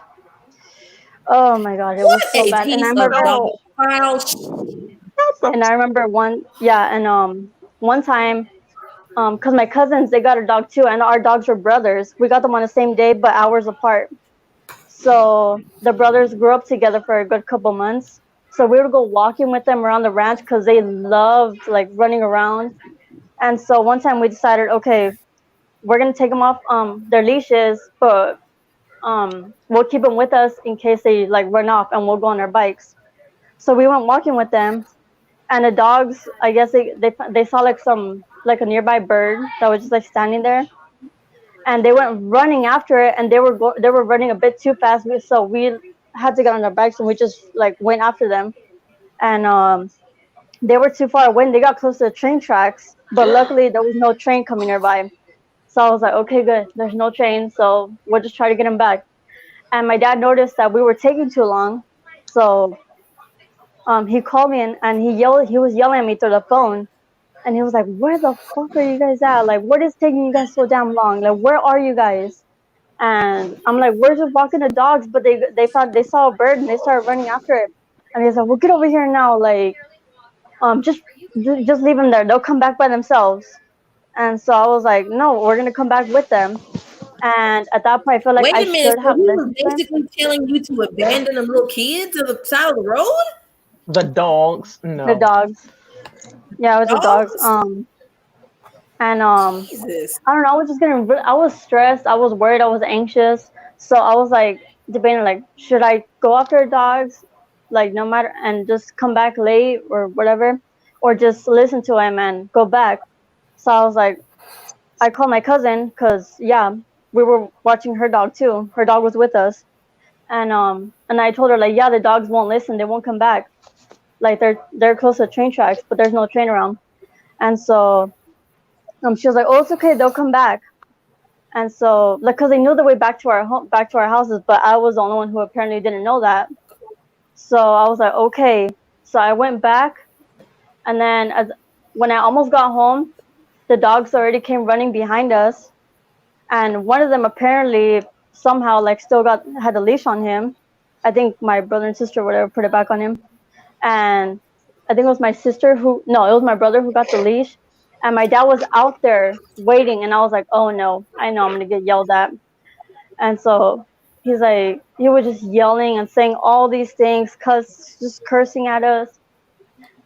oh my god, it What was so a bad. piece of dog No. foul That's so And I remember one time, because my cousins, they got a dog too, and our dogs were brothers. We got them on the same day but hours apart. So the brothers grew up together for a good couple months. So we would go walking with them around the ranch because they loved like running around. And so one time we decided, okay, we're gonna take them off their leashes, but we'll keep them with us in case they like run off, and we'll go on our bikes. So we went walking with them, and the dogs, I guess they saw like a nearby bird that was just like standing there, and they went running after it, and they were running a bit too fast, so we had to get on our bikes, and we just like went after them. And they were too far away, and they got close to the train tracks, but luckily there was no train coming nearby. So I was like, okay, good, there's no train, so we'll just try to get them back. And my dad noticed that we were taking too long, so he called me, and he was yelling at me through the phone. And he was like, where the fuck are you guys at? Like, what is taking you guys so damn long? Like, where are you guys? And I'm like, we're just walking the dogs, but they saw a bird and they started running after it. And he's like, well, get over here now. Like, just leave them there. They'll come back by themselves. And so I was like, no, we're gonna come back with them. And at that point, I feel like Wait I a minute. should So have he was listened to him. basically telling you to abandon them little kids at the side of the road? the dogs. The No. dogs, yeah, it was the dogs. Dogs? And Jesus. I don't know. I was just getting. I was stressed. I was worried. I was anxious. So I was like debating, like, should I go after dogs, like no matter, and just come back late or whatever, or just listen to him and go back. So I was like, I called my cousin because yeah, we were watching her dog too. Her dog was with us, and I told her like, yeah, the dogs won't listen. They won't come back. Like they're close to train tracks, but there's no train around. And so she was like, oh, it's okay. They'll come back. And so, like, cause they knew the way back to our home, back to our houses, but I was the only one who apparently didn't know that. So I was like, okay. So I went back, And then when I almost got home, the dogs already came running behind us, and one of them apparently somehow like still had a leash on him. I think my brother and sister whatever put it back on him, and I think it was my sister who no, it was my brother who got the leash, and my dad was out there waiting, and I was like, oh no, I know I'm gonna get yelled at, and so he's like he was just yelling and saying all these things, just cursing at us.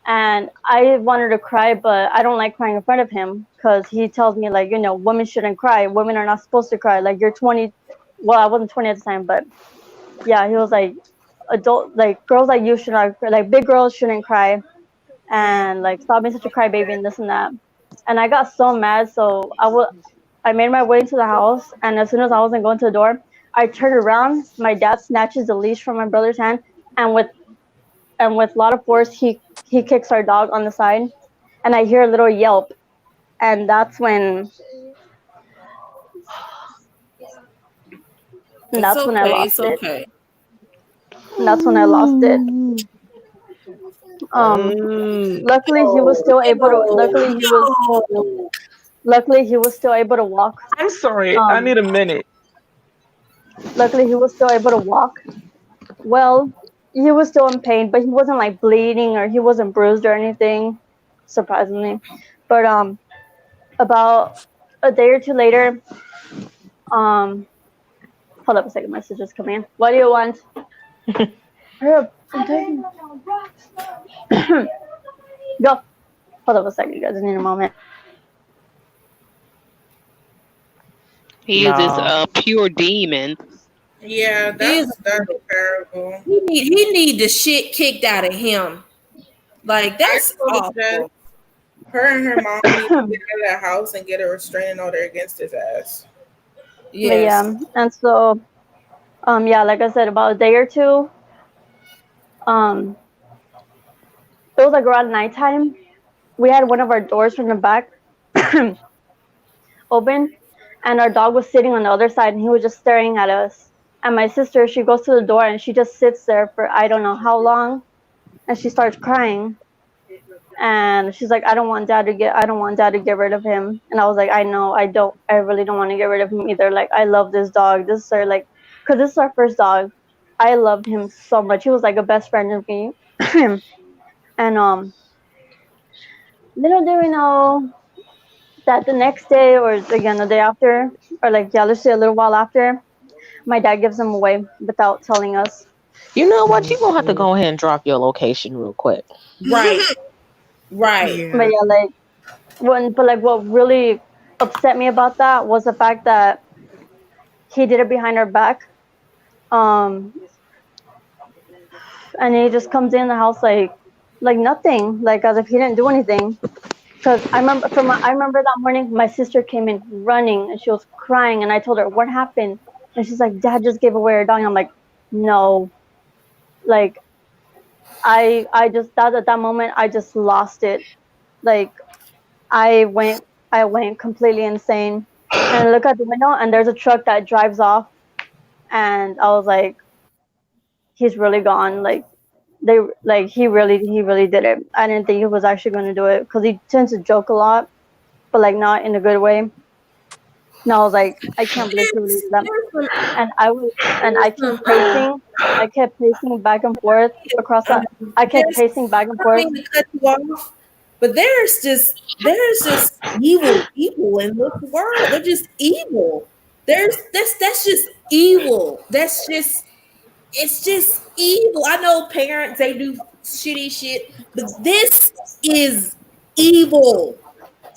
And I wanted to cry, but I don't like crying in front of him because he tells me like, women shouldn't cry. Women are not supposed to cry. Like you're 20. Well, I wasn't 20 at the time, but yeah, he was like, adult, like girls like you should not, like big girls shouldn't cry, and like stop being such a crybaby and this and that. And I got so mad, so I made my way into the house, and as soon as I wasn't going to the door, I turned around. My dad snatches the leash from my brother's hand, and with a lot of force, he kicks our dog on the side, and I hear a little yelp, and that's when I lost It's it. okay. And that's when I lost it. Luckily he was still able to. Luckily he was still able to walk. I'm sorry. I need a minute. Luckily he was still able to walk. Well, he was still in pain, but he wasn't like bleeding or he wasn't bruised or anything, surprisingly. But about a day or two later, hold up a second, my sister's coming in. What do you want? Hurry up, I'm taking. Go. Hold up a second, you guys. I need a moment. He is this pure demon. Yeah, that's terrible. He need the shit kicked out of him. Like that's awful. Her and her mom need to get out of that house and get a restraining order against his ass. Yes. Yeah, and so, yeah, like I said, about a day or two, it was like around nighttime. We had one of our doors from the back open, and our dog was sitting on the other side, and he was just staring at us. And my sister, she goes to the door, and she just sits there for I don't know how long, and she starts crying. And she's like, I don't want dad to get rid of him. And I was like, I know, I really don't want to get rid of him either. Like, I love this dog. This is our first dog. I loved him so much. He was like a best friend of me. And little do we know that the next day, or again the day after, or like let's say a little while after, my dad gives him away without telling us. You know what? You're gonna have to go ahead and drop your location real quick. Right. Right. Yeah. But yeah, what really upset me about that was the fact that he did it behind our back. And he just comes in the house like nothing, like as if he didn't do anything. Because I remember that morning, my sister came in running and she was crying, and I told her what happened, and she's like, Dad just gave away her dog. And I'm like, no, like I just at that moment I just lost it. Like I went completely insane, and I look out the window and there's a truck that drives off, and I was like, he's really gone. Like he really did it. I didn't think he was actually going to do it because he tends to joke a lot, but like not in a good way. And I was like, I can't believe he really did that. And I kept pacing back and forth across that. I kept pacing back and forth. To cut you off, but there's just evil people in this world. They're just evil. That's just evil. It's just evil. I know parents, they do shitty shit, but this is evil.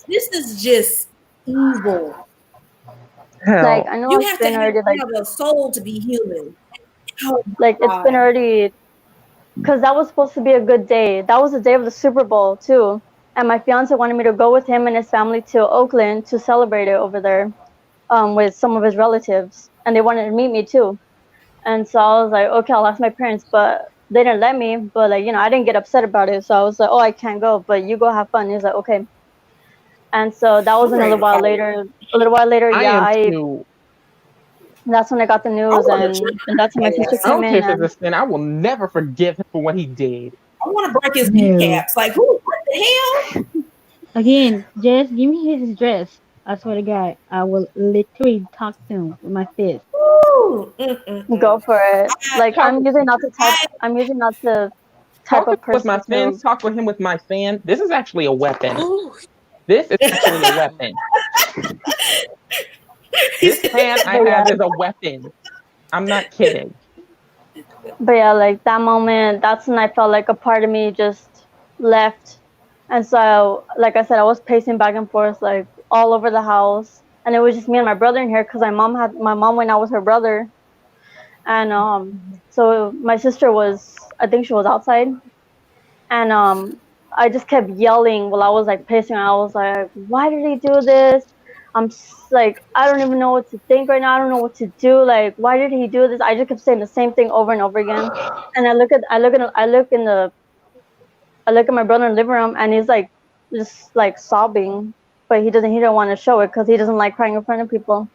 This is just evil. Like I know you it's have been to already have a soul to be human. Like it's been already, because that was supposed to be a good day. That was the day of the Super Bowl too, and my fiance wanted me to go with him and his family to Oakland to celebrate it over there, with some of his relatives, and they wanted to meet me too. And so I was like, okay, I'll ask my parents, but they didn't let me. But like, I didn't get upset about it. So I was like, oh, I can't go, but you go have fun. He's like, okay. And so that was a little while later, that's when I got the news, and that's when my sister came in. I will never forgive him for what he did. I want to break his kneecaps. Like, what hell? Again, just give me his address. I swear to God, I will literally talk to him with my fist. Ooh, Go for it. Like Talk, I'm usually not the type talking of with my person fans, to. talk with him with my fan. This is actually a weapon. Ooh. This is actually a weapon. He's- This fan I But have yeah, is a weapon. I'm not kidding. but yeah, like that moment, that's when I felt like a part of me just left. And so, like I said, I was pacing back and forth, like all over the house, and it was just me and my brother in here because my mom went out with her brother, and so my sister was, I think she was outside, and I just kept yelling while I was like pacing. I was like, why did he do this? Like, I don't even know what to think right now. I don't know what to do. Like, why did he do this? I just kept saying the same thing over and over again. And I look at my brother in the living room, and he's like just like sobbing, but he didn't want to show it because he doesn't like crying in front of people.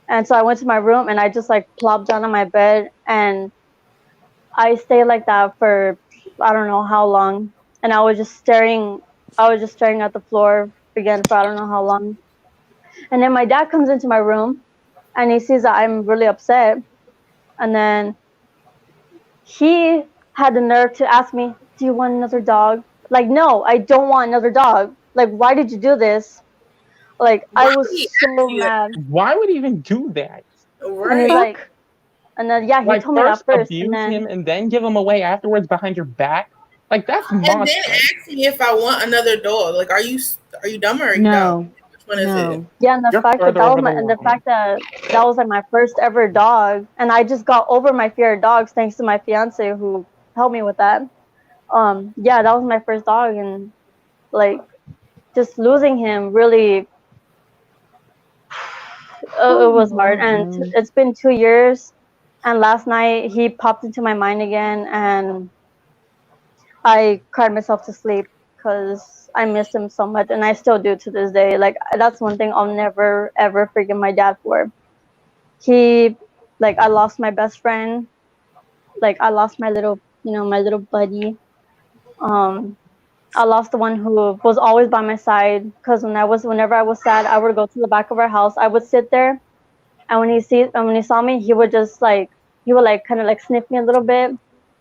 And so I went to my room and I just like plopped down on my bed, and I stayed like that for I don't know how long, and I was just staring at the floor again for I don't know how long. And then my dad comes into my room, and he sees that I'm really upset, and then he had the nerve to ask me, "Do you want another dog?" Like, no, I don't want another dog. Like, why did you do this? Like, Why I would was he so ask you that? mad. Why would he even do that? And he's Right. like, Fuck. and then yeah, he Like told me that first first, and abuse then him and then give him away afterwards behind your back. Like that's And then monstrous. ask me if I want another dog. Like, are you dumb or are you dumb? No. Which one is it? No. yeah, and the You're fact that further over the line. that was like my first ever dog, and I just got over my fear of dogs thanks to my fiance who helped me with that. Yeah, that was my first dog, and like just losing him really, it was hard. And it's been 2 years, and last night he popped into my mind again, and I cried myself to sleep because I missed him so much, and I still do to this day. Like that's one thing I'll never ever forgive my dad for. He, like, I lost my best friend. Like I lost my little, my little buddy. Um, I lost the one who was always by my side because whenever I was sad, I would go to the back of our house. I would sit there, and when he saw me, he would like kind of like sniff me a little bit,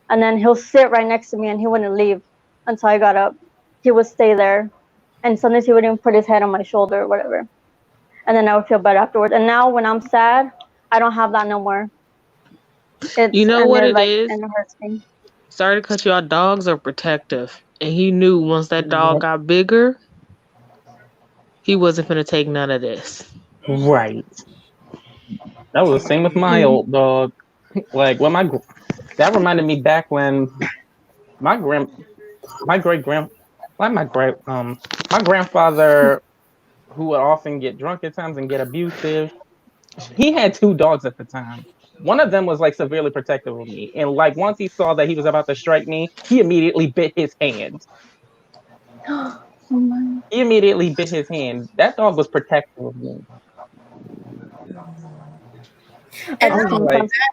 and then he'll sit right next to me, and he wouldn't leave until I got up. He would stay there, and sometimes he would even put his head on my shoulder or whatever, and then I would feel better afterwards. And now when I'm sad, I don't have that no more. You It's know and what it it like is? and it hurts me. Sorry to cut you off. Dogs are protective, and he knew once that dog got bigger, he wasn't gonna take none of this. Right. That was the same with my old dog. Like when that reminded me back when my grand my great grand like my grandfather, who would often get drunk at times and get abusive, he had two dogs at the time. One of them was like severely protective of me, and like once he saw that he was about to strike me, he immediately bit his hand. Oh my. He immediately bit his hand. That dog was protective of me. I And I just not was came only like, across. that,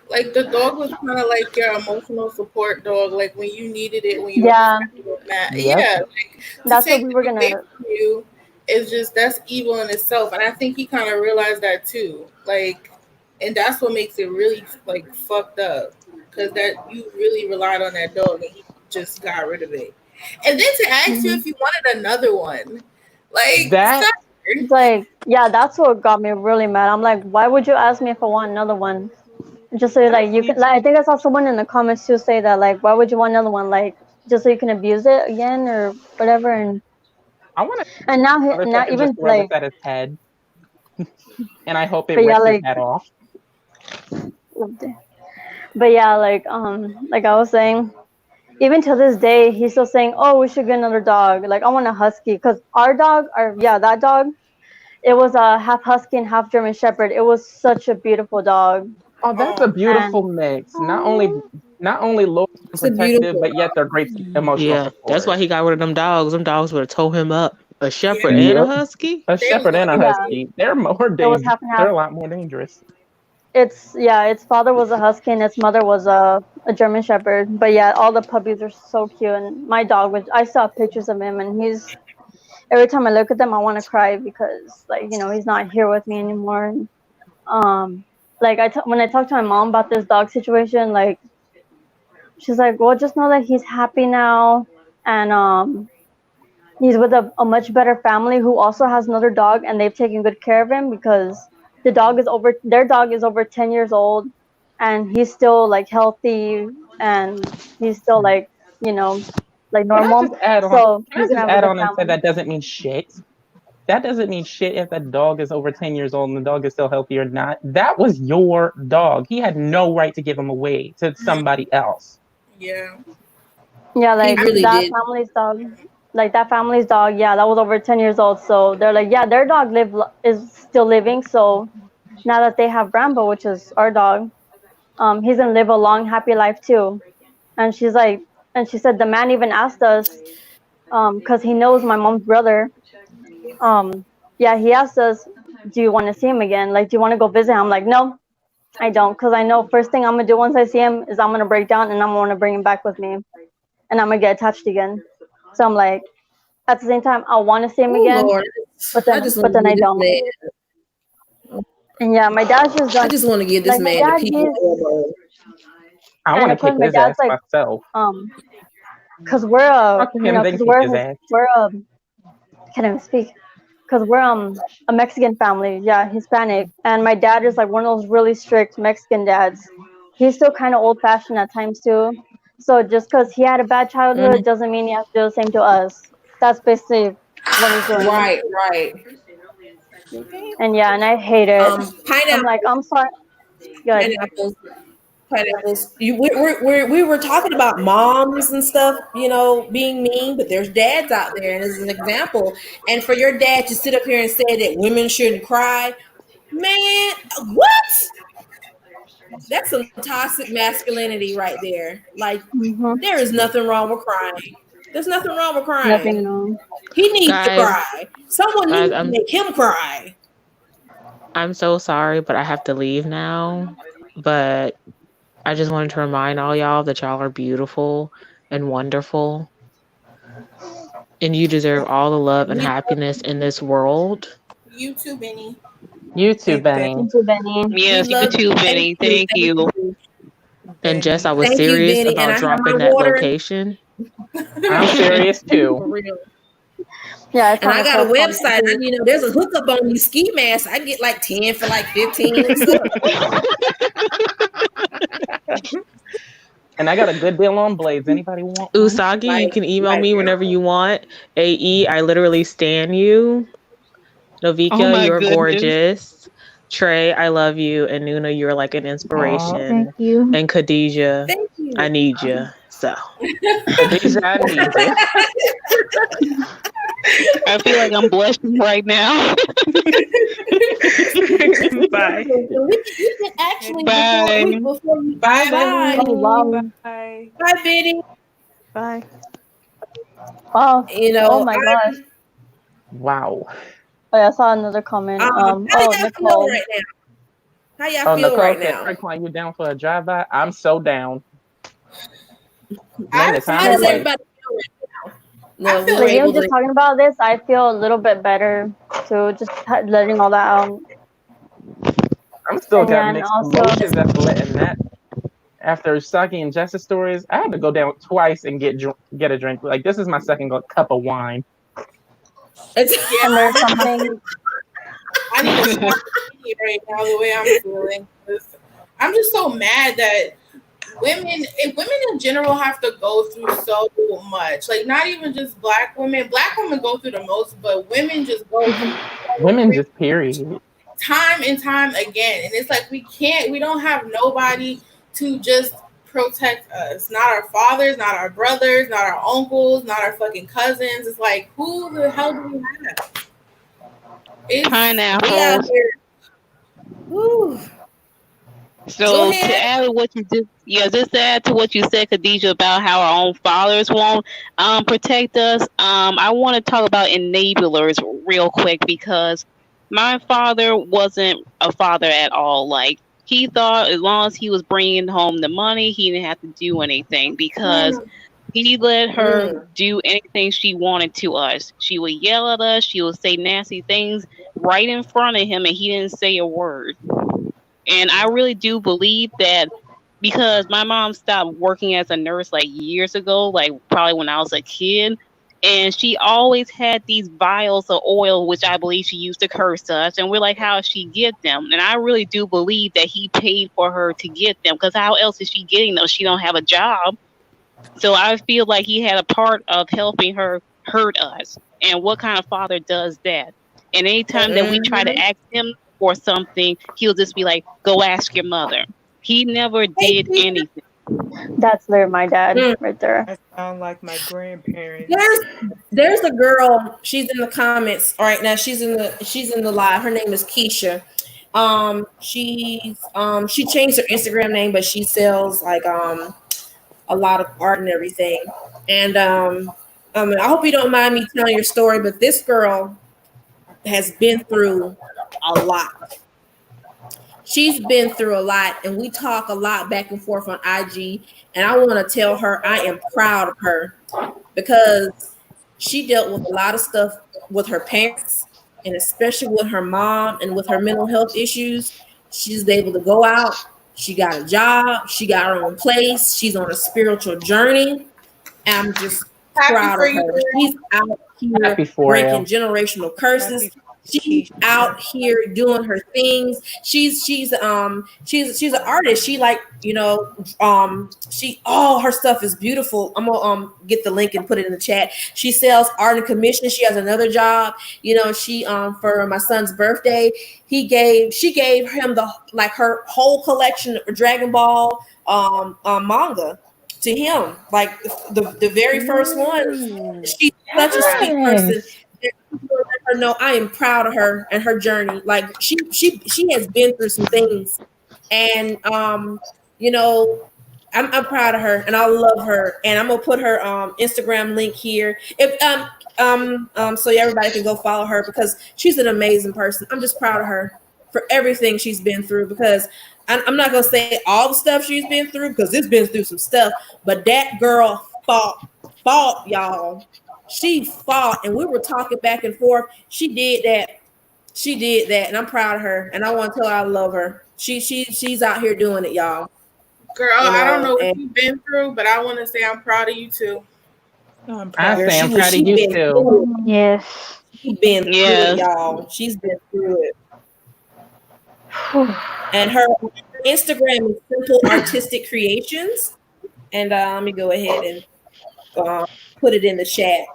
like the dog was kind of like your emotional support dog. Like when you needed it, when you were Yeah, sad or mad. yep, Yeah, like to that's what take we were them away gonna. from you is just that's evil in itself. And I think he kind of realized that too. Like, and that's what makes it really like fucked up because that you really relied on that dog and he just got rid of it. And then to ask you Mhm. if you wanted another one, like, that sir. It's like, yeah, that's what got me really mad. I'm like, why would you ask me if I want another one? Just so that like you can. speaks. Like, I think I saw someone in the comments too say that like, why would you want another one? Like, just so you can abuse it again or whatever. I want to for a Now second just even throw this like, at his head, and I hope it but yeah, rips his like, head off. but yeah, like I was saying, even to this day, he's still saying, "Oh, we should get another dog." Like, I want a husky because that dog, it was a half husky and half German Shepherd. It was such a beautiful dog, Oh, that's a Oh, beautiful and mix. Not only loyal and It's a protective, beautiful but yet they're great emotional Yeah, that's support. why he got rid of them dogs. Them dogs would have towed him up. A shepherd yeah, and a Yep, husky. a they shepherd and a loyal yeah, husky. They're more it was dangerous. half and They're half. a lot more dangerous. Its father was a husky and its mother was a German Shepherd. But yeah, all the puppies are so cute. And my dog, which I saw pictures of him, and he's every time I look at them, I want to cry because he's not here with me anymore. And, like when I talked to my mom about this dog situation, like she's like, well, just know that he's happy now, and he's with a much better family who also has another dog, and they've taken good care of him because their dog is over 10 years old, and he's still like healthy, and he's still like like Can I normal. just add on? So Can I he's gonna just have a add good on and say family. that doesn't mean shit? That doesn't mean shit if that dog is over 10 years old and the dog is still healthy or not. That was your dog. He had no right to give him away to somebody else. Yeah. Yeah, He like really that did. family's dog. Like that family's dog, yeah, that was over 10 years old. So they're like, yeah, their dog is still living. So now that they have Rambo, which is our dog, he's gonna live a long, happy life too. And she's like, and she said the man even asked us, because he knows my mom's brother. Yeah, he asked us, do you want to see him again? Like, do you want to go visit him? I'm like, no, I don't, because I know first thing I'm gonna do once I see him is I'm gonna break down and I'm gonna bring him back with me, and I'm gonna get attached again. So I'm like, at the same time, I want to see him Oh again, Lord, but I just want then to I give this don't. man. And yeah, my dad's just I done. just want to give this Like my man the dad, people elbow. I and want to of course kick my his dad's ass like, myself. cause we're Fuck him, then kick his ass. can't even speak. Cause we're a Mexican family, yeah, Hispanic, and my dad is like one of those really strict Mexican dads. He's still kind of old fashioned at times too. So just cause he had a bad childhood Mhm. doesn't mean he has to do the same to us. That's basically what he's doing. Right, right. And yeah, and I hate it. I'm like, Pineapple, I'm sorry. Good. pineapples, pineapples. We were talking about moms and stuff, being mean, but there's dads out there, and as an example, and for your dad to sit up here and say that women shouldn't cry, man, what? That's some toxic masculinity right there. Like, Hmm. there is nothing wrong with crying. There's nothing wrong with Nothing crying. wrong. He needs to Guys, cry. Someone guys, needs to make him cry. I'm so sorry, but I have to leave now. But I just wanted to remind all y'all that y'all are beautiful and wonderful, and you deserve all the love and We happiness in this world. you too, Benny. You too, Hey, Benny. Thank you, Benny. We Yes, you love too, you. Thank Benny. you. Thank Thank you. you. And Jess, I Benny. was Thank you, serious Benny. And about I have my dropping that water. location. I'm serious too. For real. Yeah, it's And on I the got a correspondence website. too. There's a hookup on these ski masks. I get like 10 for like 15 and stuff. And I got a good deal on blades. Anybody want one? Usagi, you can email Like, me whenever you want. AE, I literally stan you. Oh Novika, my you're goodness. gorgeous. Trey, I love you. And Nuna, you're like an Aw, inspiration. Thank you. And Khadijah, thank you. I need you. So, Khadijah, I need you. I feel like I'm blushing right now. bye. We can actually Bye. before you Bye, bye. Oh Benny. wow. Bye. Bye, Benny. Bye. Wow. Oh my I gosh. Wow. Oh yeah, I saw another comment. how Oh, y'all feel Nicole. right now? How y'all Oh, feel Nicole right said, now? Frequent, you down for a drive-by? I'm so down. Name I the How time and does feel place. everybody feel right now? I No, we feel were Like like even able just to. talking about this, I feel a little bit better too. Just letting all that out. I'm still And got yeah, and mixed also, emotions after letting that. After Saki and Jessica's stories, I had to go down twice and get a drink. Like, this is my second cup of wine. yeah, and there's something. I need a shot of Benny right now the way I'm feeling. 'Cause I'm just so mad that women in general have to go through so much. Like not even just black women. Black women go through the most, but women just go through so Women freaking just period. time and time again. And it's like we don't have nobody to just protect us. Not our fathers, not our brothers, not our uncles, not our fucking cousins. It's like who the hell do we have? It's We out Pineapples. here. Woo. Go So to ahead. add what you just just to add to what you said, Khadijah, about how our own fathers won't protect us. I want to talk about enablers real quick because my father wasn't a father at all. Like He thought as long as he was bringing home the money, he didn't have to do anything because he let her do anything she wanted to us. She would yell at us. She would say nasty things right in front of him, and he didn't say a word. And I really do believe that because my mom stopped working as a nurse like years ago, like probably when I was a kid. And she always had these vials of oil, which I believe she used to curse us. And we're like, how did she get them? And I really do believe that he paid for her to get them, because how else is she getting them? She don't have a job. So I feel like he had a part of helping her hurt us. And what kind of father does that? And anytime that we try to ask him for something, he'll just be like, go ask your mother. He never did anything. That's literally my dad right there. I sound like my grandparents. There's a girl. She's in the comments right now. She's in the live. Her name is Keisha. She changed her Instagram name, but she sells like a lot of art and everything. And I hope you don't mind me telling your story, but this girl has been through a lot. She's been through a lot, and we talk a lot back and forth on IG. And I want to tell her I am proud of her because she dealt with a lot of stuff with her parents, and especially with her mom and with her mental health issues. She's able to go out. She got a job. She got her own place. She's on a spiritual journey. I'm just proud of her. She's out here breaking generational curses. She's out here doing her things. She's an artist. She she all her stuff is beautiful. I'm gonna get the link and put it in the chat. She sells art and commission. She has another job. She for my son's birthday, she gave him her whole collection of Dragon Ball manga to him, like the very first one. She's such a sweet person. Let her know I am proud of her and her journey. Like she has been through some things, and I'm proud of her and I love her. And I'm gonna put her Instagram link here if so everybody can go follow her because she's an amazing person. I'm just proud of her for everything she's been through, because I'm not gonna say all the stuff she's been through because it's been through some stuff, but that girl fought, y'all. She fought, and we were talking back and forth. She did that, and I'm proud of her. And I want to tell her I love her. She's out here doing it, y'all. Girl, I don't know what you've been through, but I want to say I'm proud of you too. I'm proud of you too. Yes. She's been through it, y'all. She's been through it. And her Instagram is Simple Artistic Creations. And let me go ahead and put it in the chat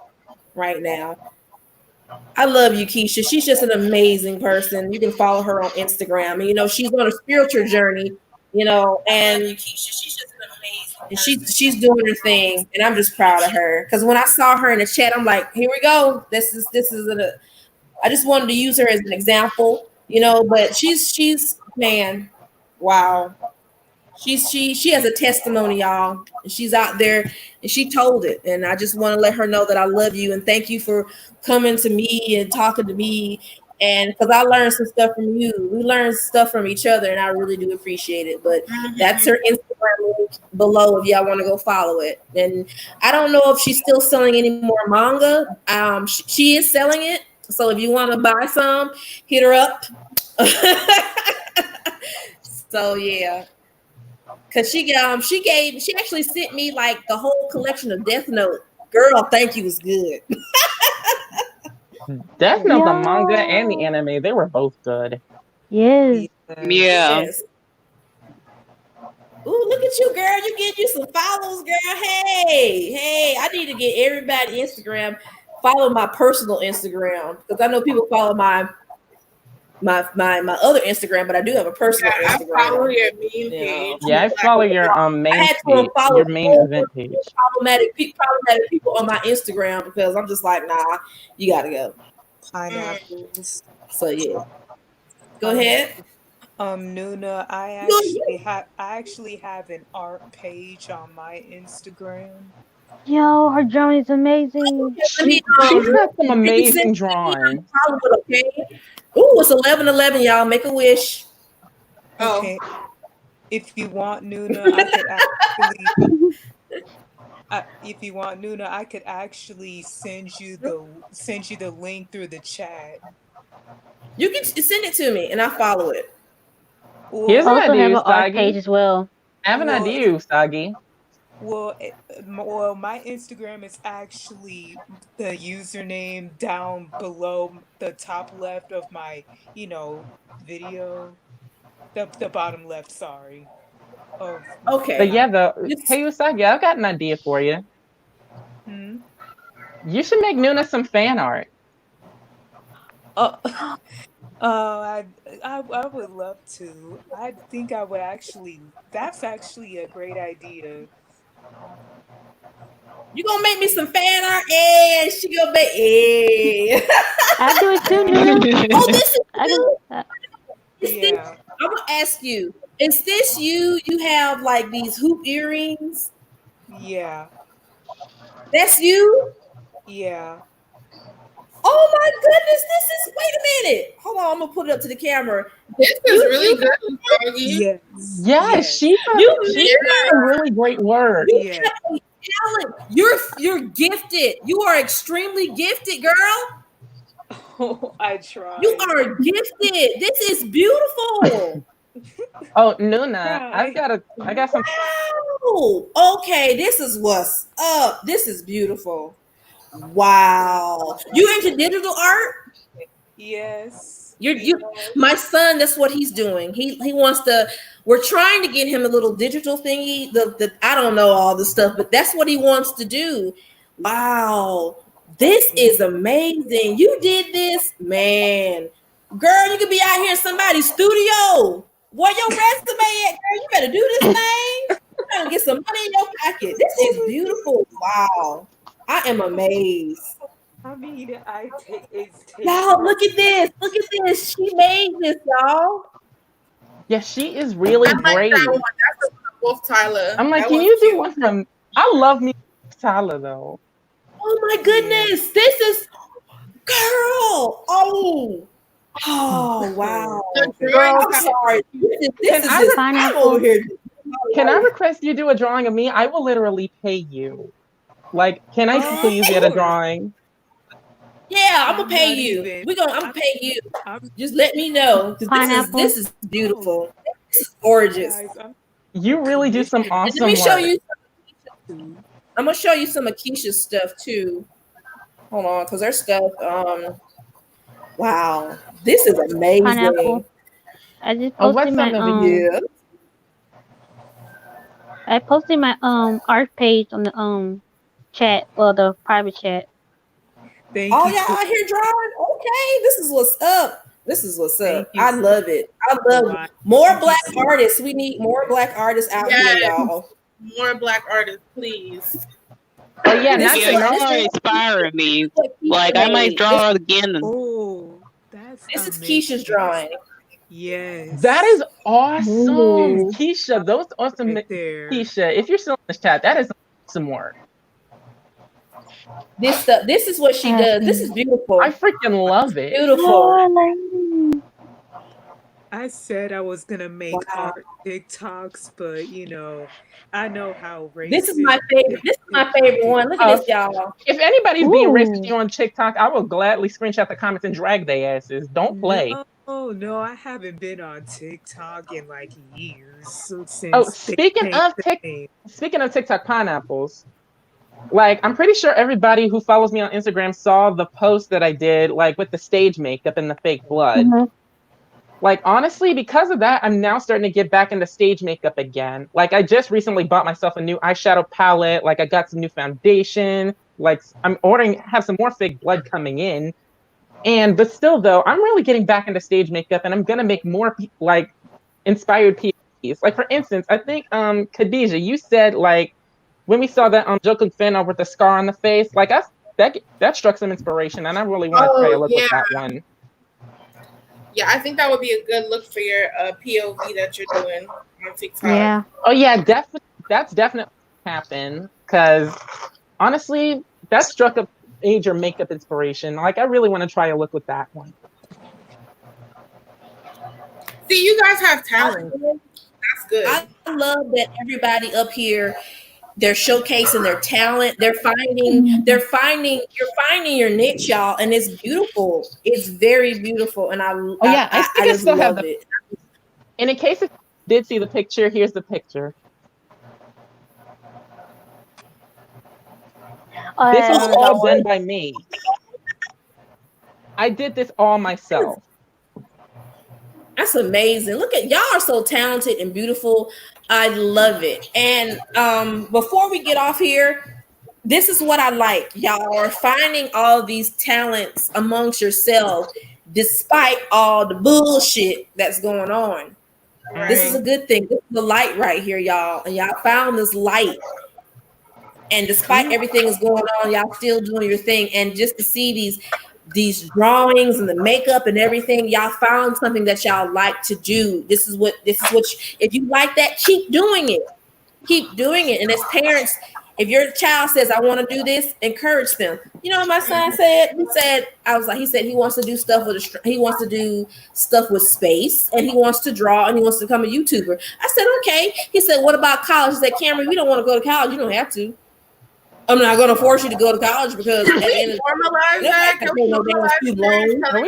right now. I love you, Keisha. She's just an amazing person. You can follow her on Instagram. And, she's on a spiritual journey, and she's just an amazing person. She's doing her thing, and I'm just proud of her. Because when I saw her in the chat, I'm like, here we go. I just wanted to use her as an example, but she's man, wow. She has a testimony, y'all. And she's out there and she told it. And I just want to let her know that I love you and thank you for coming to me and talking to me. And because I learned some stuff from you. We learned stuff from each other, and I really do appreciate it. But that's her Instagram link below if y'all want to go follow it. And I don't know if she's still selling any more manga. She is selling it. So if you want to buy some, hit her up. So yeah. Cause she actually sent me like the whole collection of Death Note. Girl, thank you was good. Death Note, the manga and the anime, they were both good. Yes. Yes. Ooh, look at you, girl. You get you some follows, girl. Hey, I need to get everybody Instagram. Follow my personal Instagram because I know people follow my other Instagram, but I do have a personal Instagram. I follow your main page. Yeah, I follow your main page, your main event page. Problematic people on my Instagram because I'm just like, nah, you gotta go. Pineapples. So yeah, go ahead. Nuna, I actually have an art page on my Instagram. Yo, her drawing is amazing. She's got some amazing drawing. Okay. Ooh, it's 11:11, y'all. Make a wish. Okay. If you want Nuna, I could actually. If you want Nuna, I could actually send you the link through the chat. You can send it to me, and I'll follow it. Here's I an also have idea, an art page Usagi. as well. I have an Well, idea, Usagi. well, my Instagram is actually the username down below the top left of my, video. The bottom left, sorry, of But Okay. yeah, Just hey Usagi, I've got an idea for you. hmm. You should make Nuna some fan art. Uh, I, I would love to. I think I would actually. That's actually a great idea. you gonna make me some fan art? Hey, she gonna make. Hey. I do it too, Uh, Nuna. Oh, this is I can. you. Is this? yeah, I'm gonna ask you. Is this you? You have like these hoop earrings. yeah, That's you. yeah. Oh my goodness! This is. Wait a minute. Hold on. I'm gonna put it up to the camera. This is really good, Doggy. Yes, Yes, yes, she's You doing some really great work. you yeah. have a talent. You're gifted. You are extremely gifted, girl. Oh, I You tried. are gifted. This is beautiful. Oh, Nuna, Try. I got some. Wow. Okay, this is what's up. This is beautiful. Wow. You into digital art? Yes, You my son, that's what he's doing. He wants to, we're trying to get him a little digital thingy. The I don't know all the stuff, but that's what he wants to do. Wow. This is amazing. You did this, man. Girl, you could be out here in somebody's studio. Where your resume at, girl? You better do this thing. You better get some money in your pocket. This is beautiful. Wow. I am amazed. I mean, it's Y'all, taken. look at this. Look at this. She made this, y'all. Yeah, she is really I like great. that one. That's the Wolf Tyler. I'm like, That can one's you do cute. one from? I love me Tyler though. Oh my Yeah. goodness. This is girl. Oh wow. The Girl, drawing I'm sorry. This is I just, re- I'm Pineapple. over here. Can I request you do a drawing of me? I will literally pay you. Like, can I Oh, please get a sure. drawing? Yeah, I'm I'm gonna pay not you. even. I'm gonna pay you. I'm Just let me know. Because Pineapple. this is beautiful. This is gorgeous. guys. I'm You really do some commissioned And let me awesome show work. you, to. I'm gonna show you some of Keisha's stuff too. Hold on, because her stuff, wow, this is amazing. Pineapple. I just Oh, posted what's my up, Navy? Yeah. I posted my art page on the chat, well, the private chat. Thank Oh, you y'all so. out here drawing? Okay, this is what's up. This is what's Thank up. you I so love it. I love much. more Thank you black so. artists. We need more black artists out here, Yes, y'all. more black artists, please. Oh yeah, This not is Yeah, to what y'all this are is inspiring me. what Keisha Like I might made. draw again. Oh, that's This is amazing. Keisha's drawing. Yes. that is awesome, Ooh. Keisha. Those awesome, Right there. Keisha. If you're still in this chat, that is awesome work. This stuff. This is what she does. This is beautiful. I freaking love it. Beautiful. Oh, I said I was gonna make Wow. art TikToks, but I know how This is racist my favorite. This is my favorite one. Look at this, y'all. If anybody's being racist to ooh. you on TikTok, I will gladly screenshot the comments and drag their asses. Don't play. No, I haven't been on TikTok in like years Oh, since they changed the name. speaking of TikTok pineapples, like I'm pretty sure everybody who follows me on Instagram saw the post that I did, like with the stage makeup and the fake blood. Mhm. Like honestly, because of that, I'm now starting to get back into stage makeup again. Like I just recently bought myself a new eyeshadow palette. Like I got some new foundation. Like I'm have some more fake blood coming in. But still though, I'm really getting back into stage makeup, and I'm gonna make more like inspired POVs. Like for instance, I think Khadijah, you said like when we saw that Joker fan with the scar on the face, like that struck some inspiration, and I really want to try a Oh look yeah, with that one. yeah. I think that would be a good look for your POV that you're doing on TikTok. Yeah. Oh yeah, definitely. That's definitely happen because honestly, that struck a major makeup inspiration. Like I really want to try a look with that one. See, you guys have talent. That's good. I love that everybody up here, they're showcasing their talent. You're finding your niche, y'all, and it's beautiful. It's very beautiful, and I just love it. And in case you did see the picture, here's the picture. This is all done by me. I did this all myself. That's amazing. Look at y'all are so talented and beautiful. I love it. And before we get off here, this is what I like. Y'all are finding all these talents amongst yourself despite all the bullshit that's going on. Right. This is a good thing. This is the light right here, y'all. And y'all found this light. And despite everything that's going on, y'all still doing your thing. And just to see these drawings and the makeup and everything, y'all found something that y'all like to do. This is what if you like that, keep doing it. Keep doing it. And as parents, if your child says, I want to do this, encourage them. You know what my son said? He said he wants to do stuff with space, and he wants to draw, and he wants to become a YouTuber. I said, okay. He said, what about college? He said, Cameron, we don't want to go to college. You don't have to. I'm not going to force you to go to college because at the end of normalize that. Can we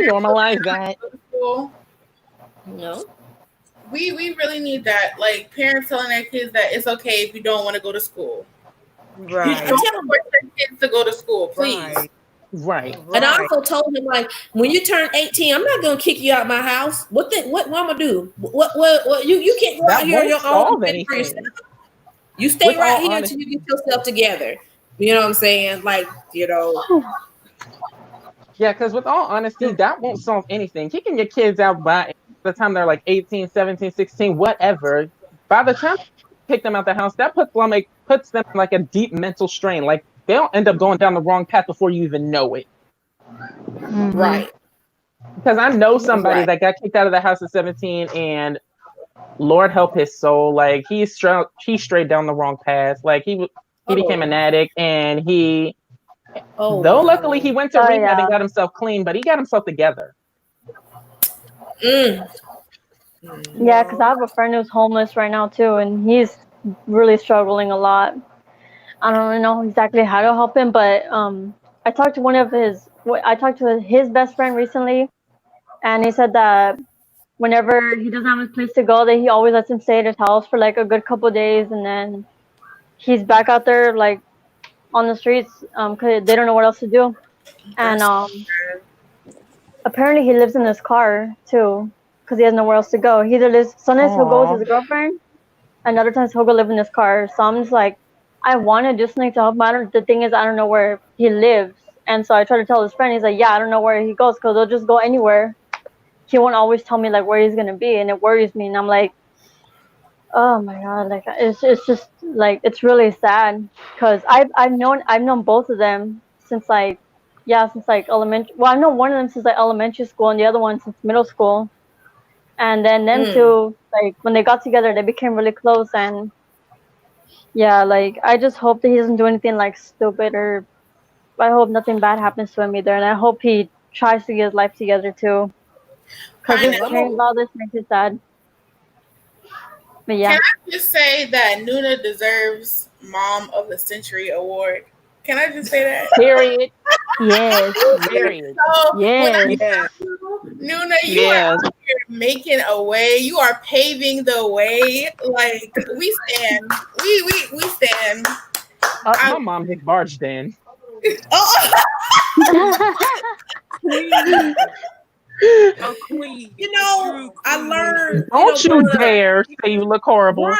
normalize that? No. We really need that. Like parents telling their kids that it's okay if you don't want to go to school. Right. Don't force their kids to go to school, please. Right. And I also told him, like, when you turn 18, I'm not gonna kick you out of my house. What I'm gonna do? What you can't go out here on your own for yourself. You stay right here until you get yourself together. You know what I'm saying? Like, you know. Yeah, because with all honesty, that won't solve anything. Kicking your kids out by the time they're like 18, 17, 16, whatever. By the time you kick them out the house, that puts them like a deep mental strain. Like they'll end up going down the wrong path before you even know it. Mm-hmm. Right. Because I know somebody that got kicked out of the house at 17, and Lord help his soul, like he strayed down the wrong path. Like he became an addict, and luckily he went to rehab and got himself clean, but he got himself together. Yeah, because I have a friend who's homeless right now too, and he's really struggling a lot. I don't really know exactly how to help him, but I talked to his best friend recently, and he said that whenever he doesn't have a place to go, that he always lets him stay at his house for like a good couple days, and then he's back out there like on the streets because they don't know what else to do. And apparently he lives in his car too because he has nowhere else to go. He either lives, sometimes he'll go with his girlfriend, and other times he'll go live in his car. So I'm just like, I want to do something to help him. The thing is, I don't know where he lives. And so I try to tell his friend, he's like, yeah, I don't know where he goes because he'll just go anywhere. He won't always tell me like where he's going to be, and it worries me. And I'm like, oh my God, like it's just like, it's really sad because I've known both of them since elementary. Well, I've known one of them since like elementary school and the other one since middle school. And then them two, like when they got together, they became really close. And yeah, like I just hope that he doesn't do anything like stupid, or I hope nothing bad happens to him either. And I hope he tries to get his life together too. Because just hearing about this makes it sad. But yeah. Can I just say that Nuna deserves Mom of the Century award? Can I just say that? Period. Yes. Period. So, yes. Nuna, you are out here making a way. You are paving the way. Like we stand. We stand. My mom just barged in. A queen. You know, I learned. Don't you dare say you look horrible.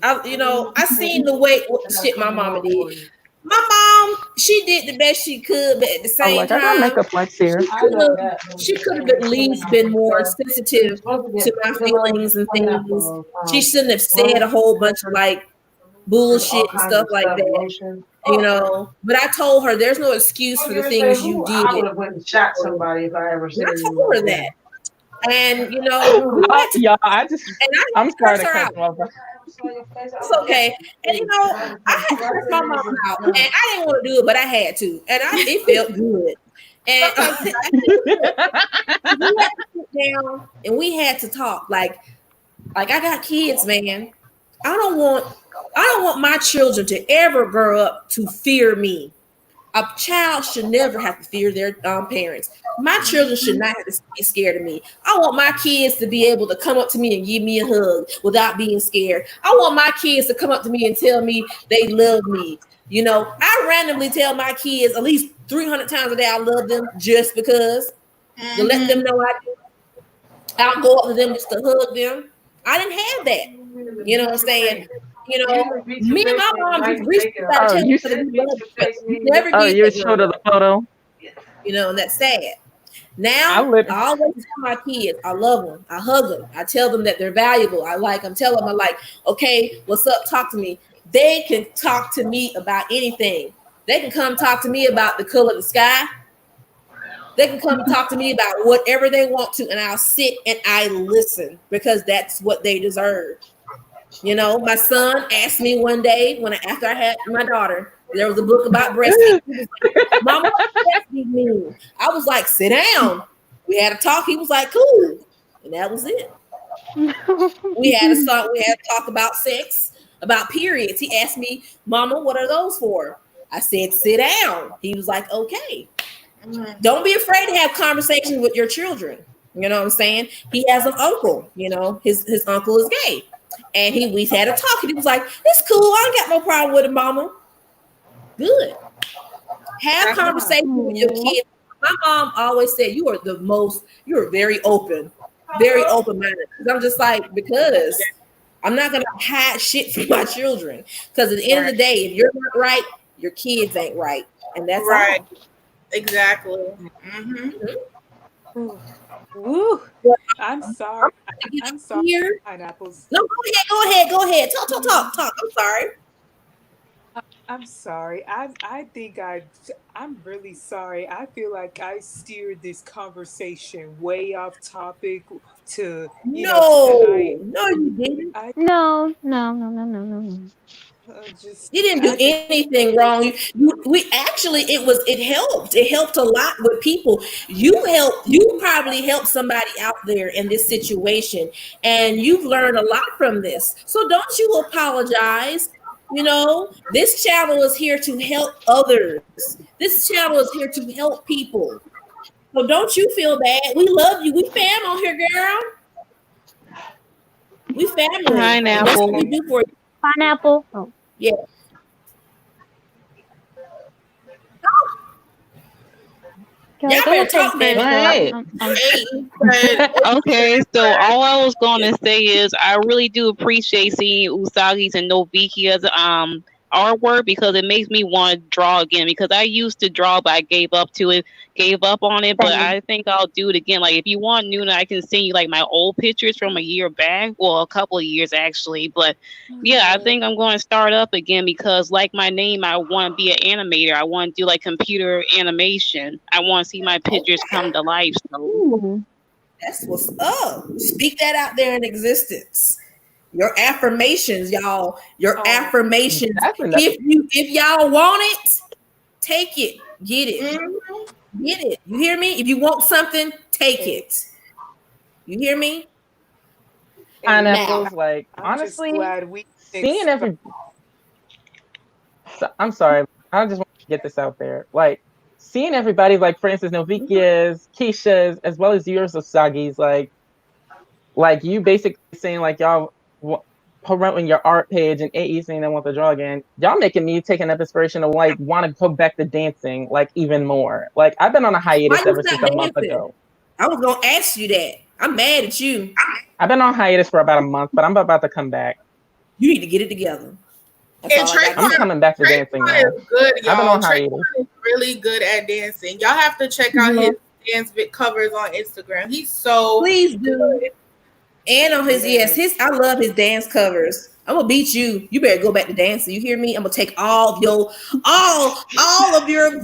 I seen the way shit my mama did. My mom, she did the best she could, but at the same time, I got makeup like here. She could have at least been more sensitive to my feelings and things. She shouldn't have said a whole bunch of like bullshit and stuff like that. You know, but I told her there's no excuse for the things you did. I would have went and shot somebody if I ever said I told her that. And you know, I'm sorry to cut you off. It's okay. And you know, I had cursed my mom out, and I didn't want to do it, but I had to, and it felt good. And down and we had to talk. Like I got kids, man. I don't want my children to ever grow up to fear me. A child should never have to fear their parents. My children should not have to be scared of me. I want my kids to be able to come up to me and give me a hug without being scared. I want my kids to come up to me and tell me they love me. You know, I randomly tell my kids at least 300 times a day I love them just because to let them know I do. I'll go up to them just to hug them. I didn't have that. You know what I'm saying? You know, me and my mom just reached out to each other that we love, but we never Oh, did you that showed growing her up. the photo. You know, and that's sad. Now, I always tell my kids, I love them. I hug them. I tell them that they're valuable. I like them. Tell them, I like, okay, what's up? Talk to me. They can talk to me about anything. They can come talk to me about the color of the sky. They can come talk to me about whatever they want to, and I'll sit and I listen because that's what they deserve. You know, my son asked me one day after I had my daughter, there was a book about breastfeeding. He was like, Mama, what does breastfeeding mean? I was like, sit down. We had a talk. He was like, cool. And that was it. We had to talk about sex, about periods. He asked me, Mama, what are those for? I said, sit down. He was like, okay. Don't be afraid to have conversations with your children. You know what I'm saying? He has an uncle, you know, his uncle is gay. And we've had a talk. And he was like, it's cool. I ain't got no problem with it, Mama. Good. Have conversations with your kids. My mom always said, you're very open, very open-minded. I'm just like, because I'm not going to hide shit from my children. Because at the end of the day, if you're not right, your kids ain't right. And that's right. all. Exactly. Woo. I'm sorry. I'm sorry. Here. Pineapples. No, go ahead. Talk. I'm sorry. I'm sorry. I think I'm really sorry. I feel like I steered this conversation way off topic to tonight. No, you didn't. No. You didn't do anything wrong. It helped a lot with people. You probably helped somebody out there in this situation, and you've learned a lot from this. So don't you apologize. You know, this channel is here to help others. This channel is here to help people. So don't you feel bad. We love you. We fam on here, girl. We family. And that's what we do for you. Pineapple. Oh. Yeah. Y'all better talk, man. Okay, so all I was going to say is I really do appreciate seeing Usagi's and Novikia's artwork because it makes me want to draw again because I used to draw but I gave up on it, but I think I'll do it again. Like if you want Nuna, I can send you like my old pictures from a year back, well a couple of years actually, but yeah, I think I'm going to start up again because like my name, I want to be an animator. I want to do like computer animation. I want to see my pictures come to life. So that's what's up. Speak that out there in existence. Your affirmations, y'all. Your affirmations. If y'all want it, take it. Get it. Get it. You hear me? If you want something, take it. You hear me? Pineapples, like honestly, seeing every. I'm sorry. I just want to get this out there. Like seeing everybody, like for instance, Novikia's, Keisha's, as well as yours, Usagi's, like you basically saying like y'all promoting your art page and AE saying they want to draw again. Y'all making me take an inspiration to like want to go back to dancing like even more. Like I've been on a hiatus ever since a month ago. I was gonna ask you that. I'm mad at you. I've been on hiatus for about a month, but I'm about to come back. You need to get it together. I'm coming back to dancing now. Good, y'all. I've been on hiatus. Is really good at dancing. Y'all have to check out his dance covers on Instagram. He's so please do. And on his I love his dance covers. I'm gonna beat you. You better go back to dancing. You hear me? I'm gonna take all of your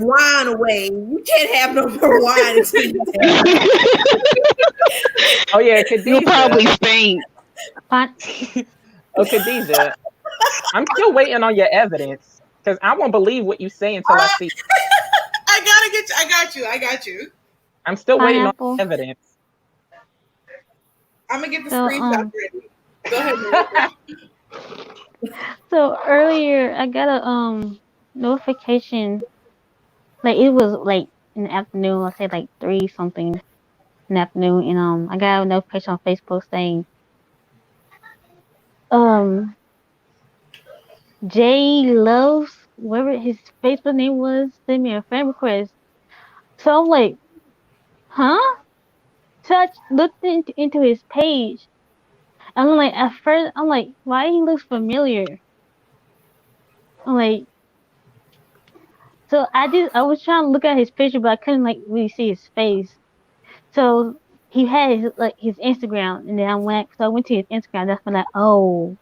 wine away. You can't have no more wine until you dance. Oh yeah, Khadijah. You'll probably faint. Oh, Khadijah. I'm still waiting on your evidence because I won't believe what you say until I see. I got you. I'm still waiting on evidence. I'm gonna get the So screenshot ready. Go ahead, Melissa. so earlier I got a notification, like it was like in the afternoon, I say like 3 something in the afternoon, and I got a notification on Facebook saying um Jay Loves, whatever his Facebook name was, sent me a friend request. So I'm like, huh? So I looked into his page. And I'm like, at first, I'm like, why he looks familiar? I'm like, so I was trying to look at his picture, but I couldn't like really see his face. So he had his Instagram, and then I went to his Instagram. That's when oh,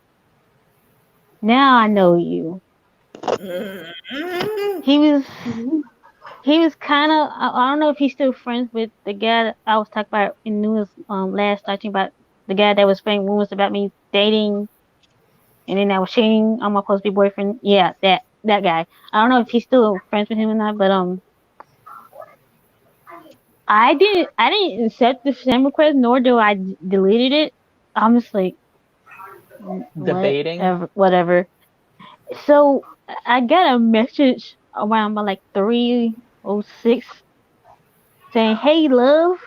now I know you. He was kind of, I don't know if he's still friends with the guy that I was talking about in news last talking about the guy that was spreading rumors about me dating, and then I was cheating on my supposed to be boyfriend. Yeah, that guy. I don't know if he's still friends with him or not, but I didn't accept the friend request, nor do I deleted it. I'm just like, Debating. whatever. So I got a message around by like 3:06 saying, "Hey, love,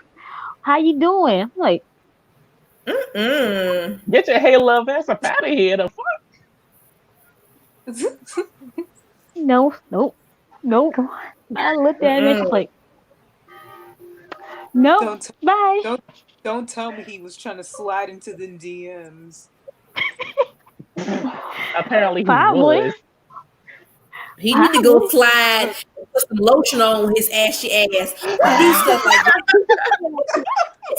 how you doing?" I'm like, Get your hey love ass up out of here. The fuck? nope. I looked at it and just like, nope, bye. Don't tell me he was trying to slide into the DMs. Apparently he Probably. was. He need to go slide, put some lotion on his ashy ass, do stuff like that.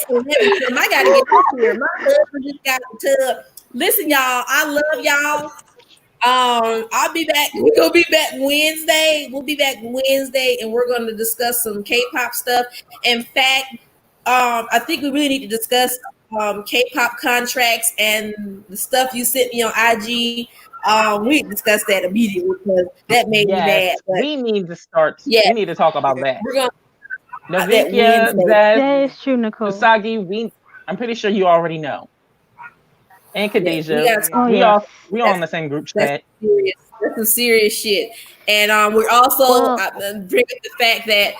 I gotta get up here. My husband just got the tub. Listen, y'all, I love y'all. I'll be back. We're gonna be back Wednesday. We'll be back Wednesday, and we're gonna discuss some K-pop stuff. In fact, I think we really need to discuss K-pop contracts and the stuff you sent me on IG. We discussed that immediately because that made me mad. But we need to start. We need to talk about that. We're gonna Navikia, that is true, Nicole. Usagi, I'm pretty sure you already know. And Khadijah, we all in the same group chat. That's some serious shit. And we're also bringing the fact that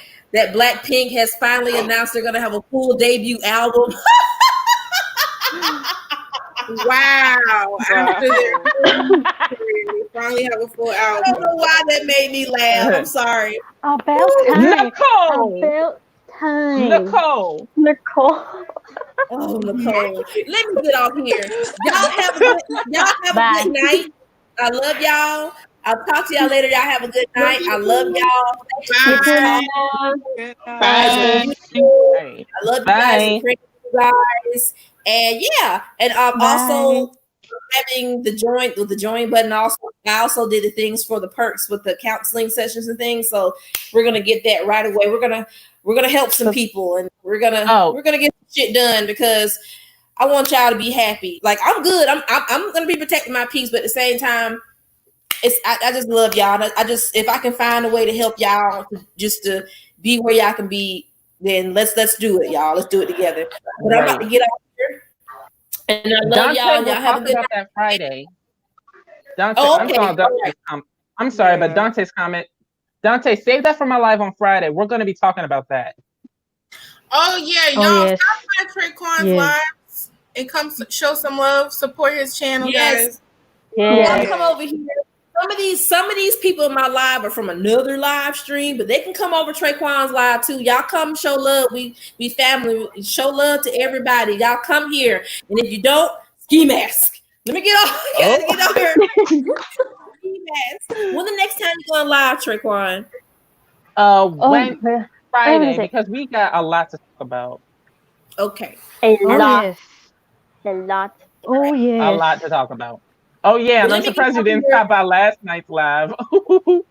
Blackpink has finally announced they're gonna have a full debut album. Wow. After their finally have a full album. I don't know why that made me laugh. I'm sorry. About time. Nicole. Oh, Nicole. Let me get off here. Y'all have a good night. I love y'all. I'll talk to y'all later. Y'all have a good night. I love y'all. Bye. I love you guys and pray for you guys. And yeah, and also having the join button. Also, I also did the things for the perks with the counseling sessions and things. So we're gonna get that right away. We're gonna help some people, and we're gonna get shit done because I want y'all to be happy. Like I'm good. I'm gonna be protecting my peace, but at the same time, I just love y'all. If I can find a way to help y'all to be where y'all can be, then let's do it, y'all. Let's do it together. But I'm about to get off here. And I love y'all. Y'all have a good night. That Friday. Dante, I'm sorry, but Dante's comment. Dante, save that for my live on Friday. We're going to be talking about that. Oh yeah, y'all stop by Traquan's lives and come show some love. Support his channel, guys. Yeah, come over here. Some of these people in my live are from another live stream, but they can come over Traquan's live too. Y'all come show love. We family. Show love to everybody. Y'all come here, and if you don't, ski mask. Let me get off. Get over. Ski mask. When the next time you going live, Traquan? Friday, because we got a lot to talk about. Okay. A lot. Oh yes. A lot to talk about. Oh yeah, and I'm surprised you didn't stop by last night's live. Oh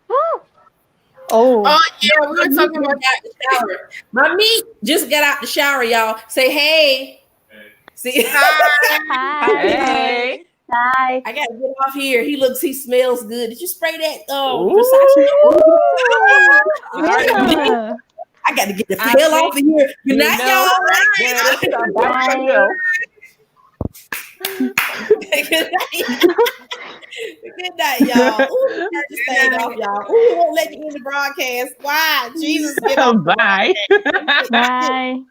yeah, we were talking about the shower. My meat just got out the shower, y'all. Say hey. See, hi. Hey. Hi. I gotta get off here. He smells good. Did you spray that? I got to get the hell off of here. Good night, y'all. Bye. Good night, y'all. Ooh, turn the stage off, y'all. Ooh, we won't let you in the broadcast. Why? Jesus, get off the Bye. broadcast. Bye.